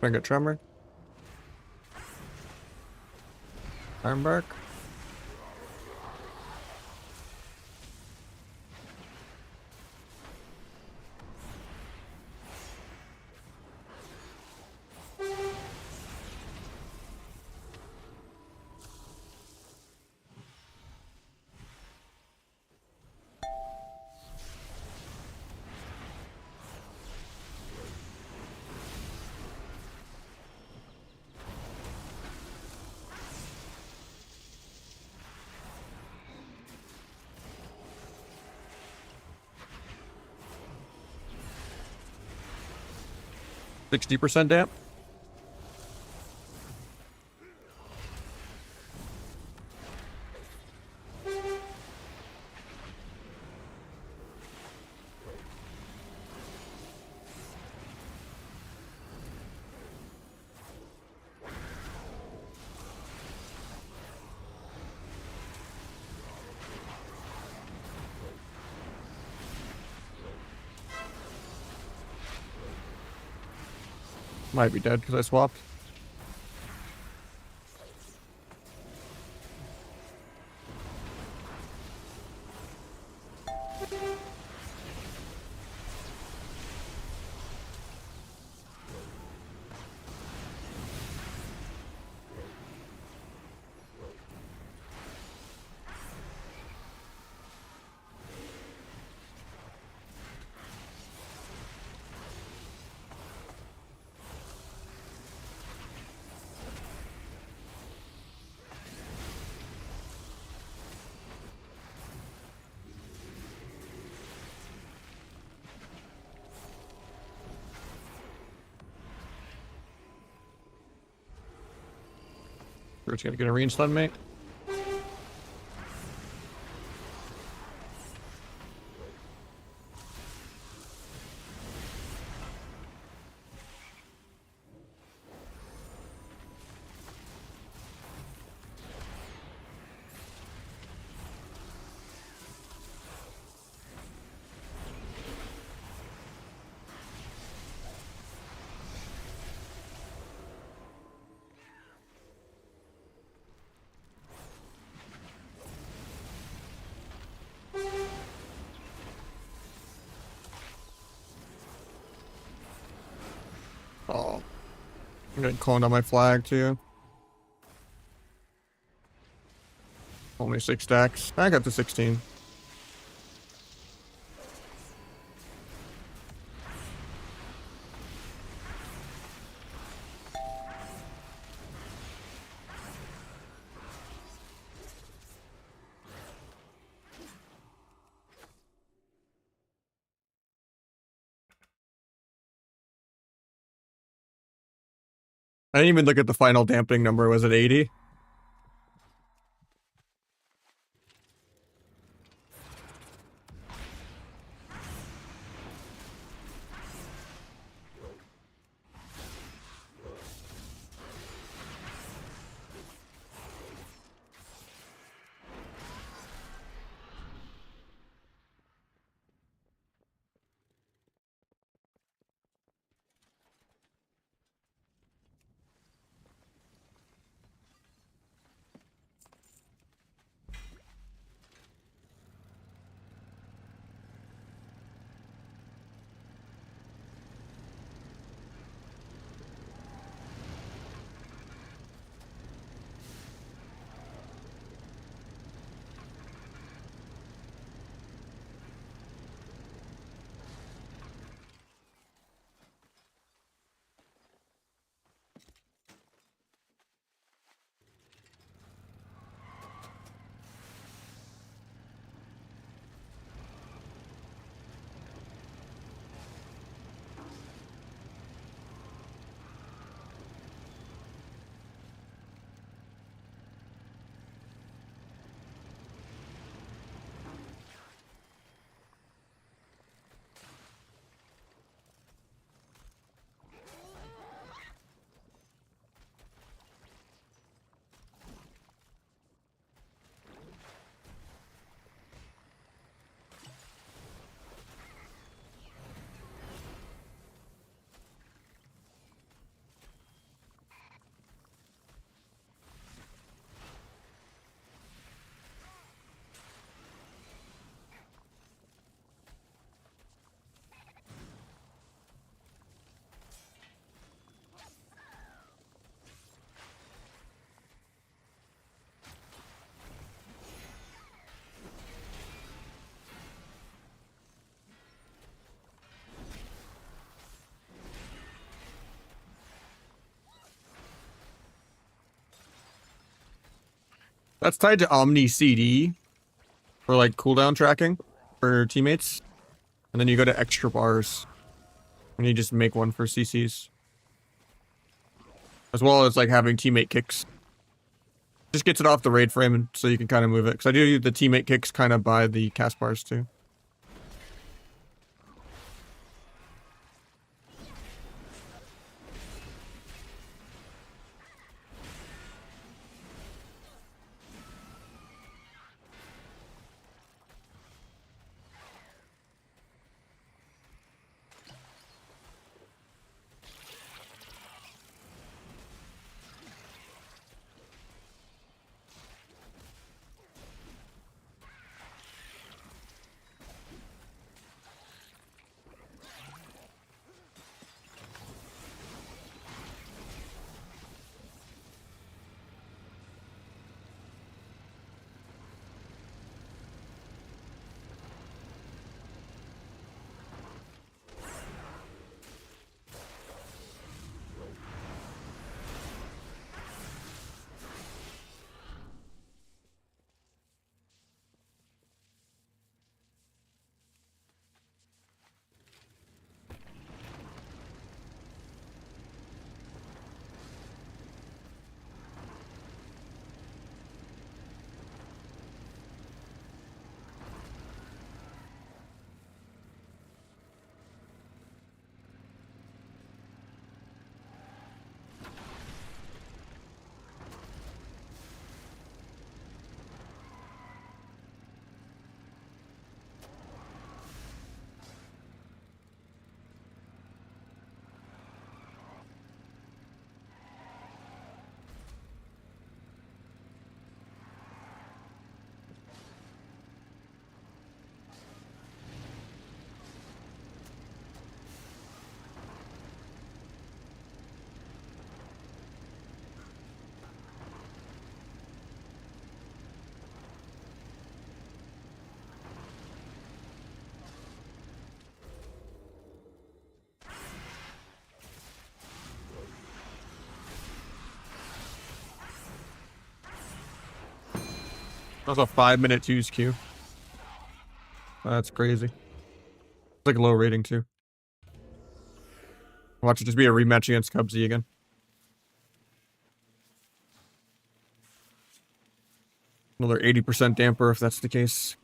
I get tremor. Ironbark. %60 damp. Might be dead because I swapped. We're just gonna get a range stun, mate. Oh, I'm getting cloned on my flag too. Only 6 stacks. I got to 16. I didn't even look at the final damping number. Was it 80? That's tied to Omni CD for like cooldown tracking for your teammates. And then you go to extra bars and you just make one for CCs. As well as like having teammate kicks. Just gets it off the raid frame and so you can kind of move it. Because I do the teammate kicks kind of by the cast bars too. That's a 5-minute use queue. That's crazy. It's like low rating too. Watch it just be a rematch against Cubsy again. Another 80% damper if that's the case.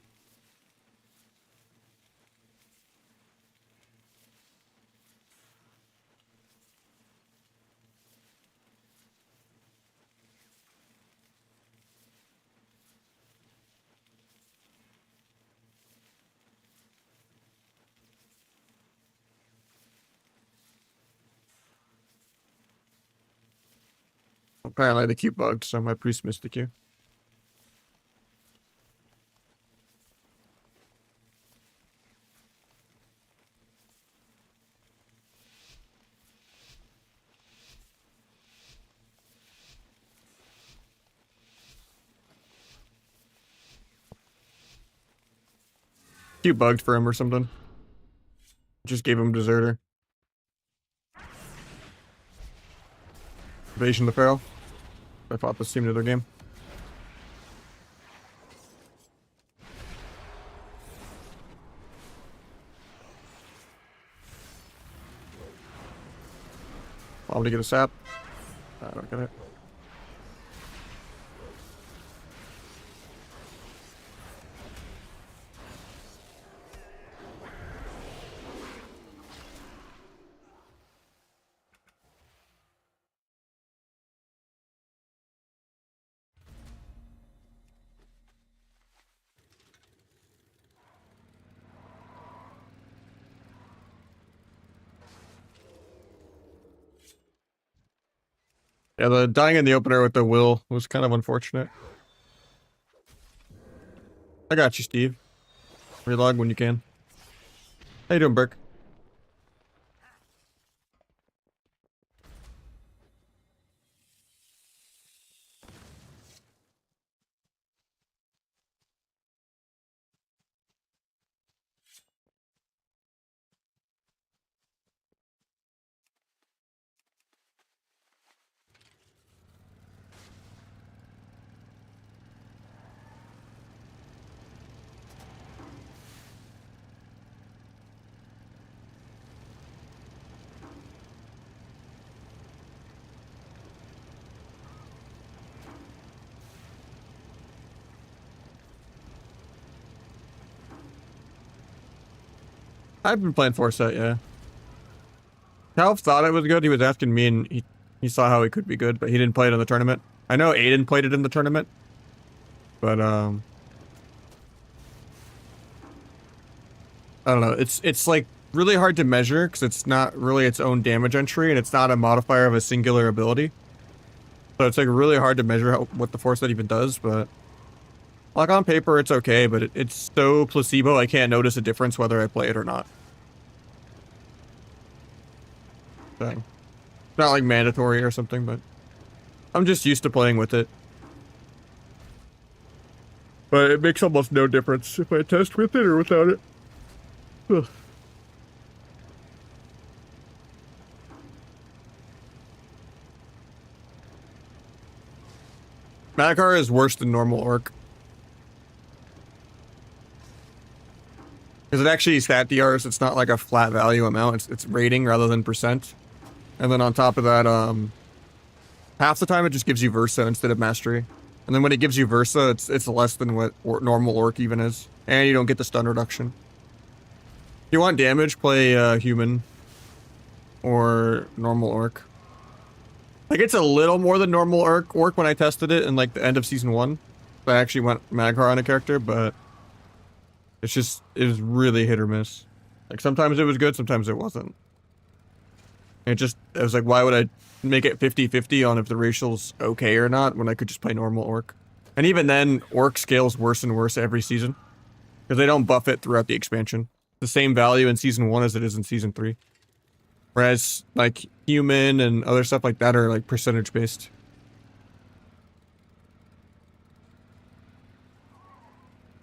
Apparently the queue bugged, so my priest missed the queue. Queue bugged for him or something. Just gave him deserter. Invasion the Pharaoh. I fought this team to their game. Probably get a sap. I don't get it. Yeah, the dying in the opener with the will was kind of unfortunate. I got you, Steve. Relog when you can. How you doing, Burke? I've been playing Foresight, yeah. Calv thought it was good. He was asking me, and he saw how it could be good, but he didn't play it in the tournament. I know Aiden played it in the tournament, but I don't know. It's like really hard to measure because it's not really its own damage entry, and it's not a modifier of a singular ability. So it's like really hard to measure what the Foresight even does, but like on paper it's okay, but it's so placebo I can't notice a difference whether I play it or not. So it's not like mandatory or something, but I'm just used to playing with it. But it makes almost no difference if I test with it or without it. Ugh. Magar is worse than normal Orc. Because it actually stat DRs, it's not like a flat value amount, it's rating rather than percent. And then on top of that, half the time it just gives you Versa instead of Mastery. And then when it gives you Versa, it's less than what normal Orc even is. And you don't get the stun reduction. If you want damage, play Human or normal Orc. Like, it's a little more than normal Orc when I tested it in like the end of Season 1. I actually went Maghar on a character, but it was really hit or miss. Like, sometimes it was good, sometimes it wasn't. It was like, why would I make it 50-50 on if the racial's okay or not when I could just play normal Orc? And even then, Orc scales worse and worse every season. Because they don't buff it throughout the expansion. The same value in Season 1 as it is in Season 3. Whereas, like, Human and other stuff like that are, like, percentage-based.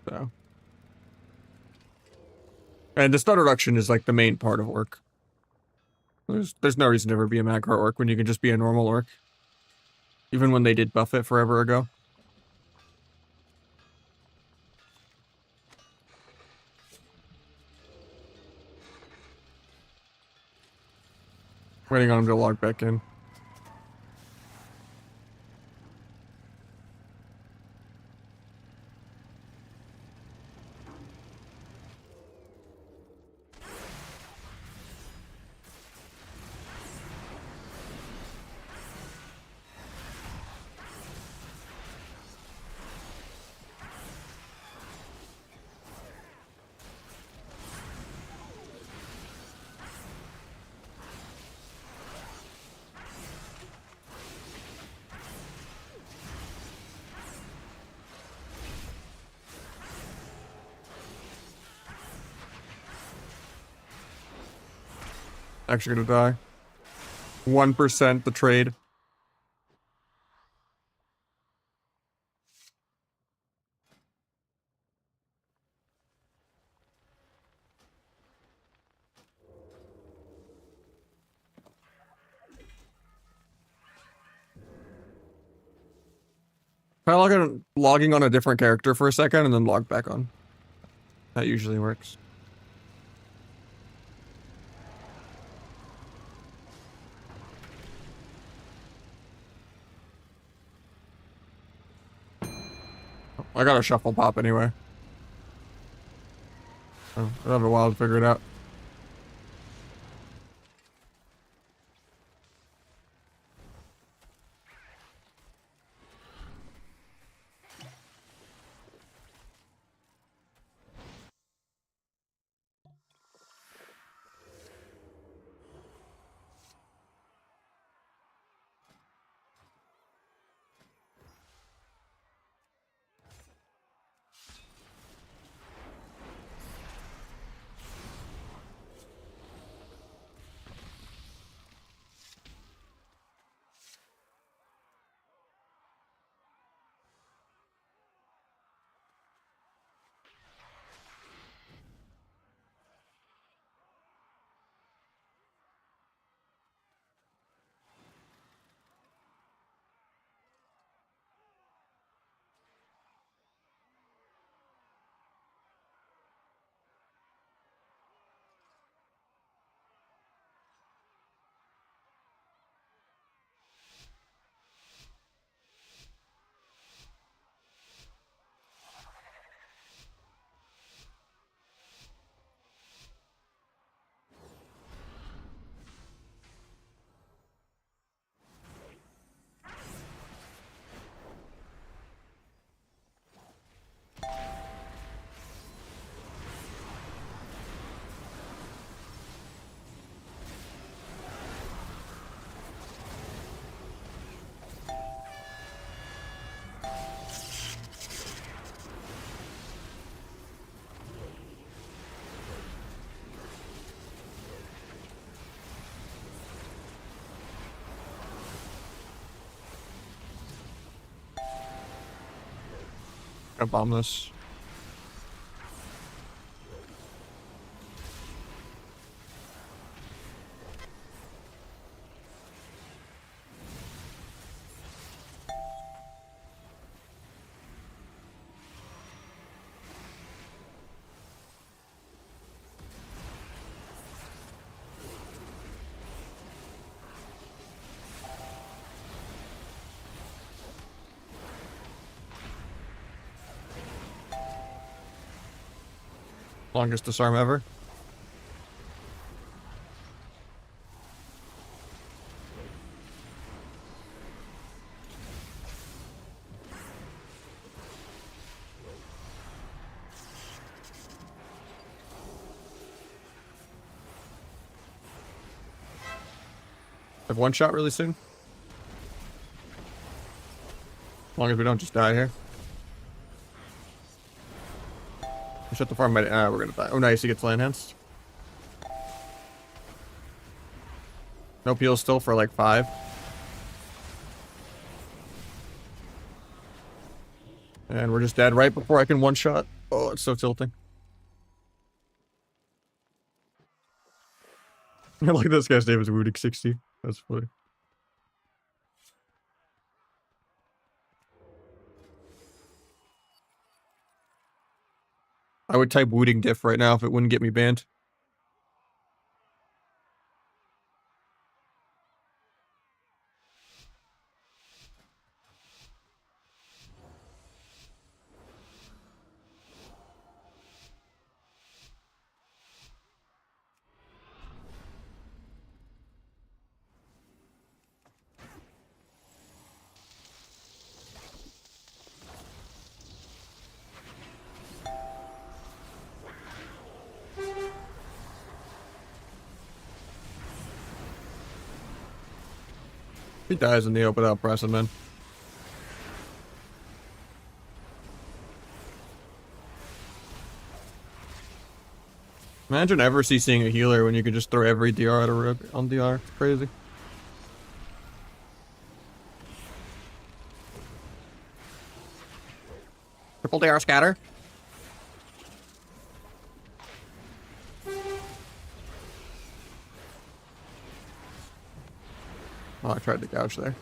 So. And the stun reduction is, like, the main part of Orc. There's no reason to ever be a Maghar Orc when you can just be a normal Orc. Even when they did buff it forever ago. Waiting on him to log back in. Actually gonna die. 1% the trade. Try logging on a different character for a second and then log back on. That usually works. I got a shuffle pop anyway. Oh, I'll have a while to figure it out. Gonna bomb this. Longest disarm ever. Have one shot really soon. As long as we don't just die here. Shut the farm. We're gonna die. Oh, nice. He gets land enhanced. No peel still for like 5. And we're just dead right before I can one shot. Oh, it's so tilting. Look at this guy's name is Woodig 60. That's funny. I would type Wooting diff right now if it wouldn't get me banned. He dies in the open without pressing, man. Imagine ever seeing a healer when you could just throw every DR at a rook on DR. It's crazy. Triple DR scatter. Oh, I tried to gouge there.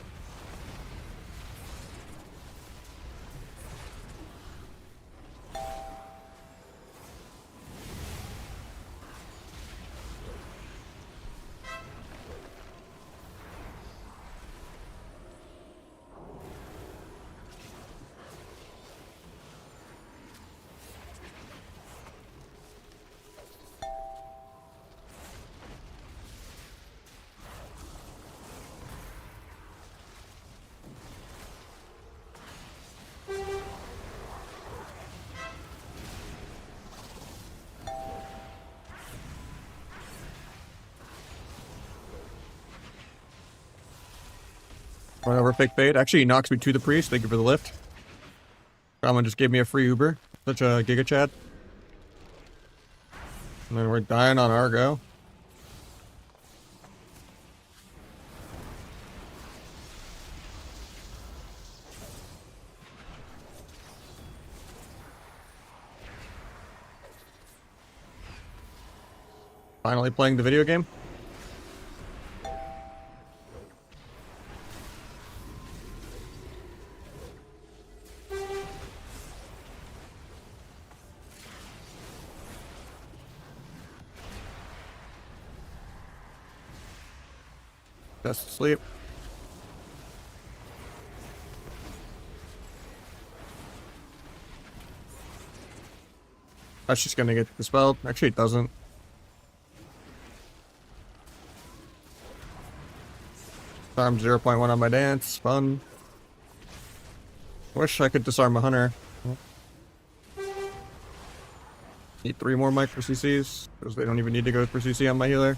Run over fake bait. Actually, he knocks me to the priest. Thank you for the lift. Someone just gave me a free Uber. Such a Giga Chad. And then we're dying on our go. Finally playing the video game. Best sleep. That's just gonna get dispelled. Actually, it doesn't. Disarm 0.1 on my dance. Fun. Wish I could disarm a hunter. Need 3 more micro CCs because they don't even need to go for CC on my healer.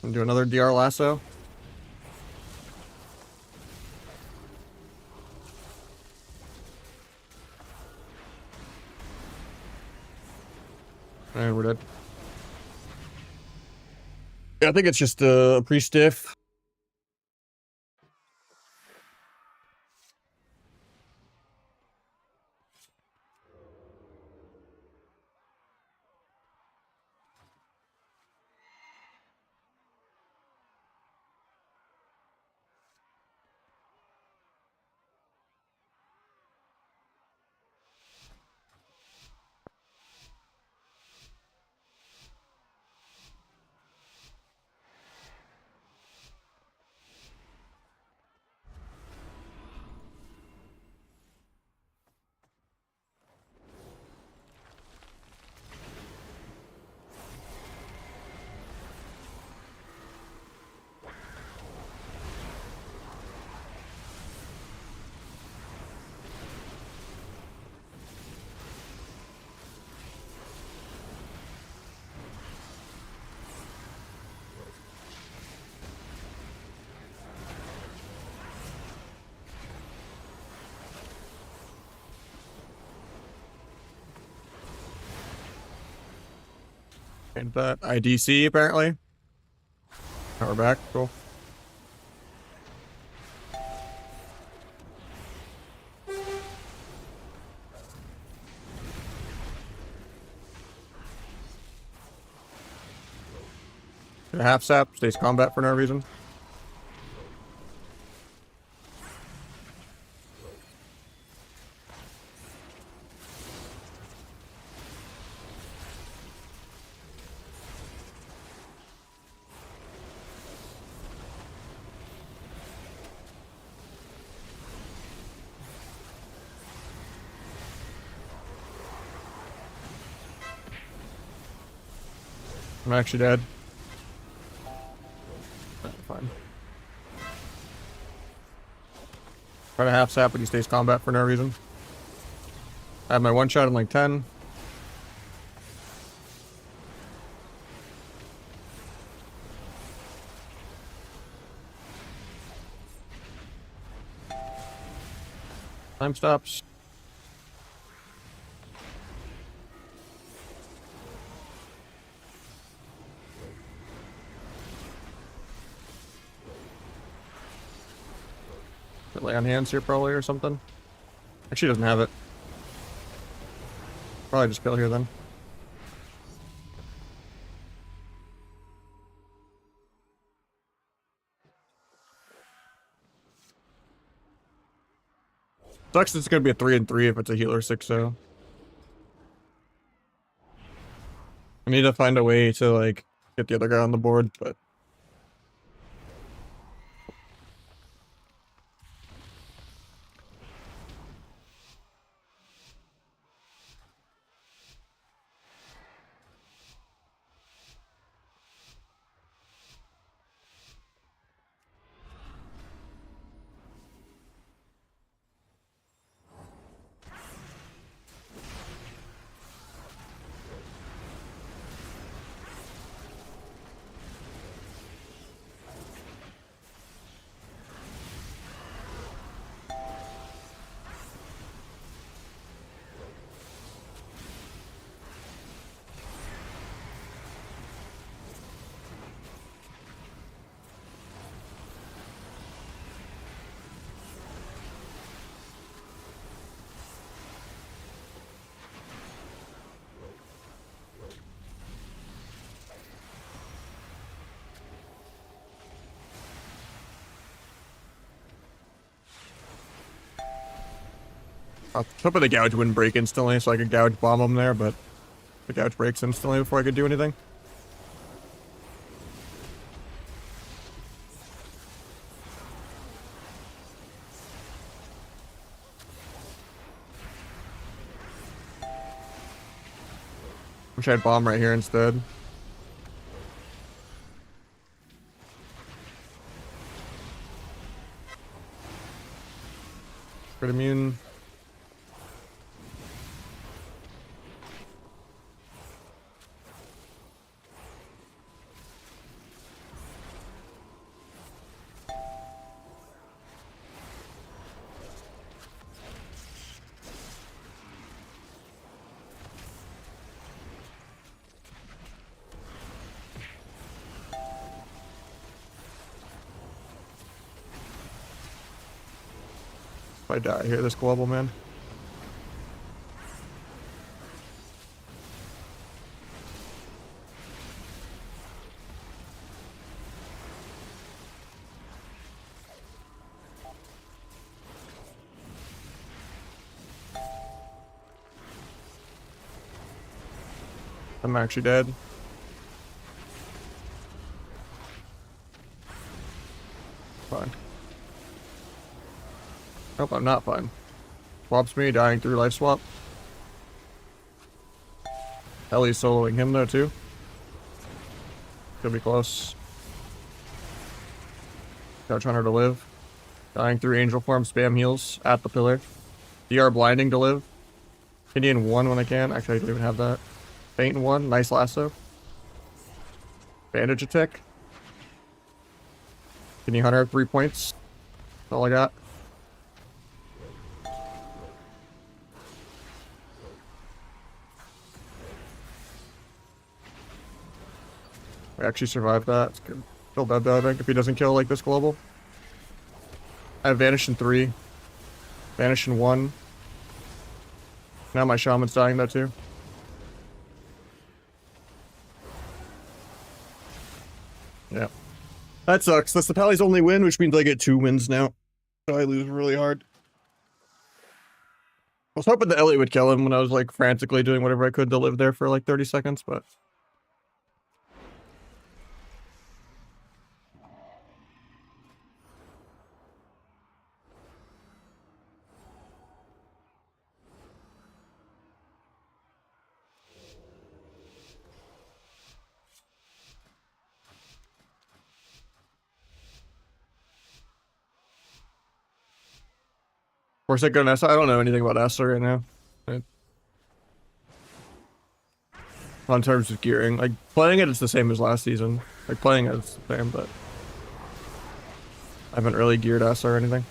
And do another DR lasso. And we're dead. Yeah, I think it's just a pre-stiff. And that IDC apparently. Now we're back. Cool. Get a half sap, stays combat for no reason. I'm actually dead. Fine. Try to half sap, but he stays combat for no reason. I have my one shot in like 10. Time stops. Lay on hands here probably or something. Actually doesn't have it. Probably just kill here then. Sucks it's gonna be a 3 and 3 if it's a healer 6-0. I need to find a way to like get the other guy on the board, but I was hoping the gouge wouldn't break instantly so I could gouge bomb him there, but the gouge breaks instantly before I could do anything. Wish I had bomb right here instead. Crit immune. If I die here, this global man. I'm actually dead. Fine. Nope, I'm not fine. Swaps me, dying through life swap. Ellie's soloing him though too. Could be close. Couch Hunter to live. Dying through angel form, spam heals at the pillar. DR blinding to live. Indian 1 when I can. Actually, I don't even have that. Faint 1, nice lasso. Bandage attack. Indian Hunter 3 points. That's all I got. We actually survived that. It's good. Kill that though, I think, if he doesn't kill like this global. I have Vanish in 3. Vanish in 1. Now my shaman's dying though too. Yeah. That sucks. That's the Pally's only win, which means I get 2 wins now. So I lose really hard. I was hoping that Elliot would kill him when I was like frantically doing whatever I could to live there for like 30 seconds, but of course I go Nessa. I don't know anything about Nessa right now. On terms of gearing. Like playing it, it's the same as last season. Like playing it, it's the same, but I haven't really geared us or anything.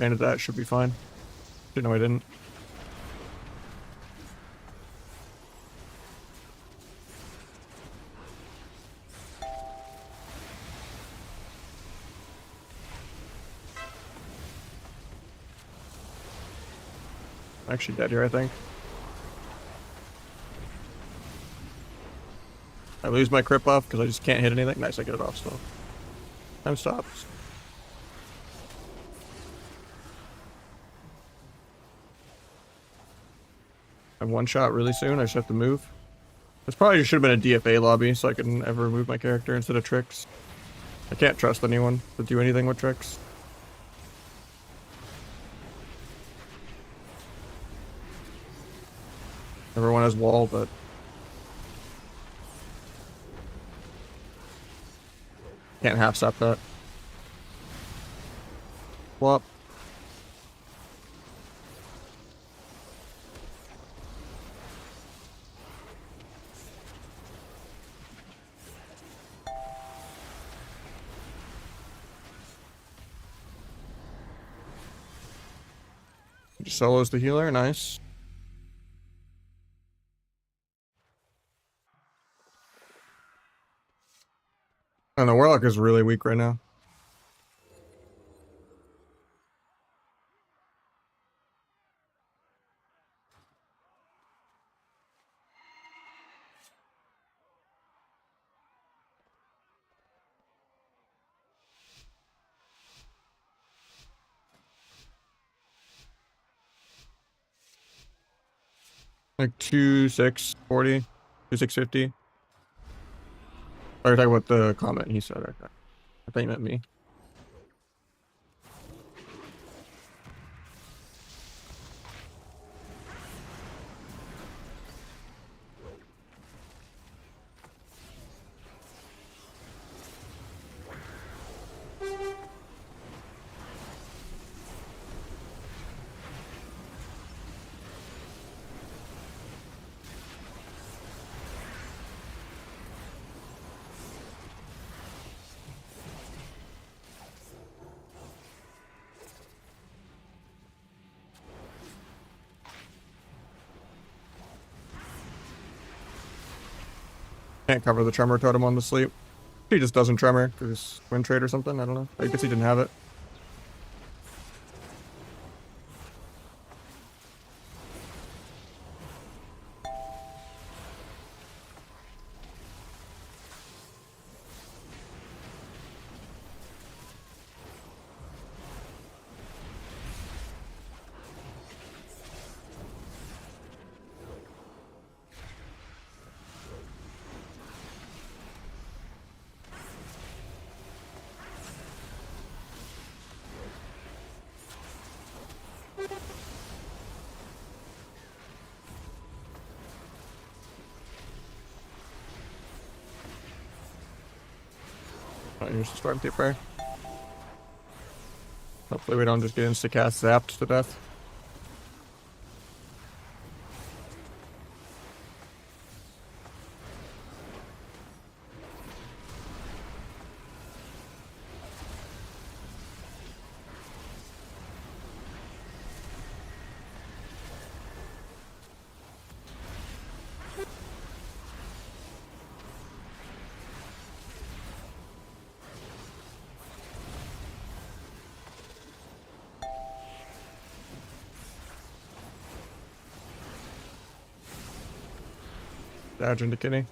And that should be fine. Didn't know I didn't. I'm actually dead here, I think. I lose my crit buff because I just can't hit anything. Nice, I get it off still. Time stops. I'm one shot really soon. I just have to move. This probably should have been a DFA lobby so I can ever remove my character instead of tricks. I can't trust anyone to do anything with tricks. Everyone has wall, but can't half stop that. Flop. Just solos the healer, nice. And the Warlock is really weak right now. Like 2640, 2650. Oh, you're talking about the comment he said. Okay. I thought you meant me. Can't cover the tremor totem on the sleep. He just doesn't tremor because wind trade or something. I don't know. I guess he didn't have it. Here's the Storm Taper. Hopefully we don't just get insta-cast zapped to death. Dodge into Kitty.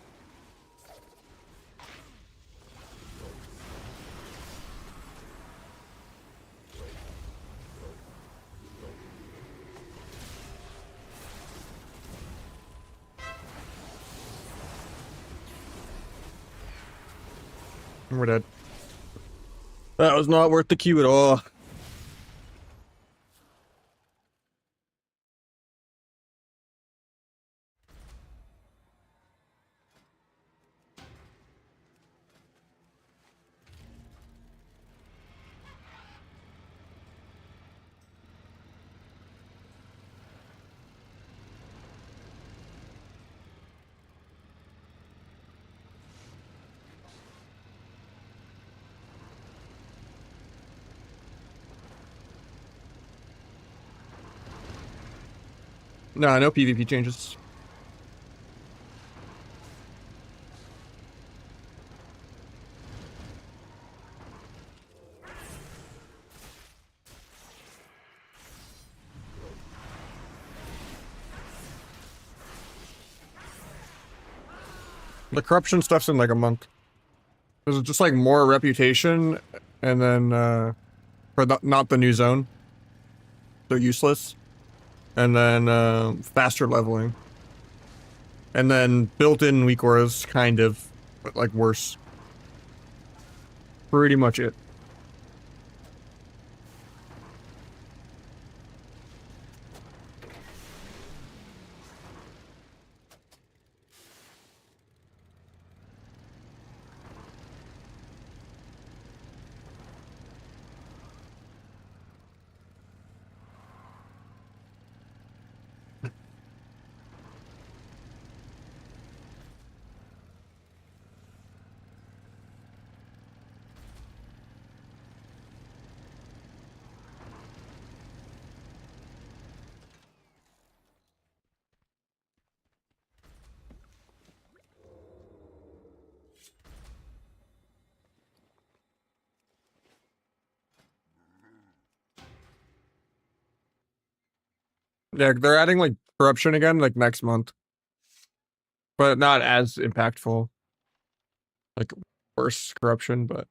We're dead. That was not worth the Q at all. No, no PvP changes. The corruption stuff's in like a month. There's just like more reputation, and then for not the new zone. They're useless. And then faster leveling. And then built-in weak auras, kind of, but like worse. Pretty much it. Yeah, they're adding like corruption again, like next month. But not as impactful. Like worse corruption, but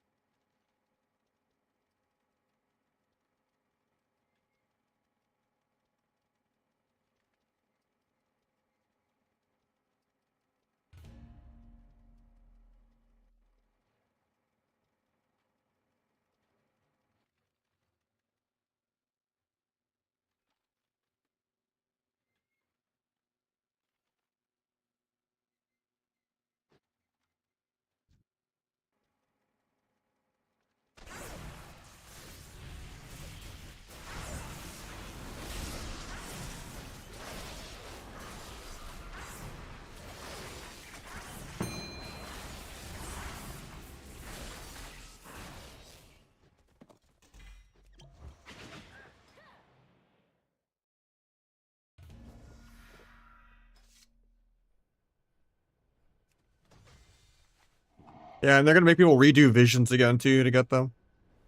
yeah, and they're gonna make people redo visions again too to get them.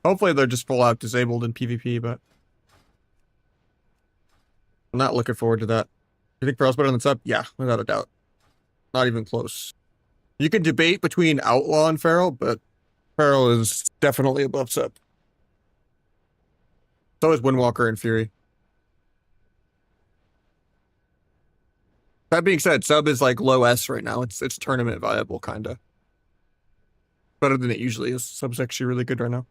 Hopefully they're just full out disabled in PvP, but I'm not looking forward to that. You think Feral's better than Sub? Yeah, without a doubt. Not even close. You can debate between Outlaw and Feral, but Feral is definitely above Sub. So is Windwalker and Fury. That being said, Sub is like low S right now. It's tournament viable, kinda. Better than it usually is. Sub's actually really good right now.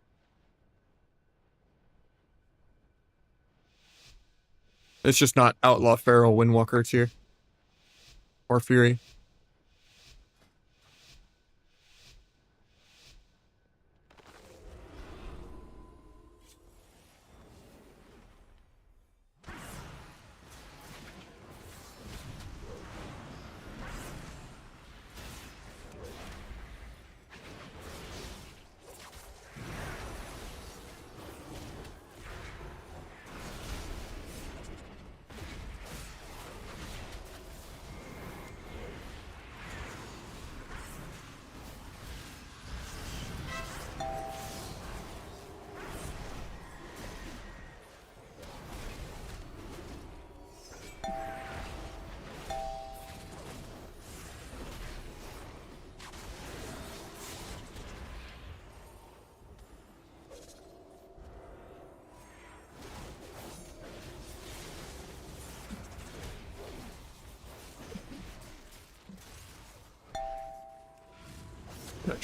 It's just not Outlaw, Feral, Windwalker tier. Or Fury.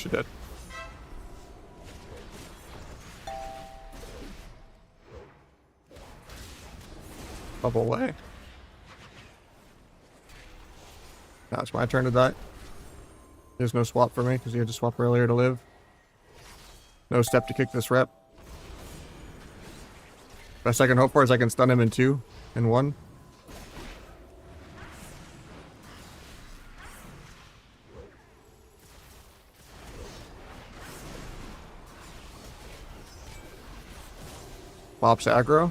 She did. Bubble away. Now it's my turn to die. There's no swap for me because he had to swap earlier to live. No step to kick this rep. Best I can hope for is I can stun him in 2 and 1. Pops aggro.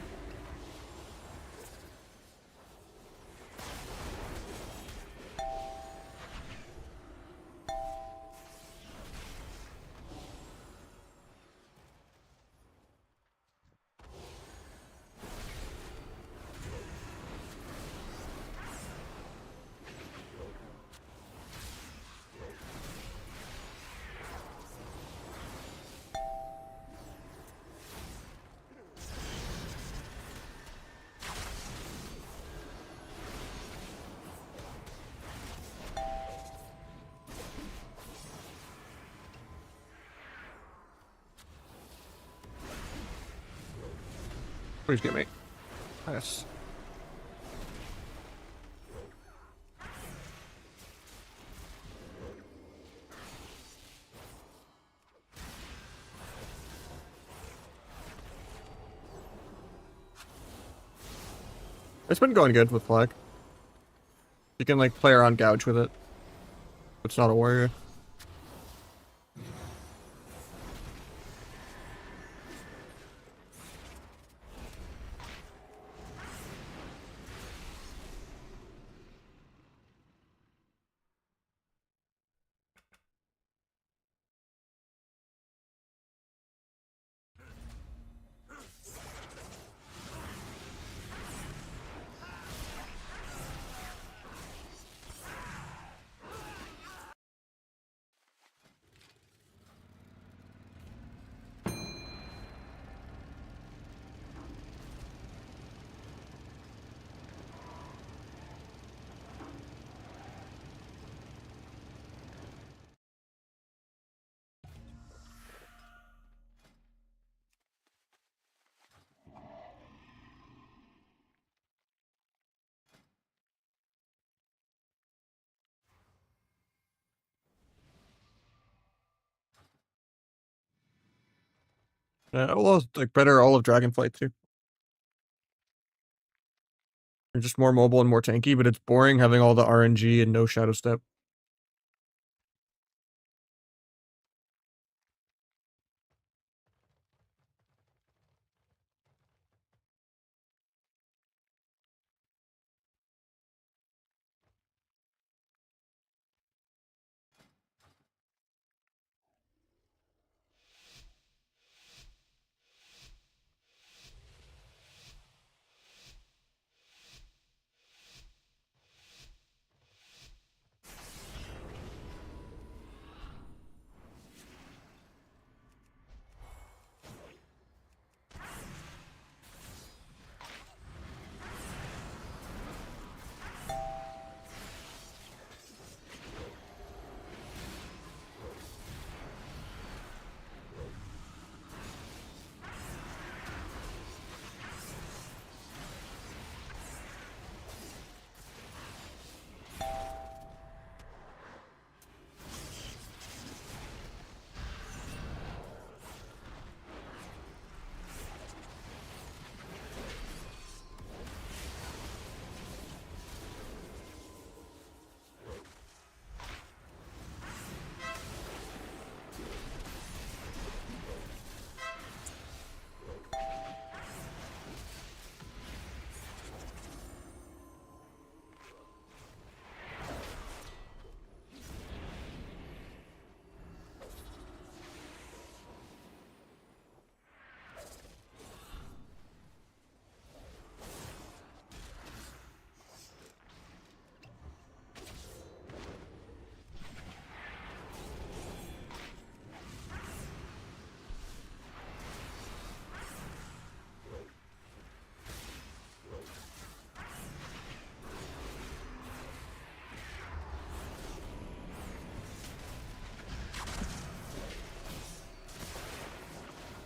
Please get me. Nice. It's been going good with flag. You can like play around gouge with it. It's not a warrior. Well, like better all of Dragonflight too. They're just more mobile and more tanky, but it's boring having all the RNG and no shadow step.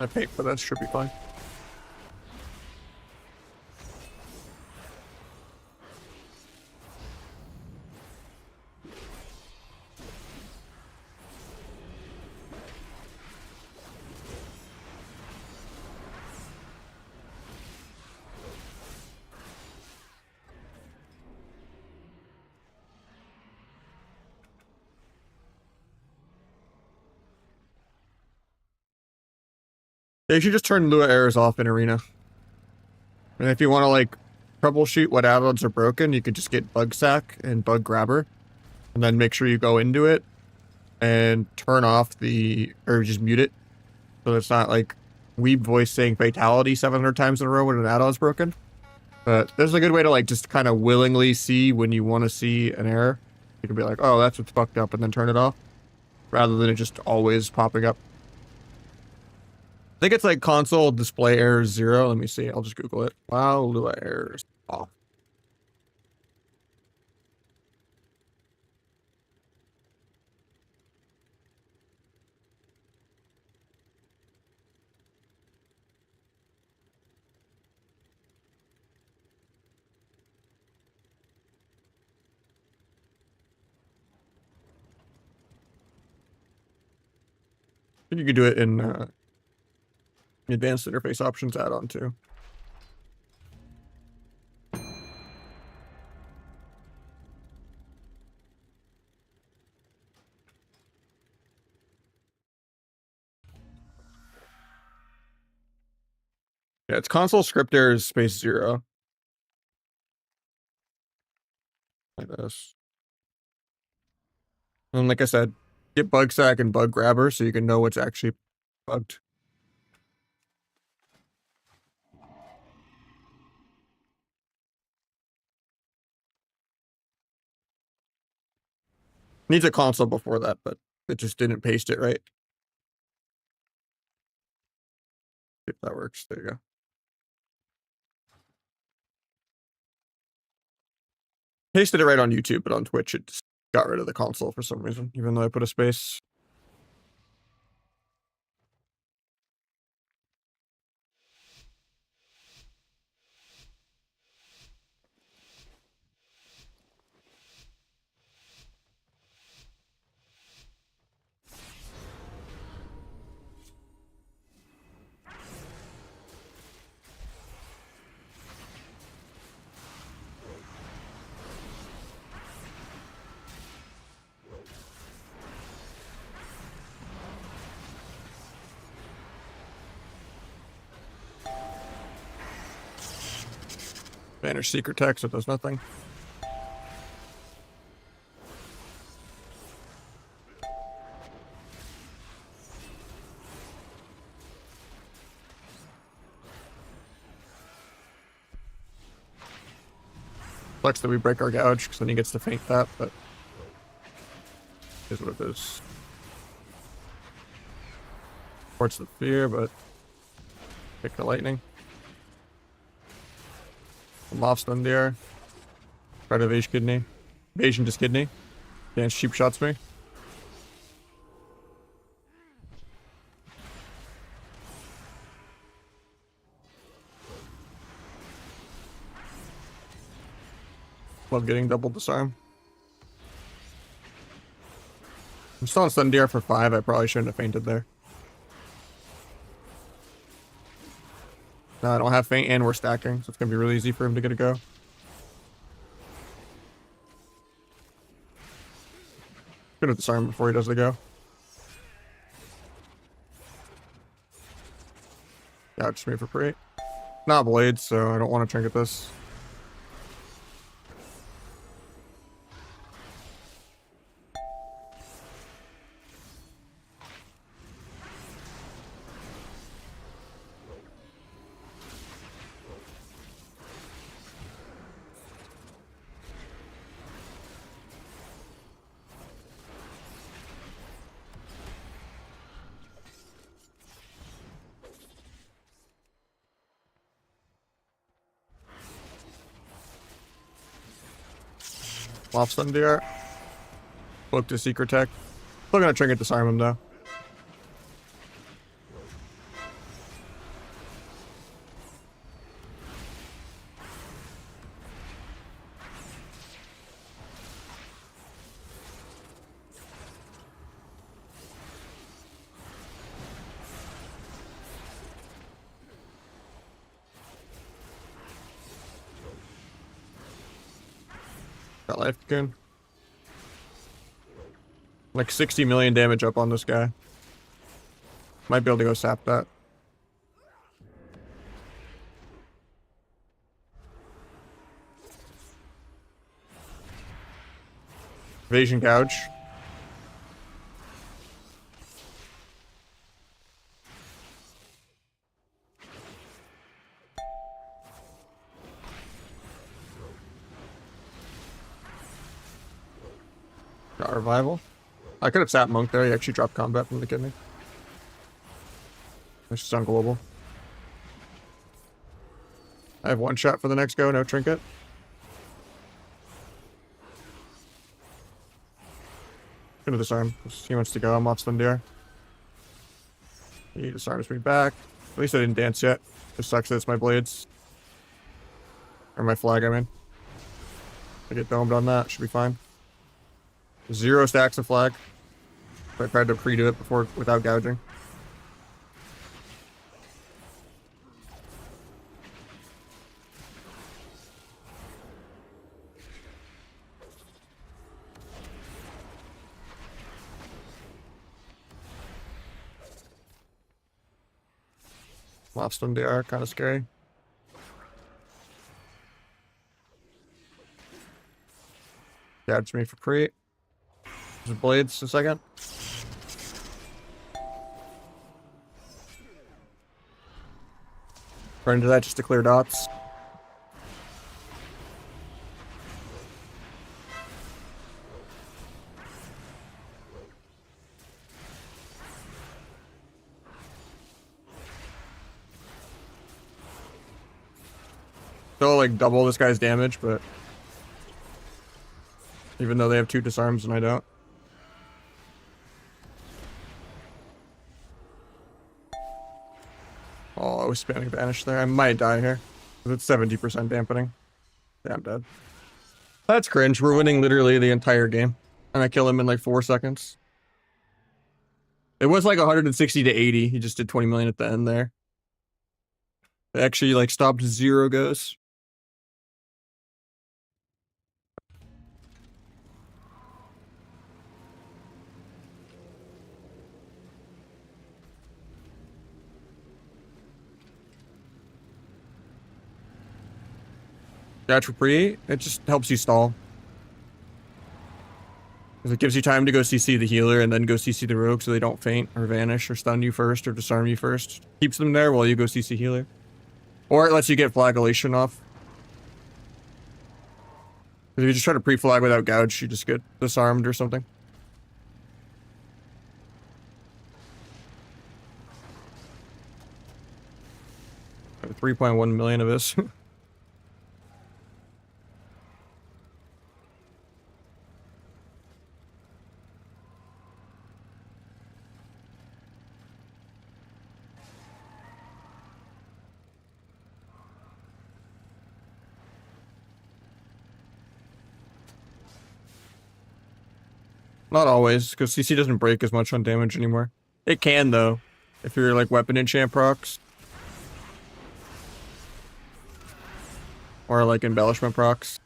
I paid for that, should be fine. They should just turn Lua errors off in Arena. And if you want to like troubleshoot what add-ons are broken, you could just get Bug Sack and Bug Grabber, and then make sure you go into it and turn off or just mute it, so it's not like Weeb voice saying fatality 700 times in a row when an add-on's broken. But there's a good way to like just kind of willingly see when you want to see an error. You can be like, oh, that's what's fucked up, and then turn it off, rather than it just always popping up. I think it's like console display errors 0. Let me see. I'll just Google it. Wow, Lua errors off. I think you could do it in advanced interface options add-on too. Yeah, it's console script errors space 0. Like this. And like I said, get Bug Sack and Bug Grabber so you can know what's actually bugged. Needs a console before that, but it just didn't paste it right. If that works, there you go. Pasted it right on YouTube, but on Twitch it just got rid of the console for some reason, even though I put a space. Banish secret text, it does nothing. Sucks that we break our gouge, because then he gets to feint that, but is what it is. Ports the fear, but pick the lightning. Lofts in the air. Try to evasion kidney. Evasion just kidney. Dance cheap shots me. Love getting double disarm. I'm still on stun DR for 5. I probably shouldn't have fainted there. No, I don't have feint and we're stacking, so it's gonna be really easy for him to get a go. Gonna disarm before he does the go. Yeah, just made for free. Not blades, so I don't want to trinket this. Off stun DR. Book to secret tech. Still gonna trinket disarm him though. Got life cocoon. Like 60 million damage up on this guy. Might be able to go sap that. Evasion gouge. Got revival. I could have sat monk there. He actually dropped combat from the kidney. This is on global. I have one shot for the next go, no trinket. Go to disarm. He wants to go. I'm off Slendier. He disarms me back. At least I didn't dance yet. It sucks that it's my blades. Or my flag, I mean. I get domed on that. Should be fine. 0 stacks of flag. I tried to pre-do it before without gouging. Lost on DR, kind of scary. Gouge me for pre. There's blades a second. Run into that just to clear dots. Still like double this guy's damage, but even though they have 2 disarms and I don't. Oh, I was spamming Vanish there. I might die here. It's 70% dampening. Yeah, I'm dead. That's cringe. We're winning literally the entire game. And I kill him in like 4 seconds. It was like 160 to 80. He just did 20 million at the end there. They actually like stopped 0 goes. Gouge for pre, it just helps you stall. Because it gives you time to go CC the healer and then go CC the rogue so they don't faint or vanish or stun you first or disarm you first. Keeps them there while you go CC healer. Or it lets you get flagellation off. Because if you just try to pre-flag without gouge, you just get disarmed or something. 3.1 million of this. Not always, because CC doesn't break as much on damage anymore. It can, though, if you're like weapon enchant procs. Or like embellishment procs.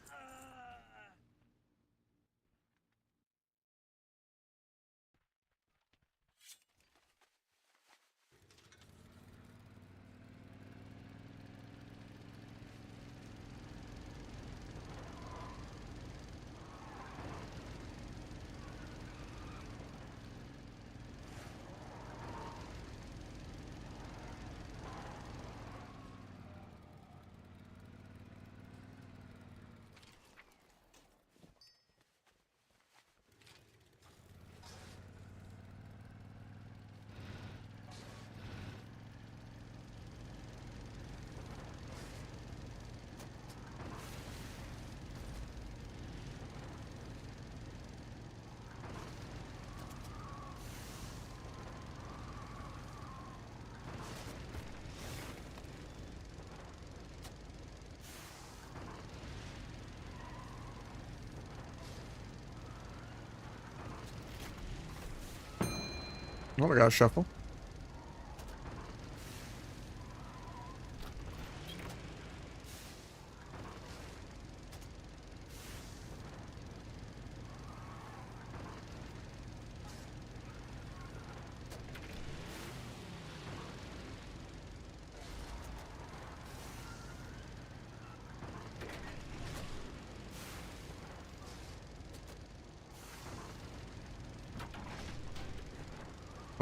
Oh my gosh, shuffle.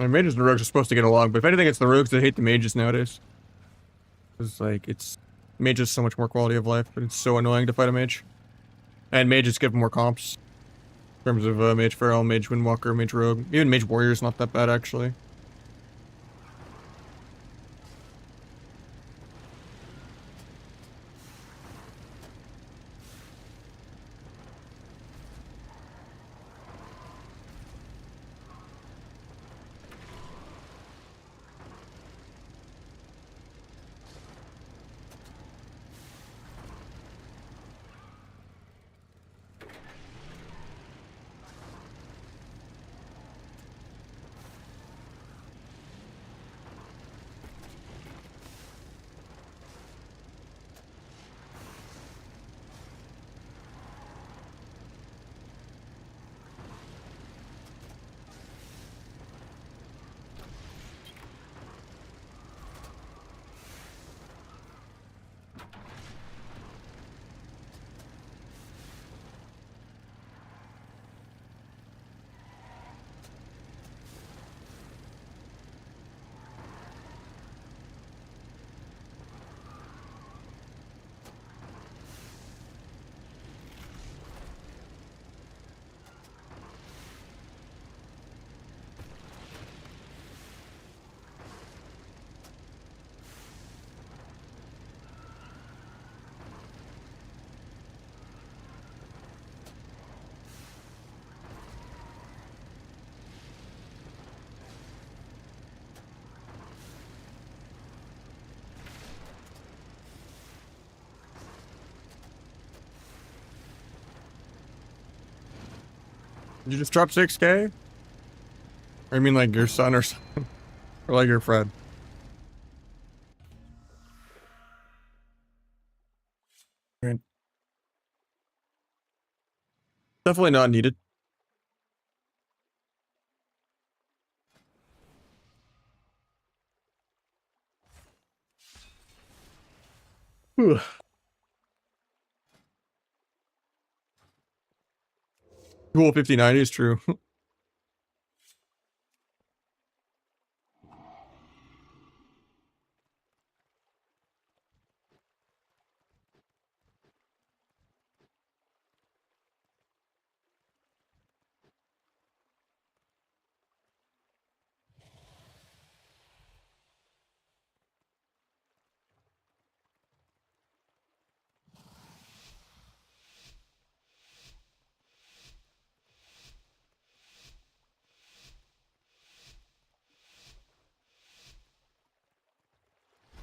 I mean, mages and rogues are supposed to get along, but if anything, it's the rogues that hate the mages nowadays. It's like, it's... Mages so much more quality of life, but it's so annoying to fight a mage. And mages give more comps. In terms of Mage Feral, Mage Windwalker, Mage Rogue. Even Mage Warrior is not that bad, actually. Did you just drop 6K? Or you mean like your son or something? Or like your friend? Right. Definitely not needed. Whew. Cool 5090 is true.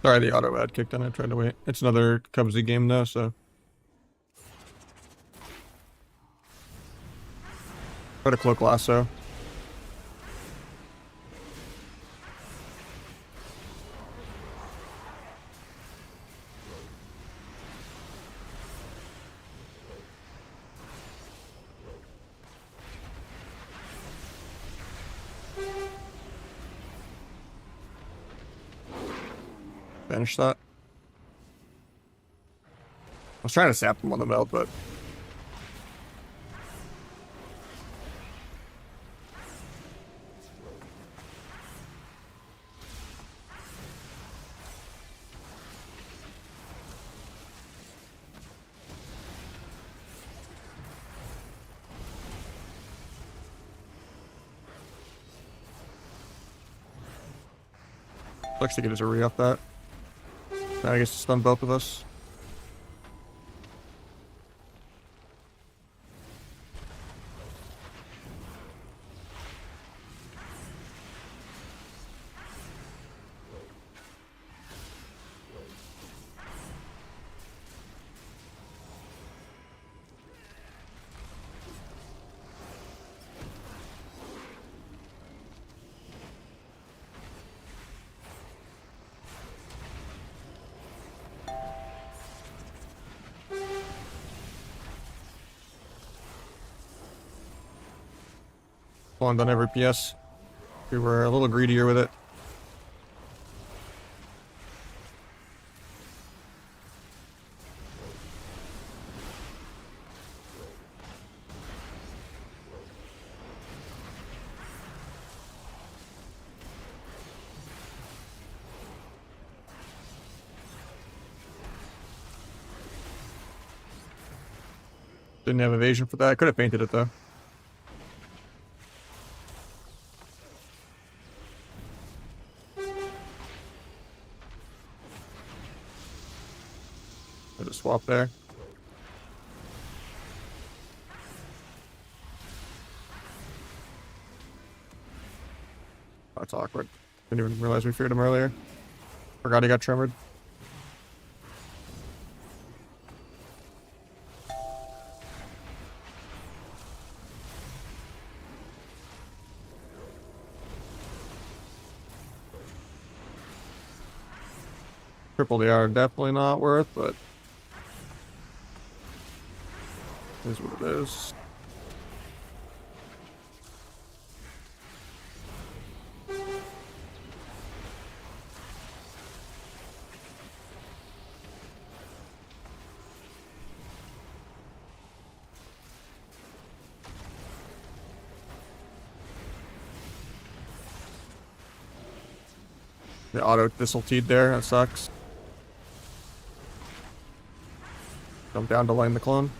Sorry, the auto ad kicked in. I tried to wait. It's another Cubsy game though, so. Try to cloak lasso. Finish that. I was trying to sap them on the meld, but looks to get his re off that. I guess to stun both of us. Spawned on every PS. We were a little greedier with it. Didn't have evasion for that. I could have painted it though. There's a swap there. That's awkward. Didn't even realize we feared him earlier. Forgot he got tremored. Triple DR definitely not worth, but it is what it is. The auto dissulteed there, that sucks. Jump down to line the clone.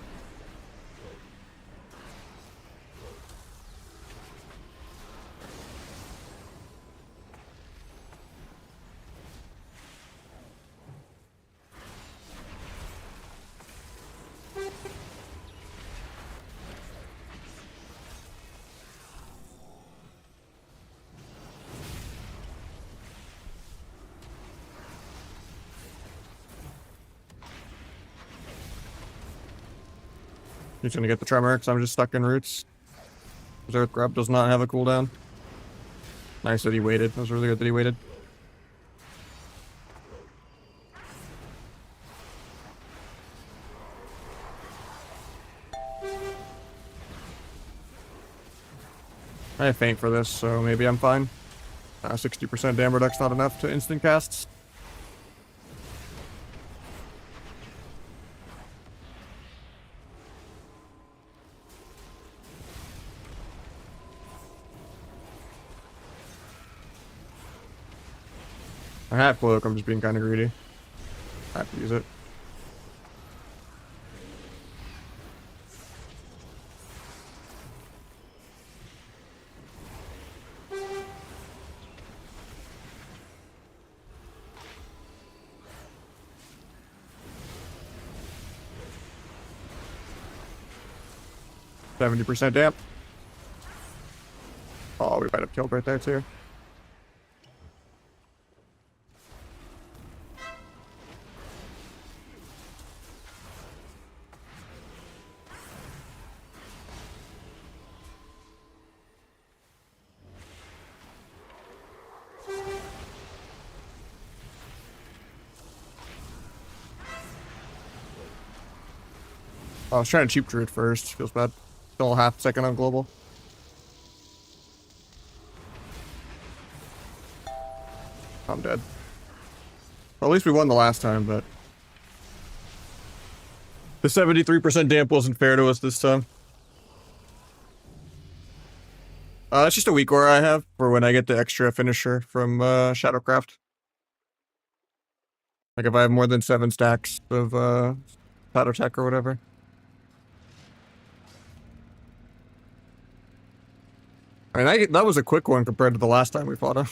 He's gonna get the tremor because I'm just stuck in roots. His Earth Grub does not have a cooldown. Nice that he waited. It was really good that he waited. I have faint for this, so maybe I'm fine. 60% damage reduct's not enough to instant casts. I have cloak, I'm just being kind of greedy. I have to use it. %70 damp. Oh, we might have killed right there too. I was trying to cheap druid first. Feels bad. Still a half second on global. I'm dead. Well, at least we won the last time, but the 73% damp wasn't fair to us this time. It's just a weak aura I have for when I get the extra finisher from Shadowcraft. Like if I have more than 7 stacks of Shadow Tech or whatever. I mean, that was a quick one compared to the last time we fought him.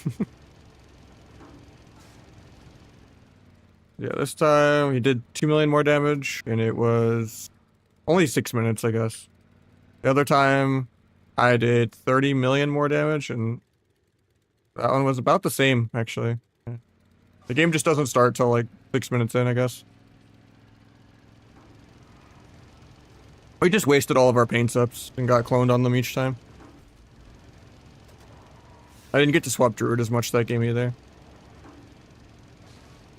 Yeah, this time he did 2 million more damage, and it was only 6 minutes, I guess. The other time I did 30 million more damage, and that one was about the same, actually. The game just doesn't start till like 6 minutes in, I guess. We just wasted all of our paint ups and got cloned on them each time. I didn't get to swap Druid as much that game either.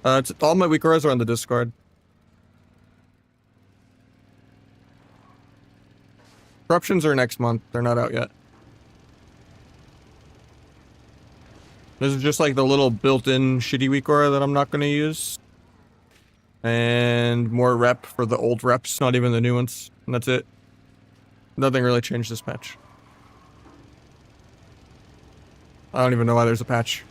All my weak auras are on the Discord. Corruptions are next month. They're not out yet. This is just like the little built-in shitty weak aura that I'm not going to use. And more rep for the old reps, not even the new ones. And that's it. Nothing really changed this patch. I don't even know why there's a patch.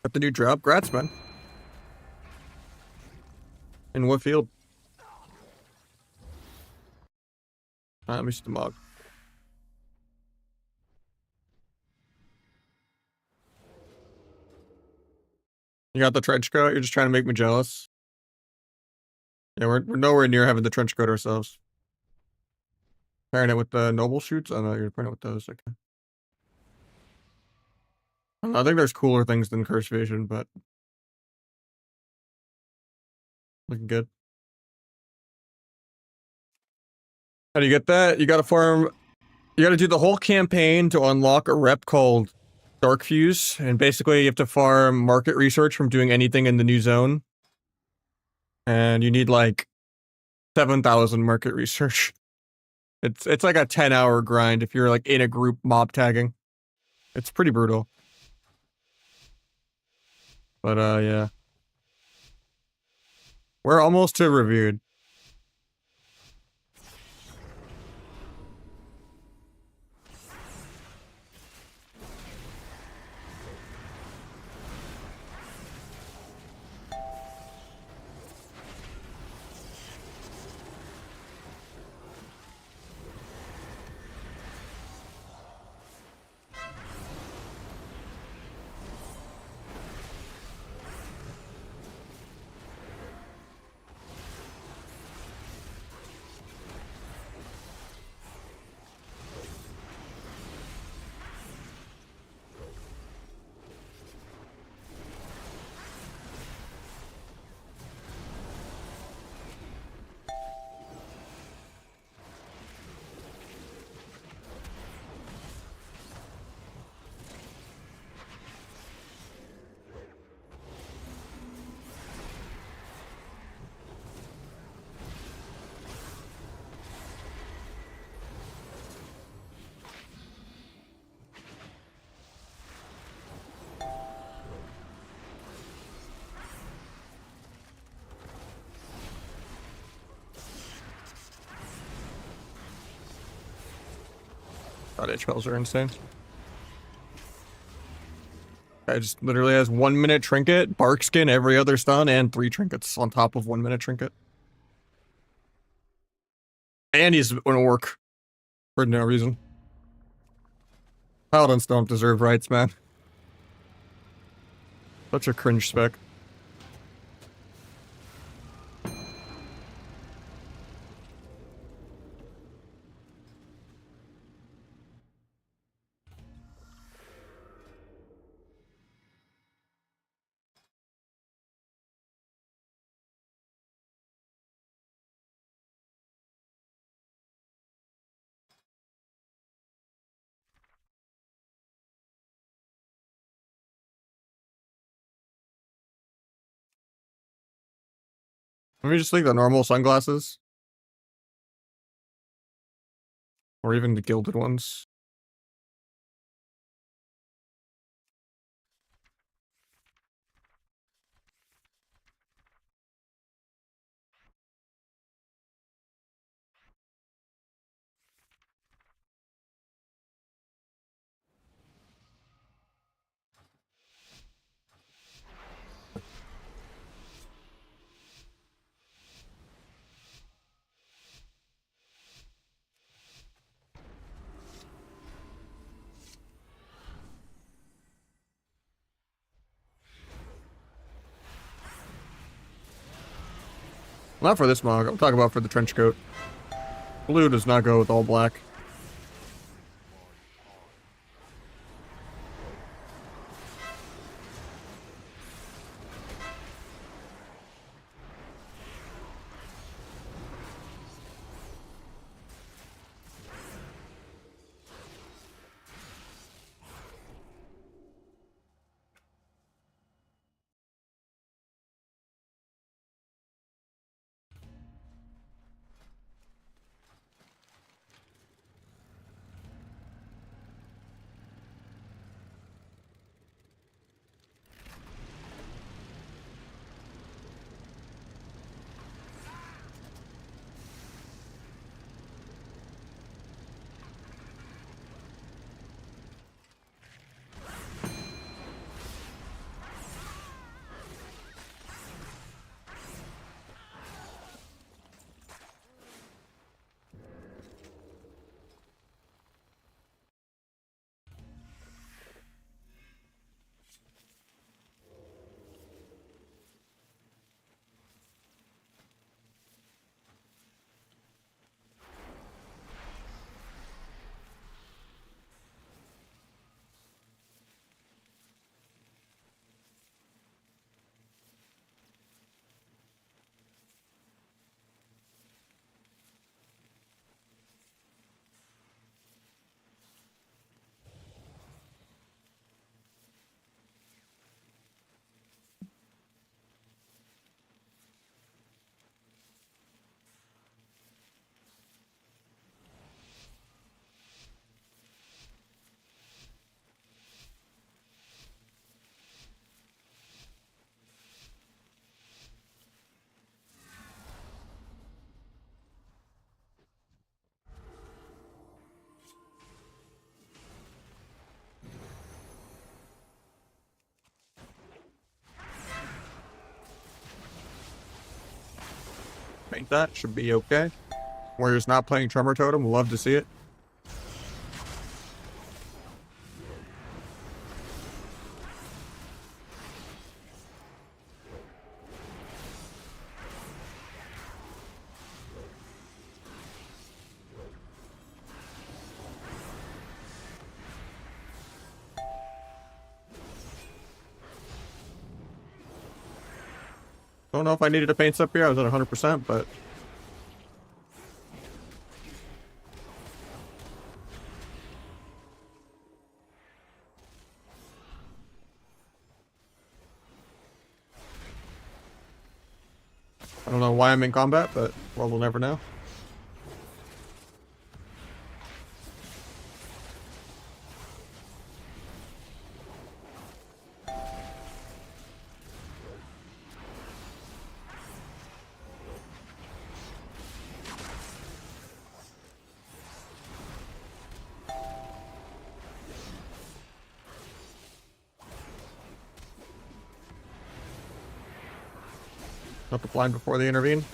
Got the new drop. Grats, man. In what field? Let me see the mog. You got the trench coat? You're just trying to make me jealous. Yeah, we're nowhere near having the trench coat ourselves. Pairing it with the noble shoots? Oh no, you're pairing it with those. Okay. I think there's cooler things than curse vision, but looking good. How do you get that? You gotta farm. You gotta do the whole campaign to unlock a rep called Dark Fuse, and basically you have to farm market research from doing anything in the new zone. And you need like 7,000 market research. It's like a 10-hour grind if you're like in a group mob tagging. It's pretty brutal. But yeah. We're almost to reviewed. God, HLs are insane. Guy just literally has 1 minute trinket, bark skin every other stun, and 3 trinkets on top of 1 minute trinket. And he's an orc. For no reason. Paladins don't deserve rights, man. Such a cringe spec. Let me just like the normal sunglasses. Or even the gilded ones. Not for this mog, I'm talking about for the trench coat. Blue does not go with all black. paint that. Should be okay. Warriors not playing Tremor Totem. Love to see it. Don't know if I needed to paint up here. I was at 100%, but I don't know why I'm in combat, but well, we'll never know. Got the blind before they intervene.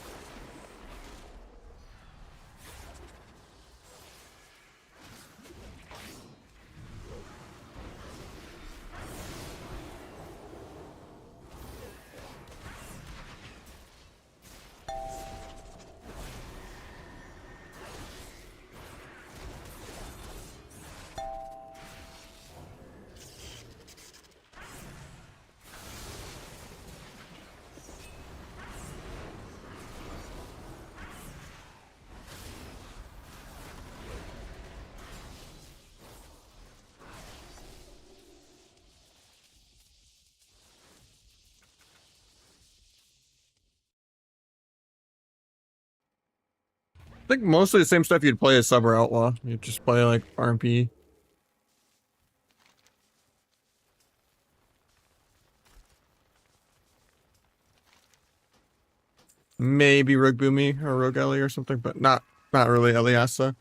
I think mostly the same stuff you'd play as sub or outlaw. You'd just play like RMP. Maybe Rogue Boomy or Rogue Ellie or something, but not really Eliasa.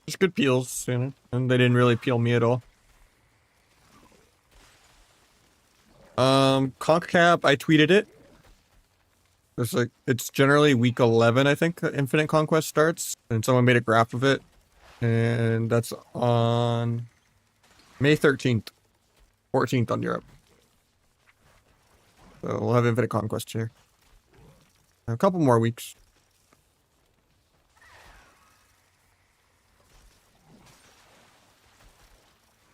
Just good peels, you know, and they didn't really peel me at all. Conk Cap, I tweeted it. There's like, it's generally week 11, I think, that Infinite Conquest starts, and someone made a graph of it, and that's on May 13th, 14th on Europe. So we'll have Infinite Conquest here. A couple more weeks.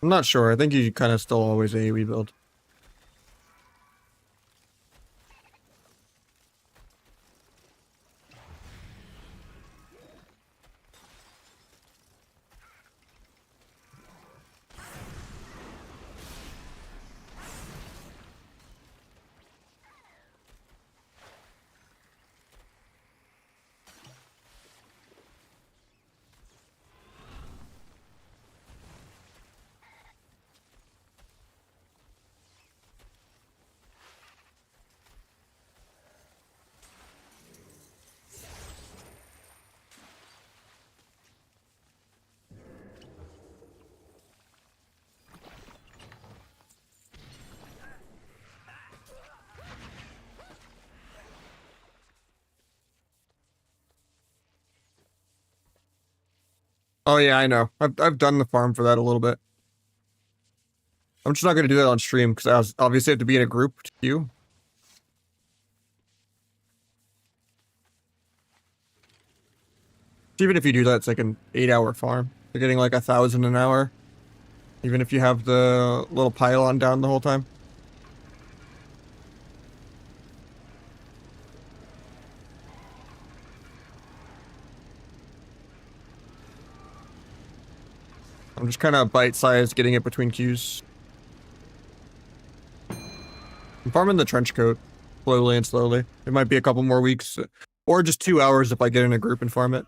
I'm not sure. I think you kind of still always AoE build. Oh yeah, I know. I've done the farm for that a little bit. I'm just not gonna do that on stream because I was obviously have to be in a group to queue. Even if you do that, it's like an 8-hour farm. You're getting like 1,000 an hour, even if you have the little pylon down the whole time. I'm just kind of bite-sized, getting it between queues. I'm farming the trench coat slowly and slowly. It might be a couple more weeks, or just 2 hours if I get in a group and farm it.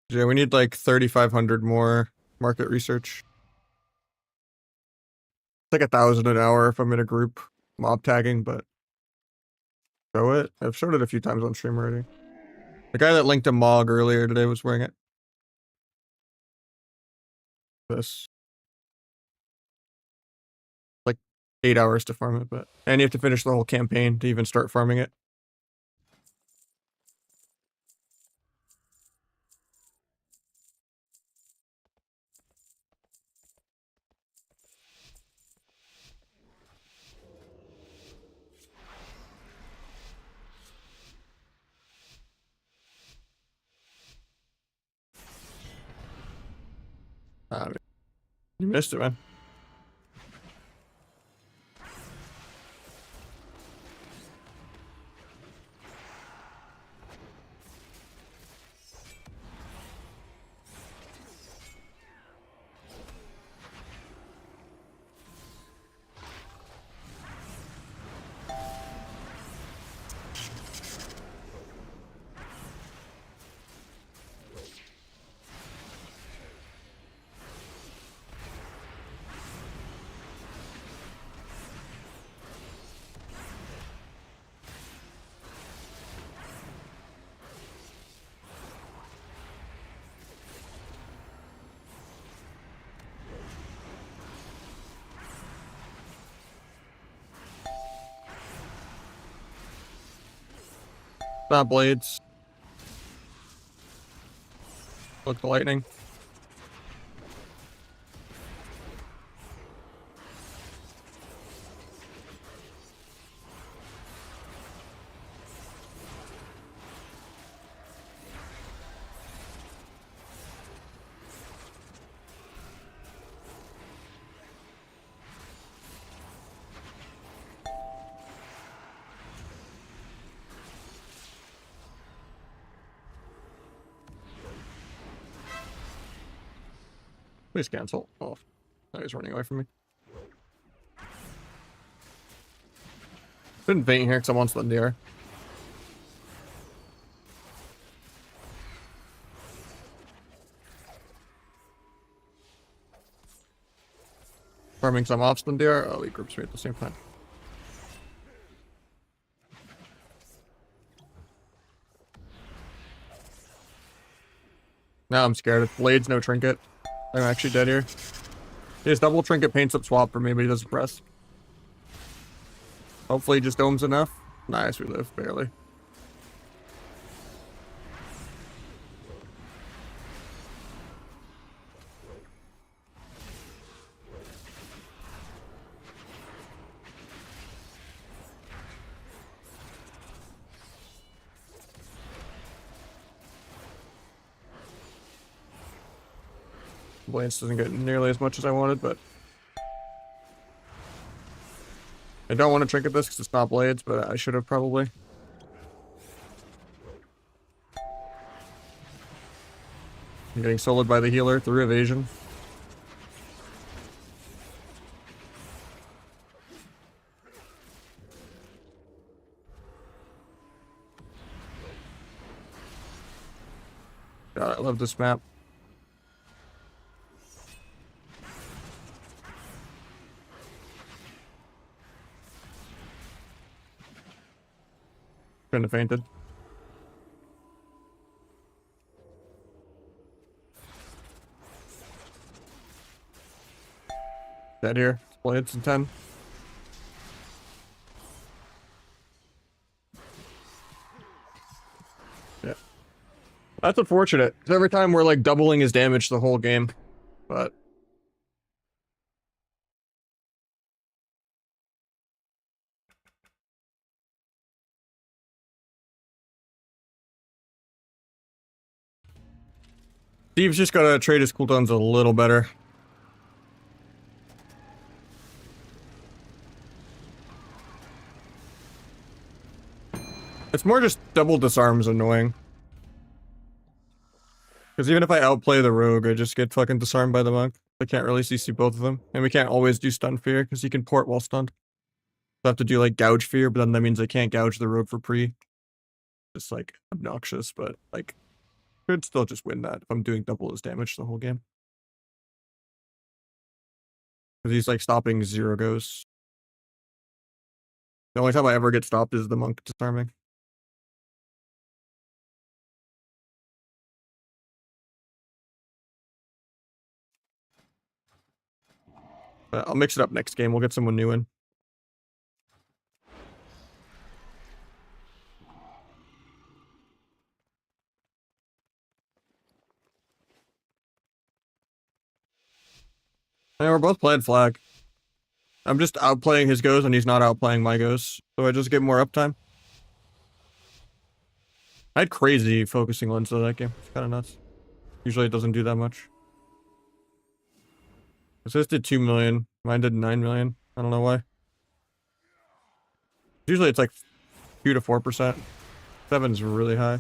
Yeah, we need like 3,500 more market research. It's like 1,000 an hour if I'm in a group mob tagging, but show it. I've showed it a few times on stream already. The guy that linked a Mog earlier today was wearing it. This. Like 8 hours to farm it, but and you have to finish the whole campaign to even start farming it. You missed it, man. Not blades. Look the lightning. Please cancel. Oh, now he's running away from me. Didn't faint here because I want Slendier. Farming some off Slendier. Oh, he groups me at the same time. Now I'm scared. If blades, no trinket. I'm actually dead here. He has double trinket paints up swap for me, but he doesn't press. Hopefully he just domes enough. Nice, we live, barely. Blades doesn't get nearly as much as I wanted, but I don't want to trinket this because it's not blades, but I should have probably. I'm getting soloed by the healer through evasion. God, I love this map. Couldn't have fainted. Dead here. Blades in 10. Yeah. That's unfortunate. Every time we're like doubling his damage the whole game. But Steve's just gotta trade his cooldowns a little better. It's more just double disarm's annoying. Because even if I outplay the rogue, I just get fucking disarmed by the monk. I can't really CC both of them. And we can't always do stun fear, because you can port while stunned. So I have to do like gouge fear, but then that means I can't gouge the rogue for pre. Just like obnoxious, but like could still just win that if I'm doing double his damage the whole game. Because he's like stopping 0 goes. The only time I ever get stopped is the monk disarming. But I'll mix it up next game. We'll get someone new in. And we're both playing flag. I'm just outplaying his goes and he's not outplaying my goes. So I just get more uptime. I had crazy focusing lens though that game. It's kind of nuts. Usually it doesn't do that much. This did 2 million. Mine did 9 million. I don't know why. Usually it's like 2 to 4%. 7's really high.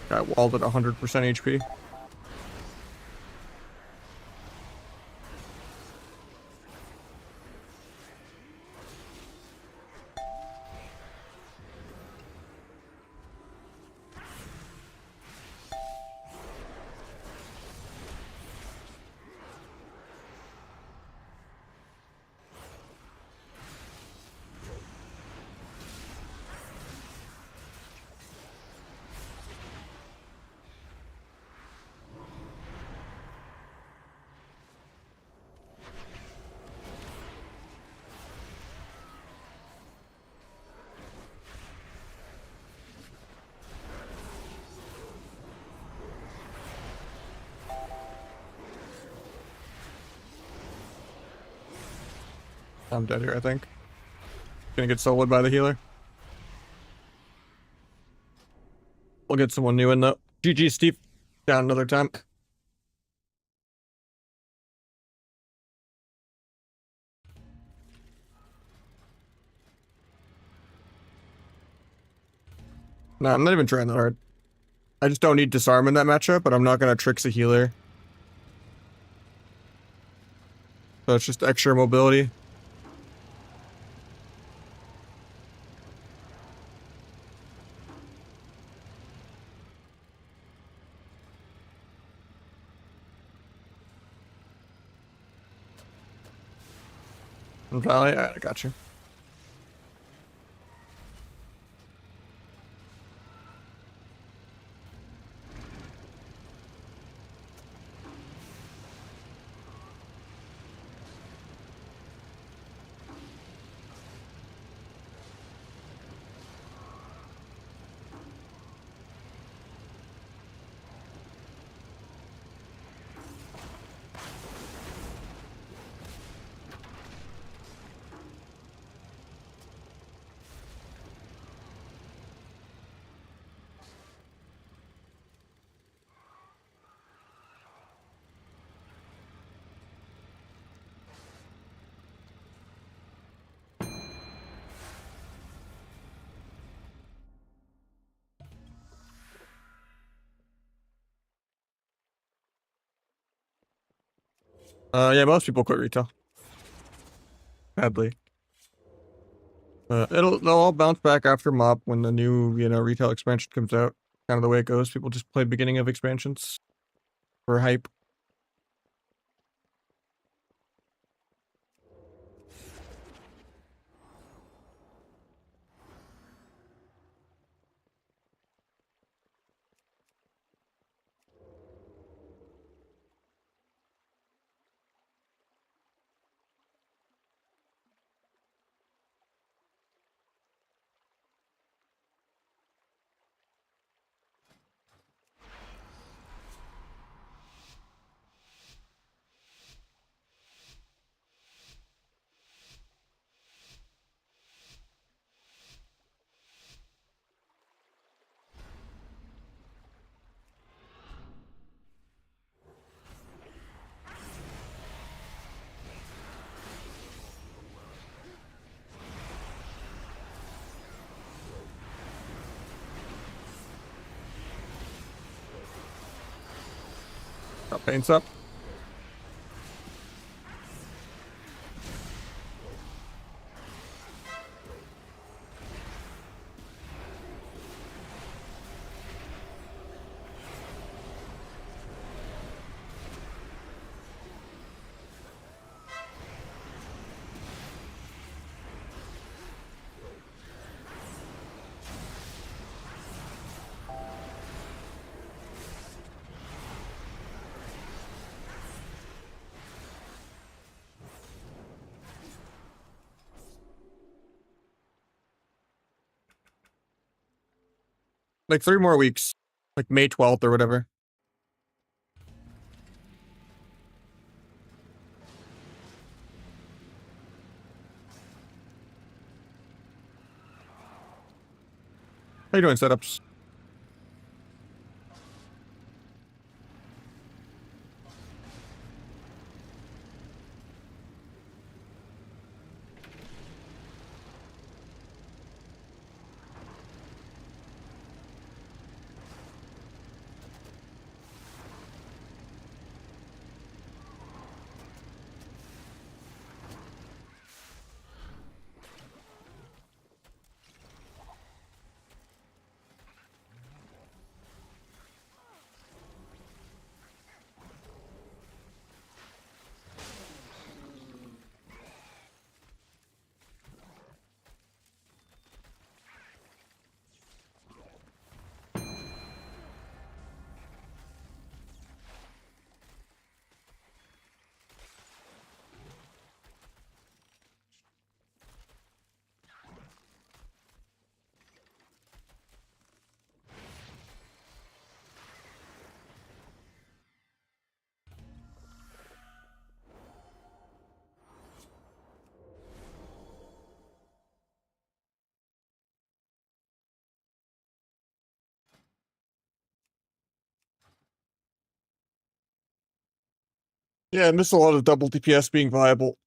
Got walled at 100% HP. I'm dead here, I think. Gonna get soloed by the healer. We'll get someone new in though. GG, Steve. Down another time. No, I'm not even trying that hard. I just don't need disarm in that matchup, but I'm not gonna tricks a healer. So it's just extra mobility. Valley, I got you. Yeah, most people quit retail. Sadly. They'll all bounce back after MOP when the new, retail expansion comes out. Kind of the way it goes. People just play beginning of expansions for hype. Got paints up. Like 3 more weeks. Like May 12th or whatever. How you doing, setups? Yeah, I miss a lot of double DPS being viable.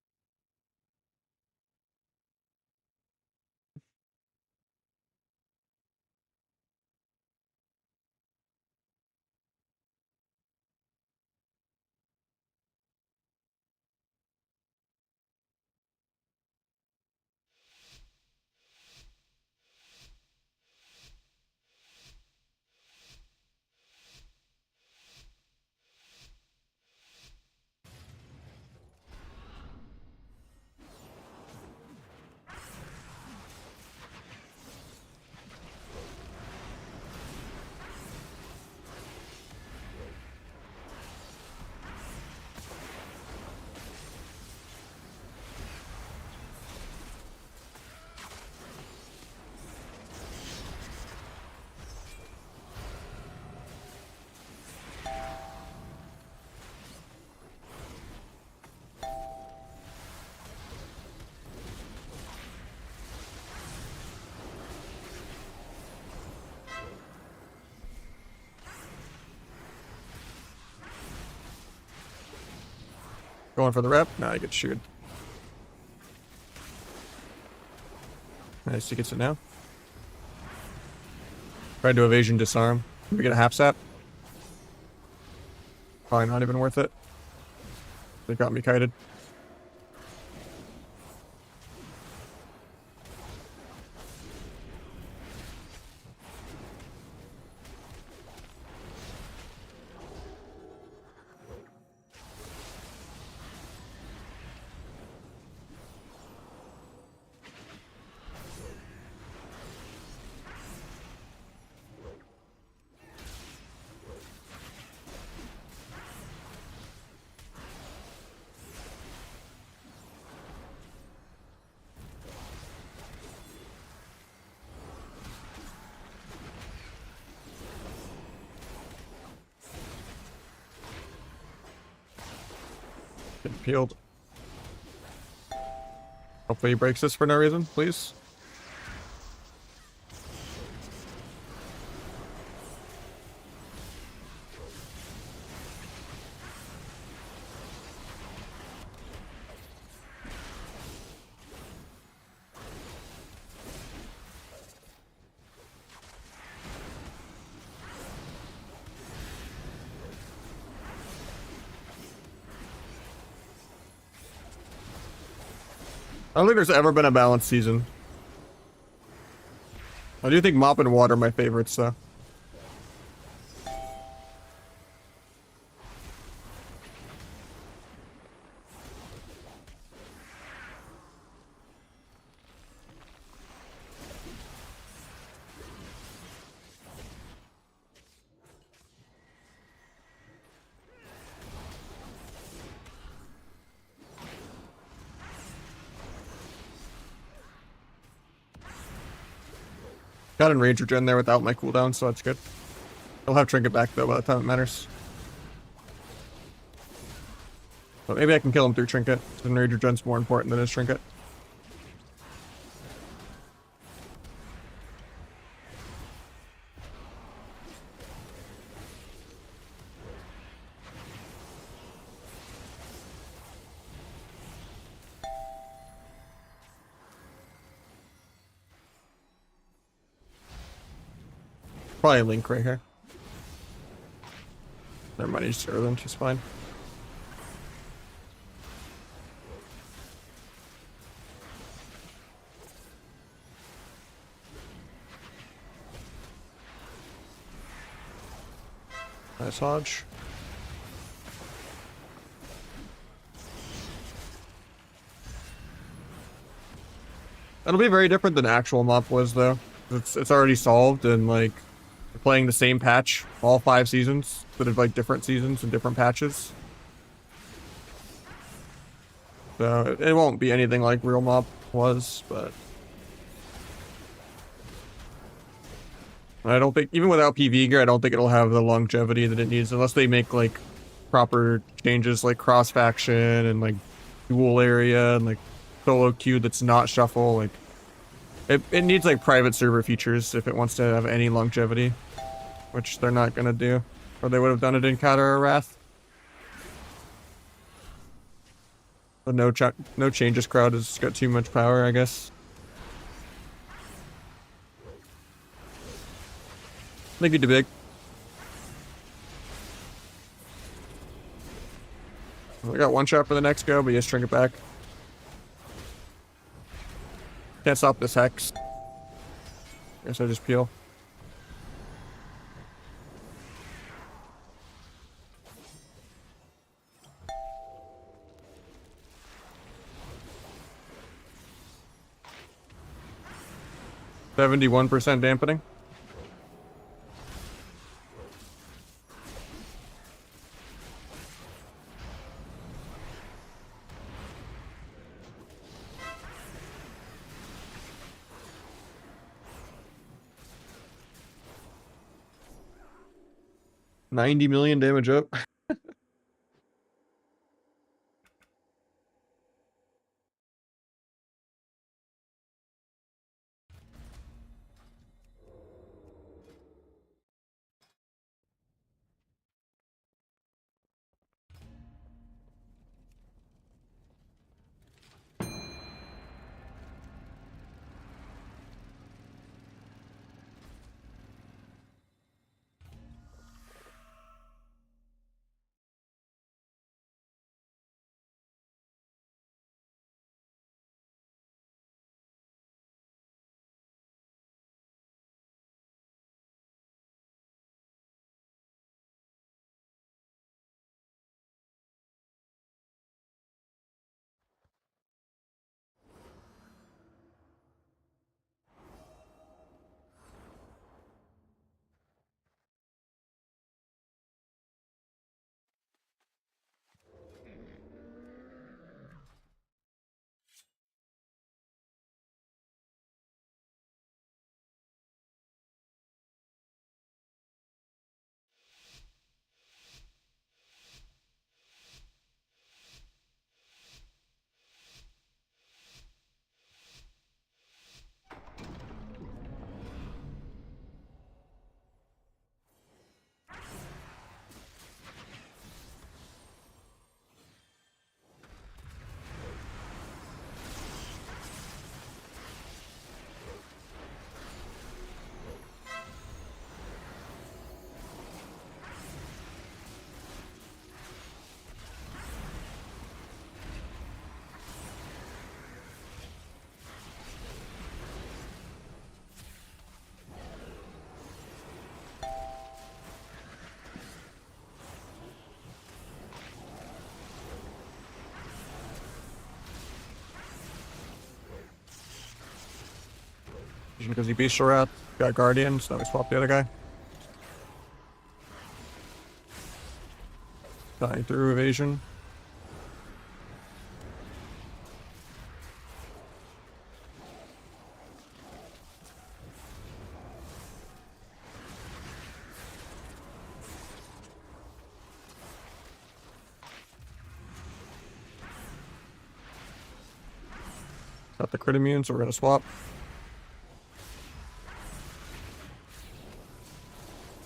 Going for the rep. Nah, I get shooed. Nice, he gets it now. Tried to evasion disarm. Can we get a half sap? Probably not even worth it. They got me kited. Get peeled. Hopefully he breaks this for no reason, please. I don't think there's ever been a balanced season. I do think Mop and Water are my favorites, though. Got an Ranger Gen there without my cooldown, so that's good. I'll have Trinket back, though, by the time it matters. But maybe I can kill him through Trinket, because Ranger Gen's more important than his Trinket. Probably a Link right here. Never mind, he's Erland, he's fine. Nice Hodge. It'll be very different than actual Mop was, though. It's already solved, and like we're playing the same patch all 5 seasons, but of like different seasons and different patches. So it won't be anything like real Mop was, but I don't think, even without PV gear, I don't think it'll have the longevity that it needs unless they make like proper changes like cross faction and like dual area and like solo queue that's not shuffle. Like it needs like private server features if it wants to have any longevity, which they're not gonna do, or they would have done it in Counter or Wrath. The no changes crowd has got too much power, I guess. Thank you, big. I got one shot for the next go, but yes, shrink it back. Can't stop this Hex. Guess I just peel. %71 dampening. $90 million damage up. Because he Beast Wrath, got Guardian, so now we swap the other guy. Dying through evasion. Got the crit immune, so we're gonna swap.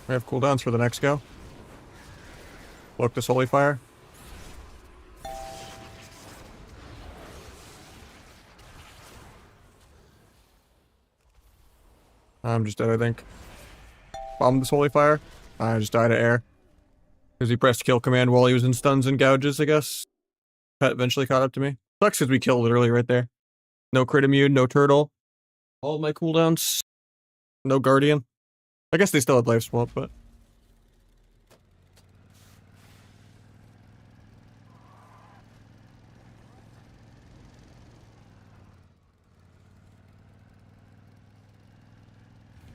We have cooldowns for the next go. Look this Holy Fire. I'm just dead, I think. Bombed this Holy Fire. I just died of air. Because he pressed kill command while he was in stuns and gouges, I guess. Pet eventually caught up to me. Sucks because we killed literally right there. No crit immune, no turtle. All of my cooldowns. No guardian. I guess they still had life swap, but...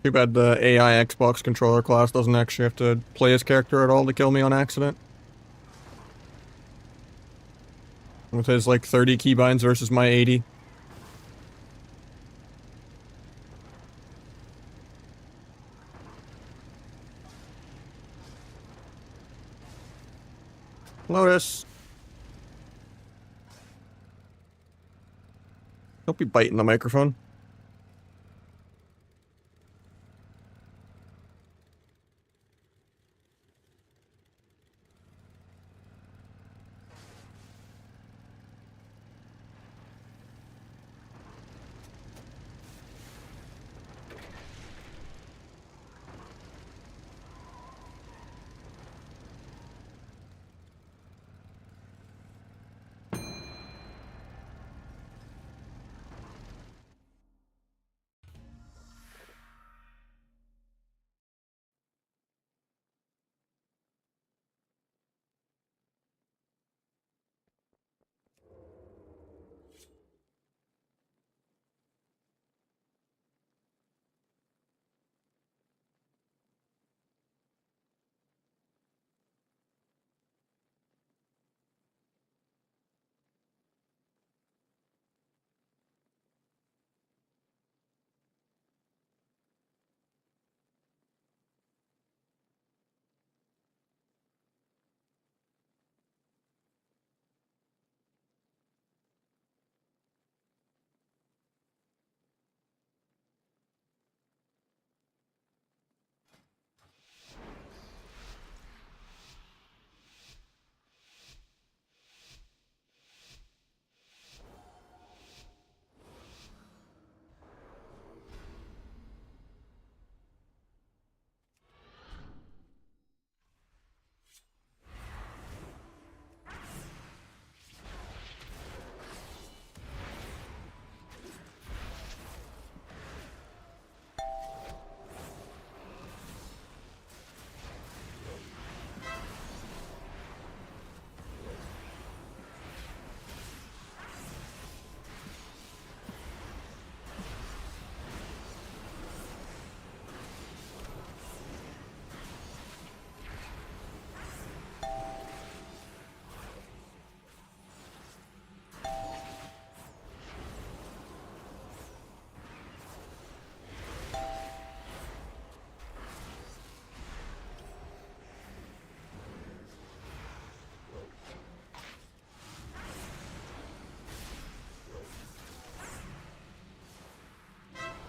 Too bad the AI Xbox controller class doesn't actually have to play his character at all to kill me on accident. With his like 30 keybinds versus my 80. Lotus. Don't be biting the microphone.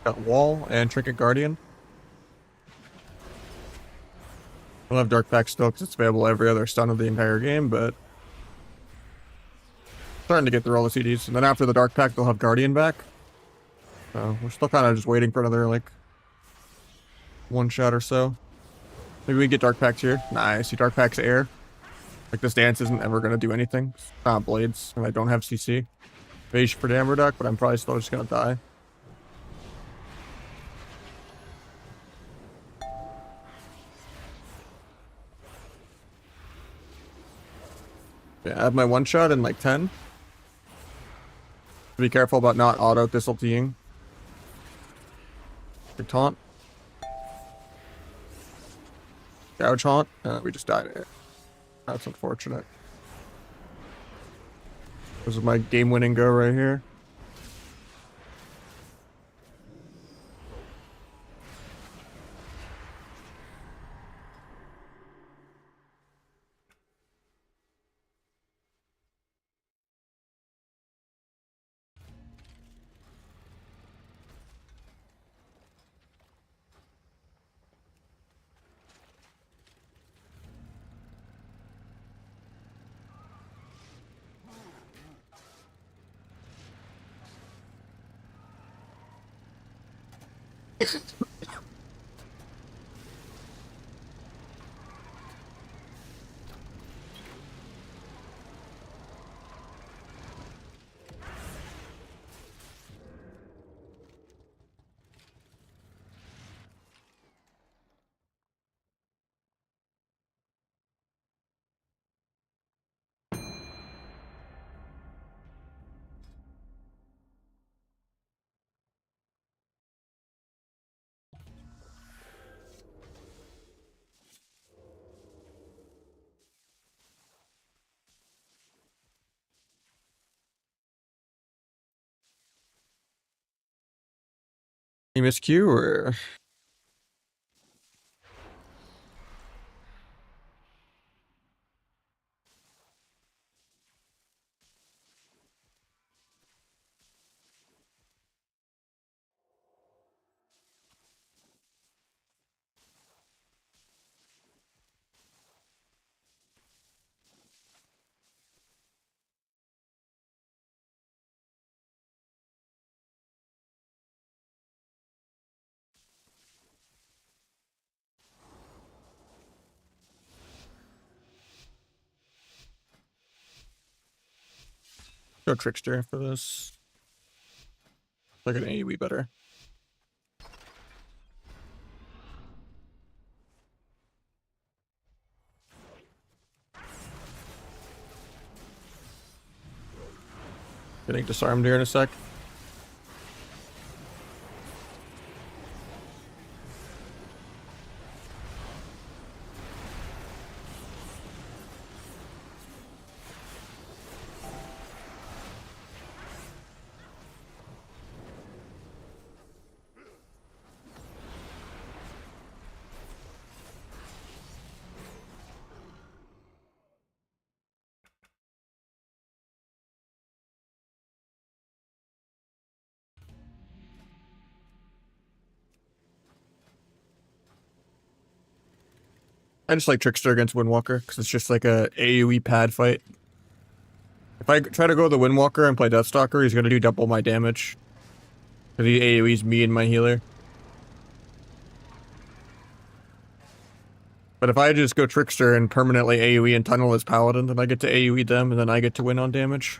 Got Wall and Trinket Guardian. We'll have Dark Pact still because it's available every other stun of the entire game, but... starting to get through all the CDs. And then after the Dark Pact, they'll have Guardian back. So we're still kind of just waiting for another, like, one shot or so. Maybe we get Dark Pact here. Nice. See Dark Pact's air. Like, this dance isn't ever going to do anything. It's not Blades, and I don't have CC. Phage for damn reduct, but I'm probably still just going to die. Yeah, I have my one shot in like 10. Be careful about not auto thistle teeing. Good taunt. Gouge taunt. We just died here. That's unfortunate. This is my game-winning go right here. You miss Q or? Go Trickster for this. Like an AoE better. Getting disarmed here in a sec. I just like Trickster against Windwalker because it's just like a AoE pad fight. If I try to go the Windwalker and play Deathstalker, he's gonna do double my damage. Because he AoEs me and my healer. But if I just go Trickster and permanently AoE and tunnel his Paladin, then I get to AoE them and then I get to win on damage.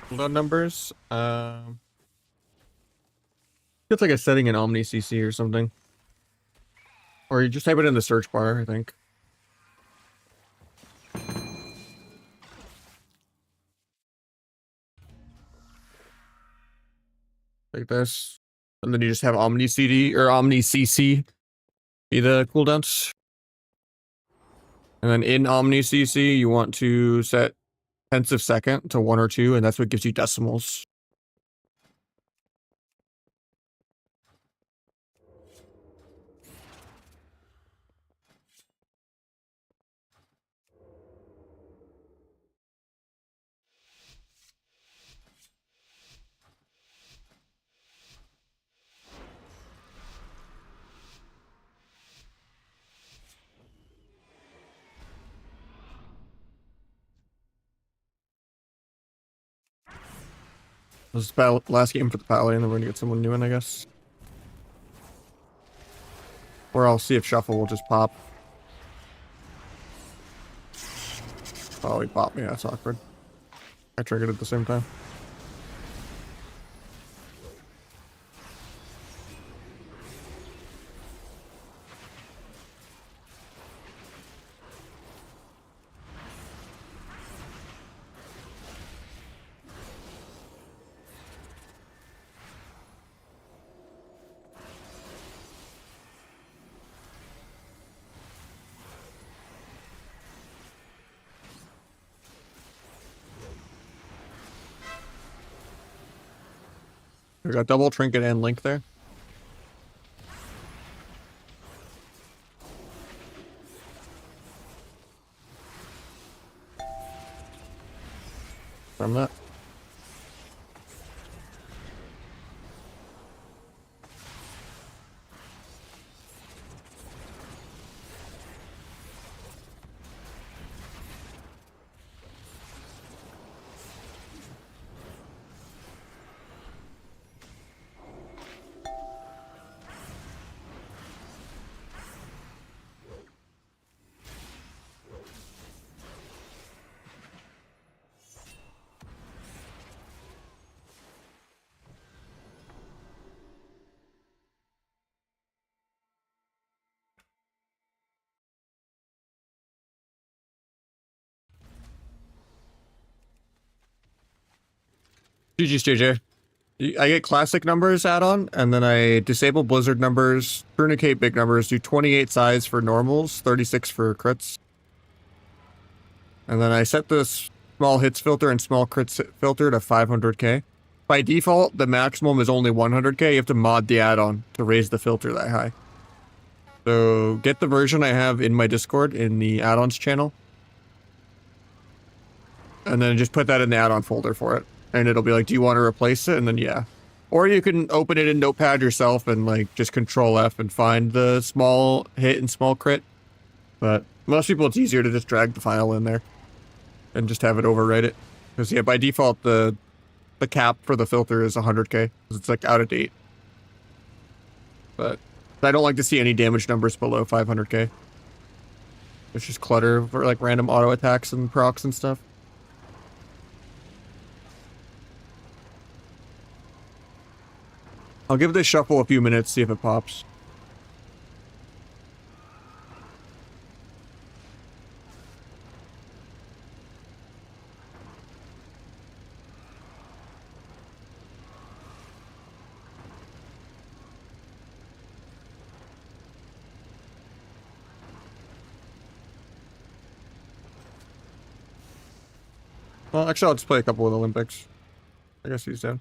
cooldown numbers. It's like a setting in Omni CC or something. Or you just type it in the search bar, I think. Like this. And then you just have Omni CD or Omni CC be the cooldowns. And then in Omni CC, you want to set tenths of second to 1 or 2, and that's what gives you decimals. This is the last game for the Pally, and then we're gonna get someone new in, I guess. Or I'll see if Shuffle will just pop. Oh, he popped me. That's awkward. I triggered at the same time. We got double trinket and link there. From that. GG's JJ. I get classic numbers add-on, and then I disable blizzard numbers, tourniquet big numbers, do 28 size for normals, 36 for crits. And then I set the small hits filter and small crits filter to 500k. By default, the maximum is only 100k. You have to mod the add-on to raise the filter that high. So get the version I have in my Discord in the add-ons channel. And then just put that in the add-on folder for it. And it'll be like, do you want to replace it? And then yeah. Or you can open it in Notepad yourself and like just Control F and find the small hit and small crit. But most people, it's easier to just drag the file in there and just have it overwrite it. Because yeah, by default, the cap for the filter is 100k. Because it's like out of date. But I don't like to see any damage numbers below 500k. It's just clutter for like random auto attacks and procs and stuff. I'll give this shuffle a few minutes, see if it pops. Well, actually, I'll just play a couple of Olympics. I guess he's dead.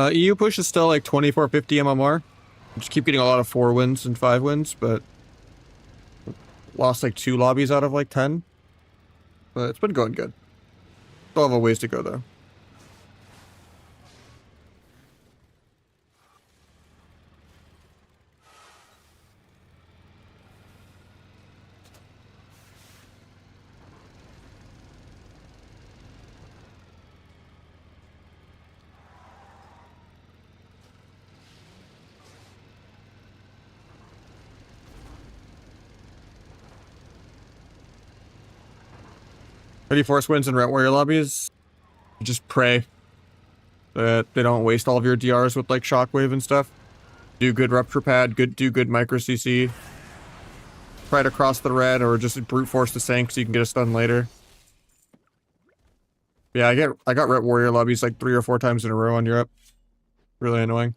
EU push is still like 2450 MMR. Just keep getting a lot of 4 wins and 5 wins, but lost like 2 lobbies out of like 10. But it's been going good. Still have a ways to go though. Any force wins in Ret Warrior lobbies, just pray that they don't waste all of your DRs with like Shockwave and stuff. Do good Rupture Pad, do good Micro CC. Try to cross the red or just brute force the Sank so you can get a stun later. Yeah, I got Ret Warrior lobbies like 3 or 4 times in a row on Europe. Really annoying.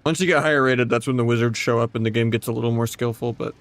Once you get higher rated, that's when the wizards show up and the game gets a little more skillful, but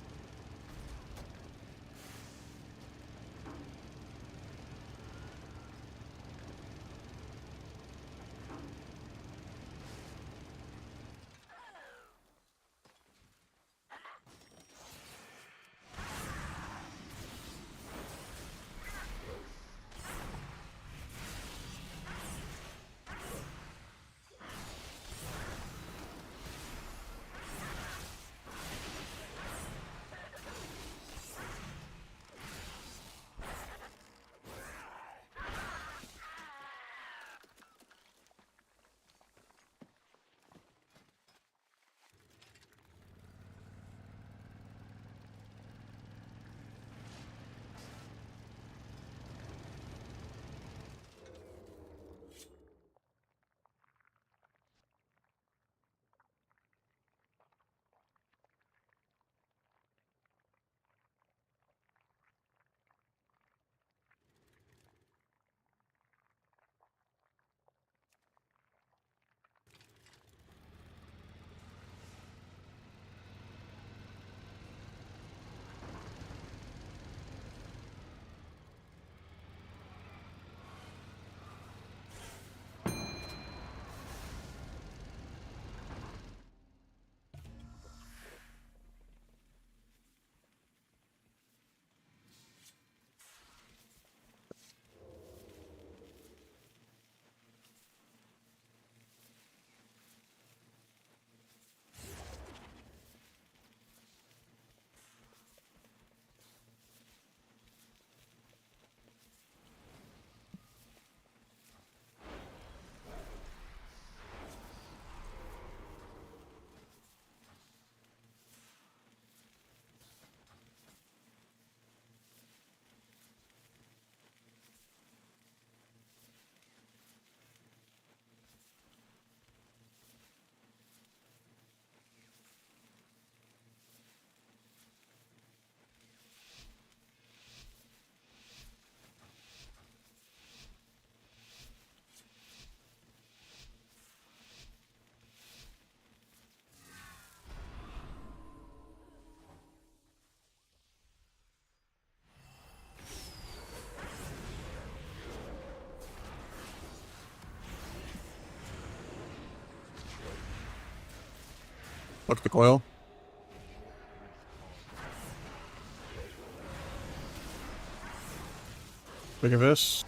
look the coil. Look at this.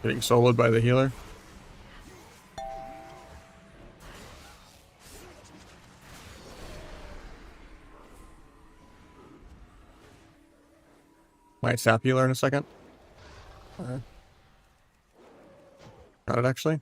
Getting soloed by the healer. Might sap healer in a second. Got it actually.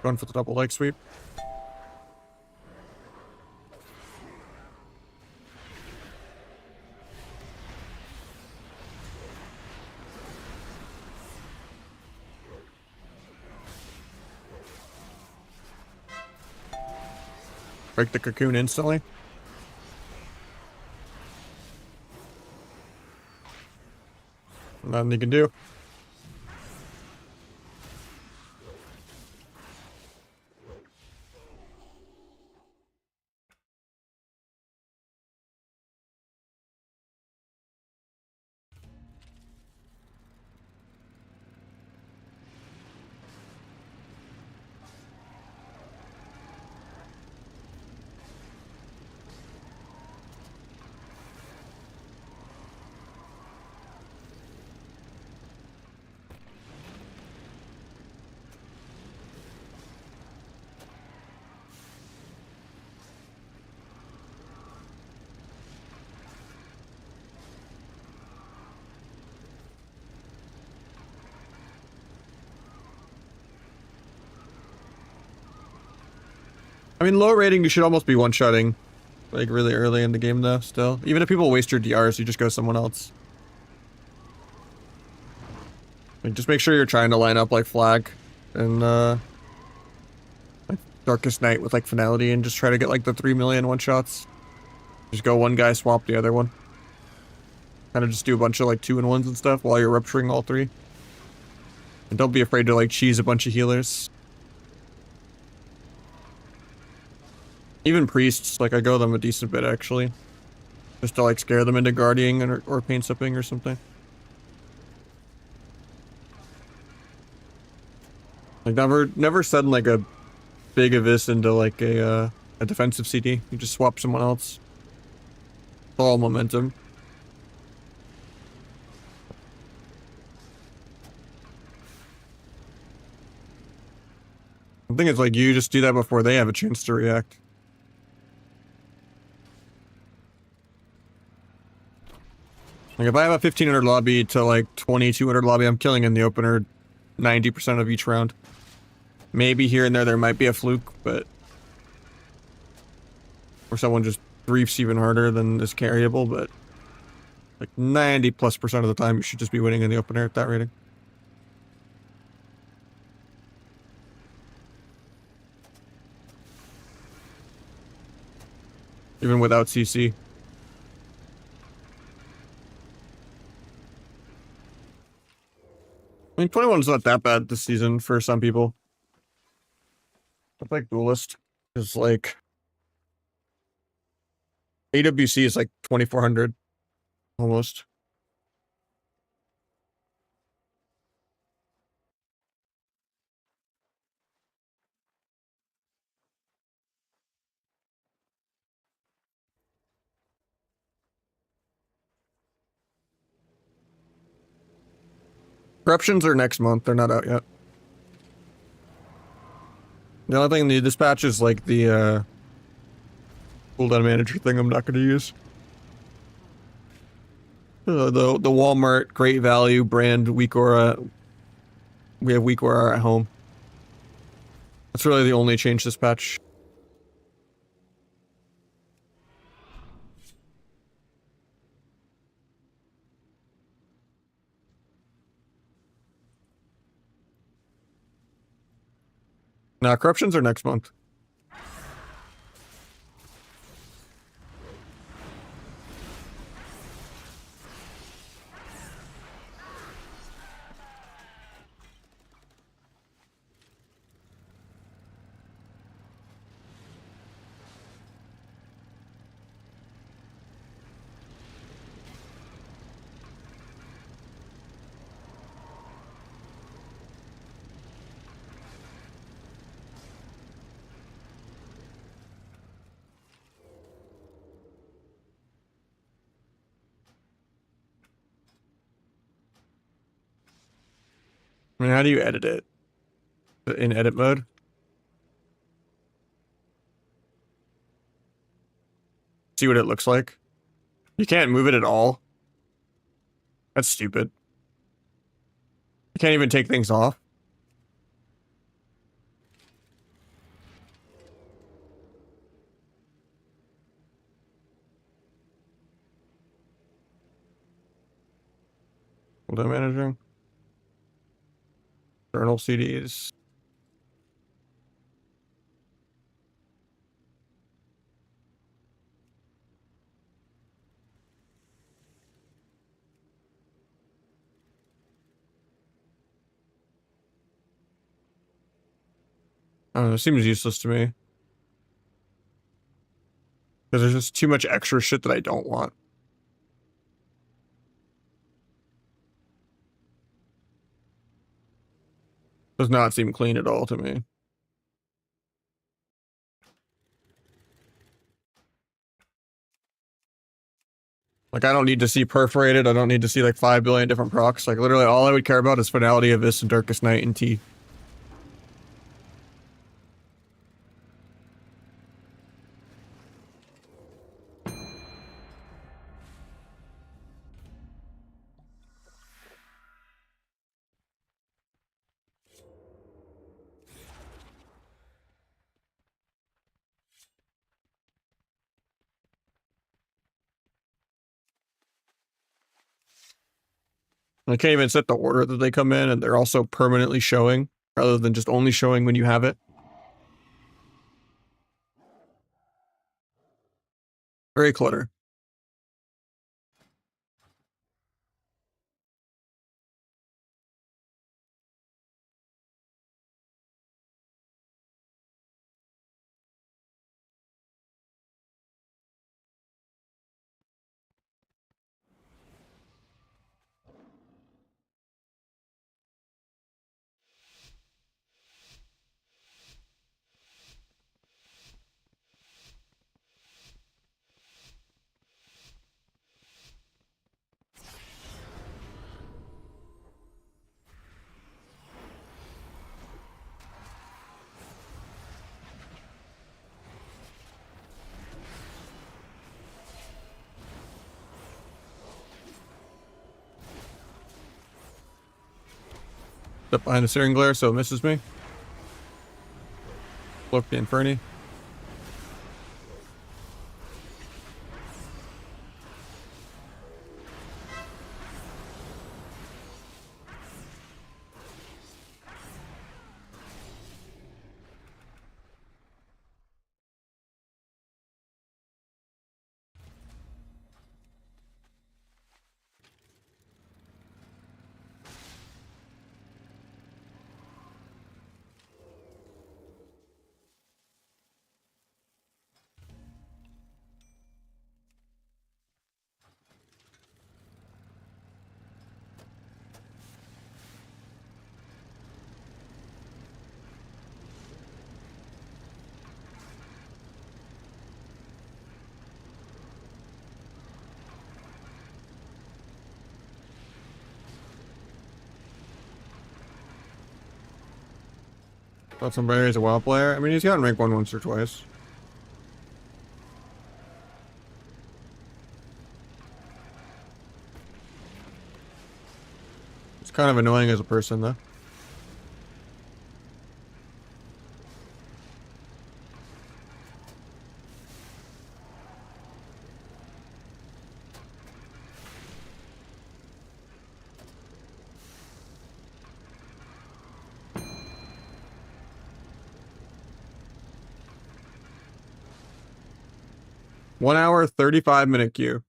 Going for the double leg sweep. Break the cocoon instantly. Nothing you can do. I mean, low rating, you should almost be one-shotting, like, really early in the game, though, still. Even if people waste your DRs, you just go someone else. Like, just make sure you're trying to line up, like, Flag and, like, Darkest Night with, like, Finality and just try to get, like, the 3 million one-shots. Just go one guy, swap the other one. Kind of just do a bunch of, like, 2-in-1s and stuff while you're rupturing all three. And don't be afraid to, like, cheese a bunch of healers. Even priests, like, I go them a decent bit, actually. Just to, like, scare them into guarding or pain sipping or something. Like, never send, like, a big Abyss into, like, a defensive CD. You just swap someone else. It's all momentum. The thing is, like, you just do that before they have a chance to react. Like, if I have a 1500 lobby to, like, 2200 lobby, I'm killing in the opener 90% of each round. Maybe here and there might be a fluke, but... Or someone just briefs even harder than is carryable, but... Like, 90+% of the time, you should just be winning in the opener at that rating. Even without CC. I mean, 21's not that bad this season for some people. It's like Duelist is like... AWC is like 2400. Almost. Corruptions are next month. They're not out yet. The only thing in the dispatch is like the cooldown manager thing I'm not going to use. The Walmart Great Value brand weak aura. We have weak aura at home. That's really the only change this patch. Nah, corruptions are next month. I mean, how do you edit it? In edit mode? See what it looks like? You can't move it at all? That's stupid. You can't even take things off? What am I managing? Journal CDs. I don't know, it seems useless to me. Because there's just too much extra shit that I don't want. Does not seem clean at all to me. Like, I don't need to see perforated. I don't need to see like 5 billion different procs. Like, literally all I would care about is Finality, Abyss, and Darkest Night and T. I can't even set the order that they come in, and they're also permanently showing, rather than just only showing when you have it. Very clutter. Step behind the Searing Glare so it misses me. Look the Inferni. Thought somebody is a WoW player. I mean, he's gotten rank 1 once or twice. It's kind of annoying as a person, though. One hour, 35-minute queue.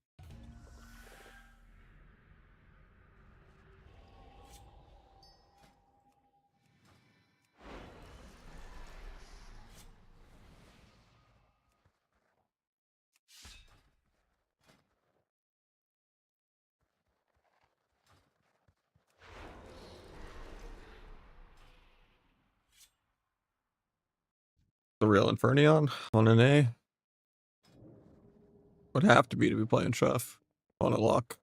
The real Infernion on an A. Would have to be playing Chef on a lock.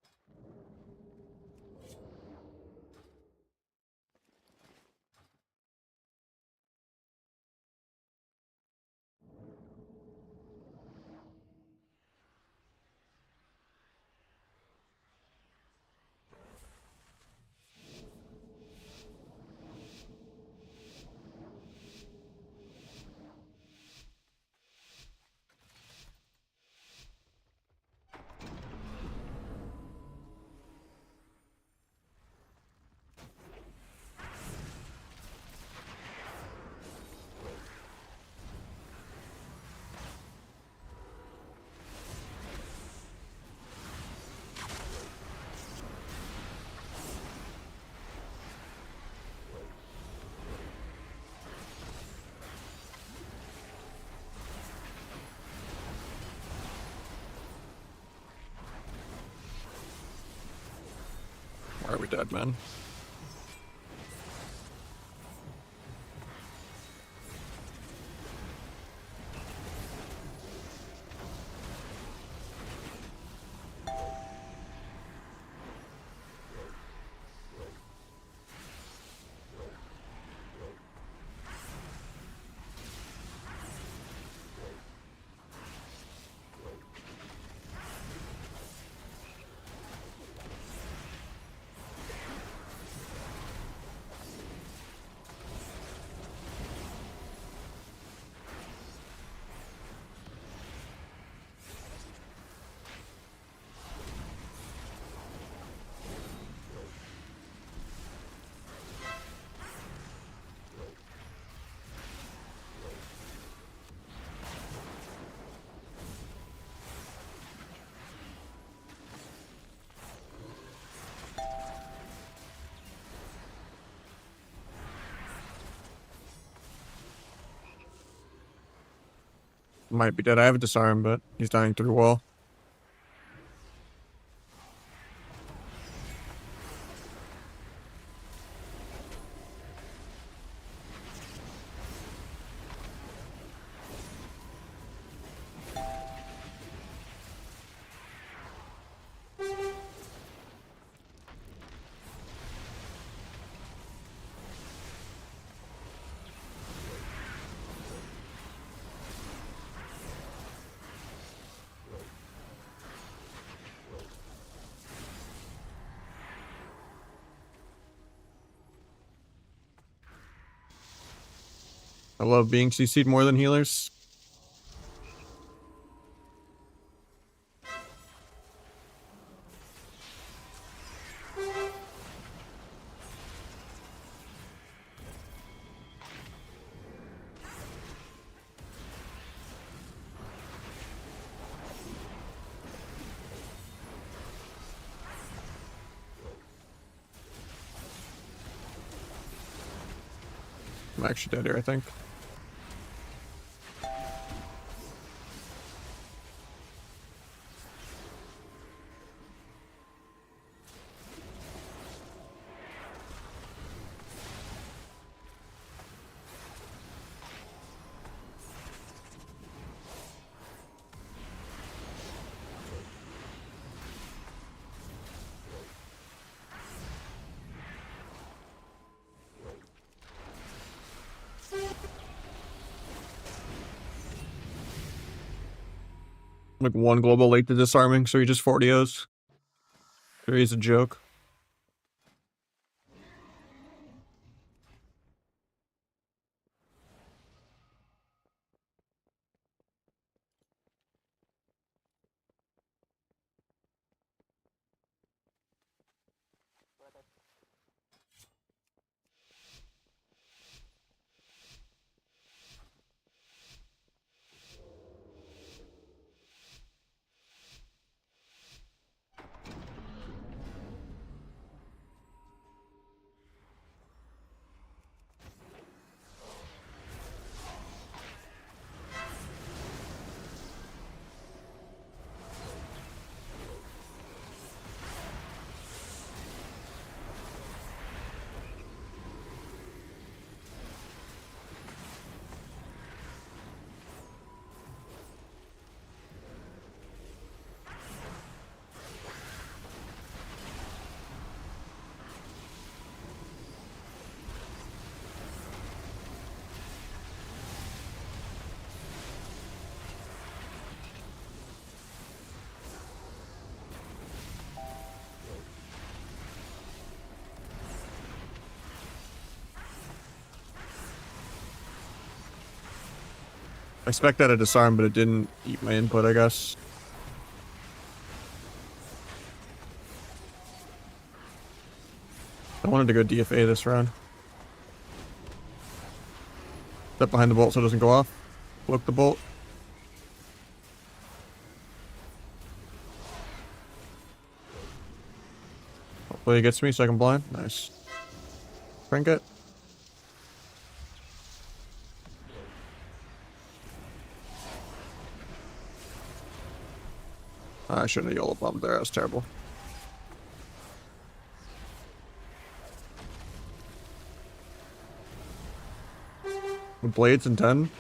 Why are we dead, man? Might be dead. I have a disarm, but he's dying through the wall. I love being CC'd more than healers. I'm actually dead here, I think. Like one global late to disarming, so he just 40-0s. Sure, he's a joke. I expect that a disarm, but it didn't eat my input, I guess. I wanted to go DFA this round. Step behind the bolt so it doesn't go off. Cloak the bolt. Hopefully he gets me so I can blind. Nice. Trinket. I shouldn't have YOLO bombed there. That was terrible. With blades and 10.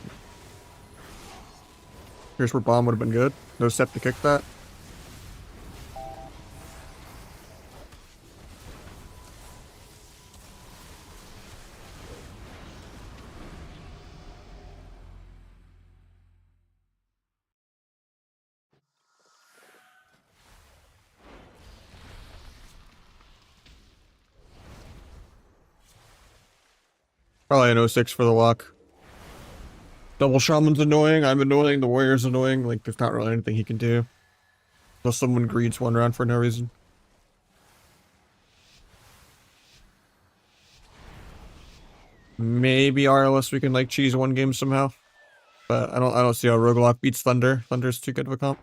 Here's where bomb would have been good. No step to kick that. Probably an 06 for the lock. Double Shaman's annoying, I'm annoying, the Warrior's annoying. Like, there's not really anything he can do. Unless someone greeds one round for no reason. Maybe RLS we can, like, cheese one game somehow. But I don't see how Roguelock beats Thunder. Thunder's too good of a comp.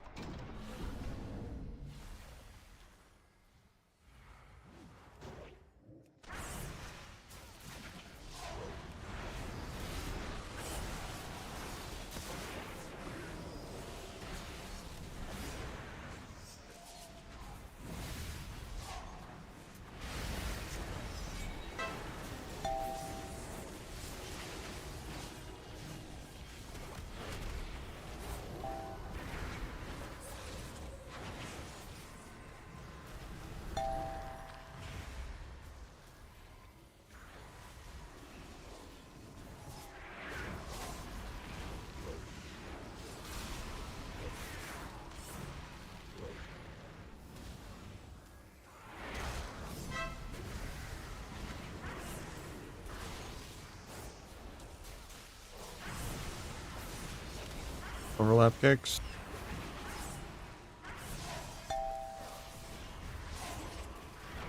Overlap kicks.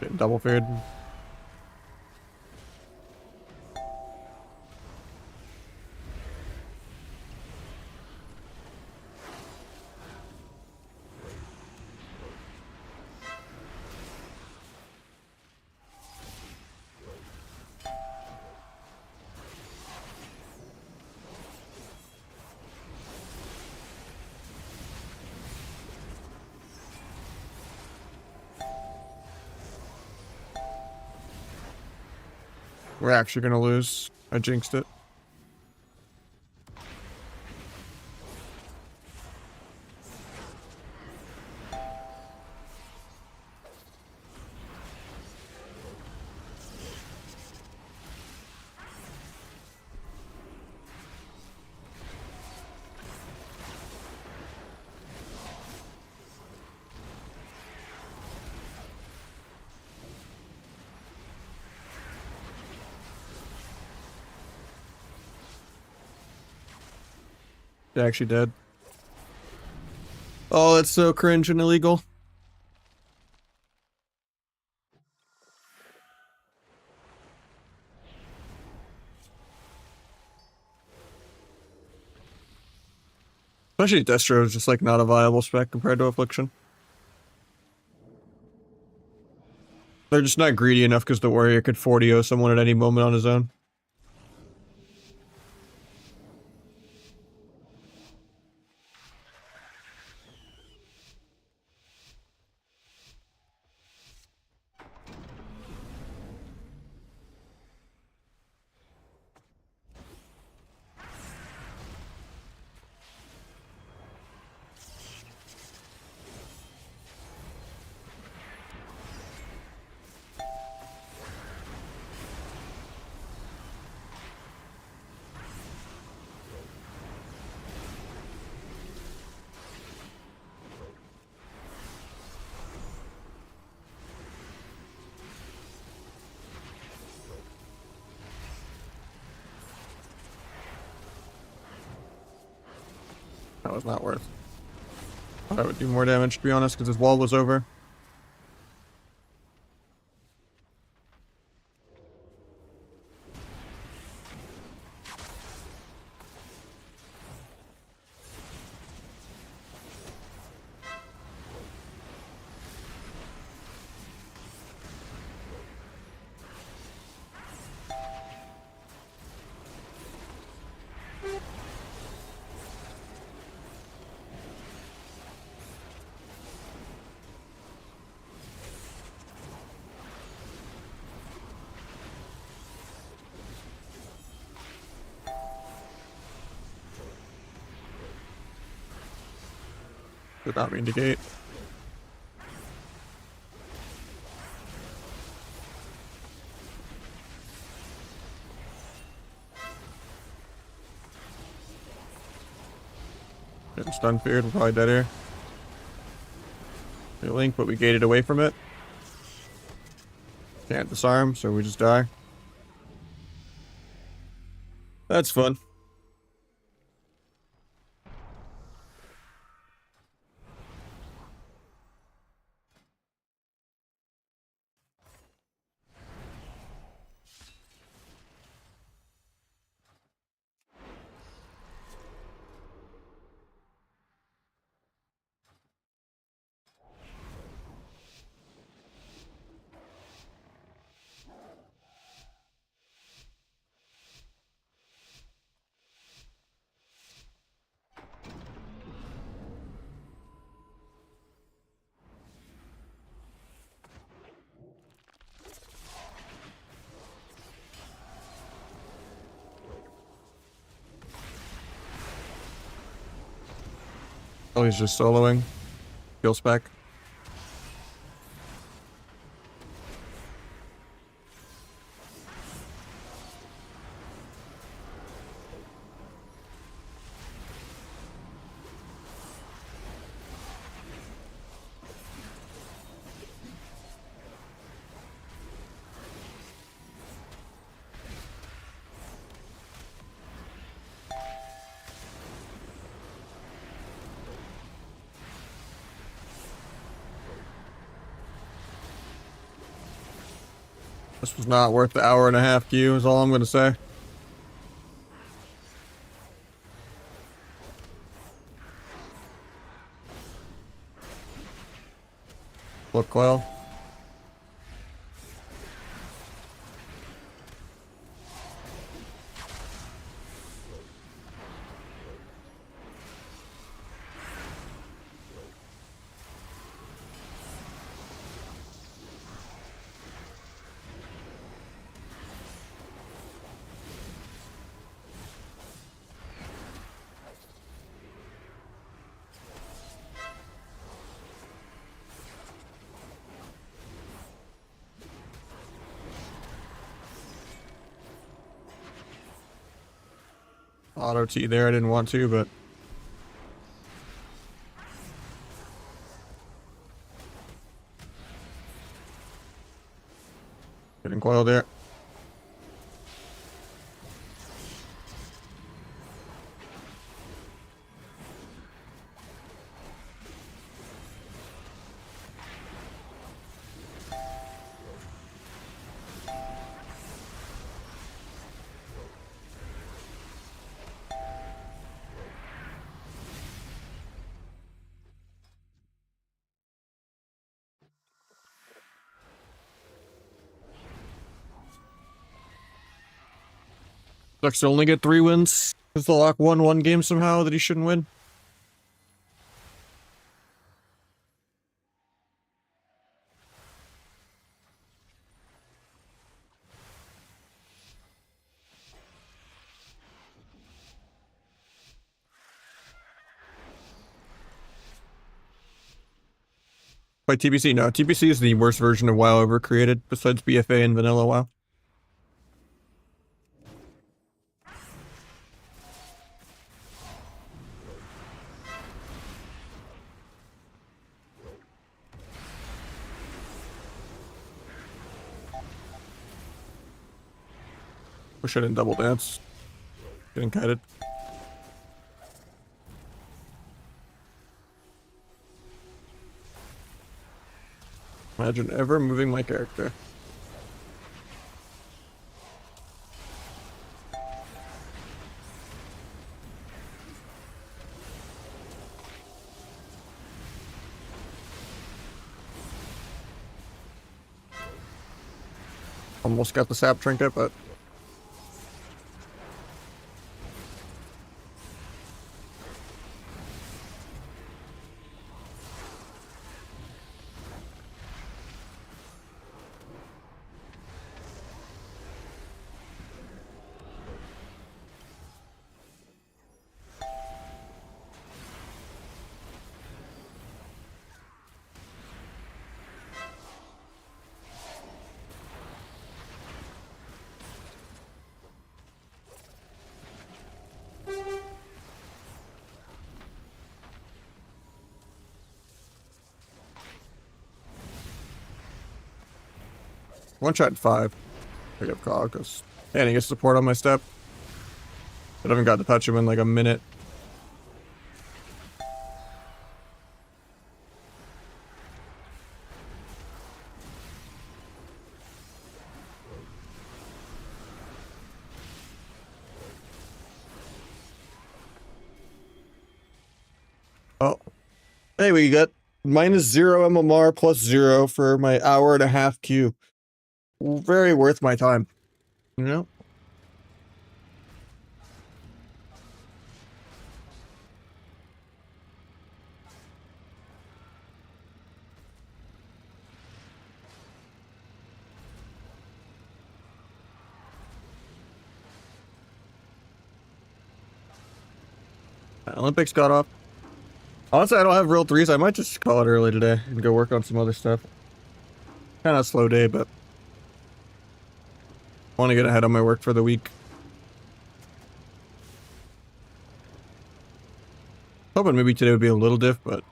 Getting double feared. We're actually gonna lose. I jinxed it. They actually did. Oh, that's so cringe and illegal. Especially Destro is just like not a viable spec compared to Affliction. They're just not greedy enough because the Warrior could 40-0 someone at any moment on his own. That was not worth. I thought I would do more damage, to be honest, because his wall was over. Did not mean to gate. Getting stun feared, we're probably dead here. We link, but we gated away from it. Can't disarm, so we just die. That's fun. Oh, he's just soloing. Kill spec. This was not worth the hour and a half queue, is all I'm gonna say. Look, Coil. Auto T there, I didn't want to, but getting coiled there. Sucks to only get 3 wins. Because the Lock won one game somehow that he shouldn't win. By TBC, no. TBC is the worst version of WoW ever created, besides BFA and vanilla WoW. Wish I didn't double dance. Getting kited. Imagine ever moving my character. Almost got the sap trinket, but One shot in 5. Pick up Cog, because and he gets support on my step. I haven't got to touch him in like a minute. Oh, hey, we got -0 MMR plus 0 for my hour-and-a-half queue. Very worth my time, you know? Olympics got off. Honestly, I don't have real threes. I might just call it early today and go work on some other stuff. Kind of a slow day, but want to get ahead on my work for the week. Hoping maybe today would be a little diff, but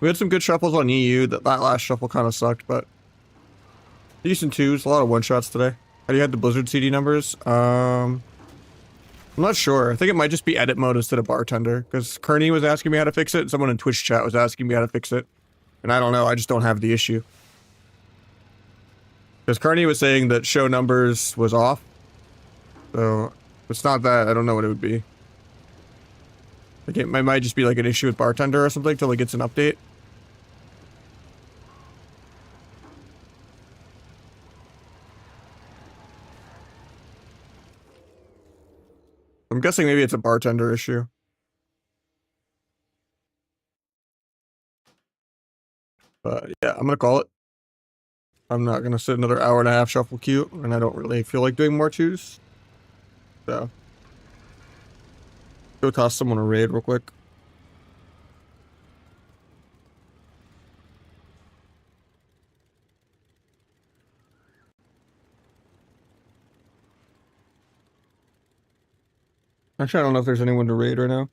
we had some good shuffles on EU. That last shuffle kind of sucked, but decent twos. A lot of one-shots today. How do you had the Blizzard CD numbers? I'm not sure. I think it might just be edit mode instead of bartender, because Kearney was asking me how to fix it, and someone in Twitch chat was asking me how to fix it. And I don't know, I just don't have the issue. Because Kearney was saying that show numbers was off. So, if it's not that, I don't know what it would be. Like it might just be like an issue with bartender or something till it gets an update. I'm guessing maybe it's a bartender issue. But yeah, I'm gonna call it. I'm not gonna sit another hour-and-a-half shuffle queue, and I don't really feel like doing more twos. So, go toss someone a raid real quick. Actually, I don't know if there's anyone to raid right now.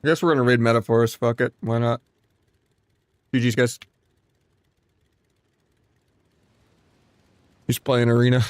I guess we're gonna raid metaphors. Fuck it. Why not? GG's, guys. He's playing arena.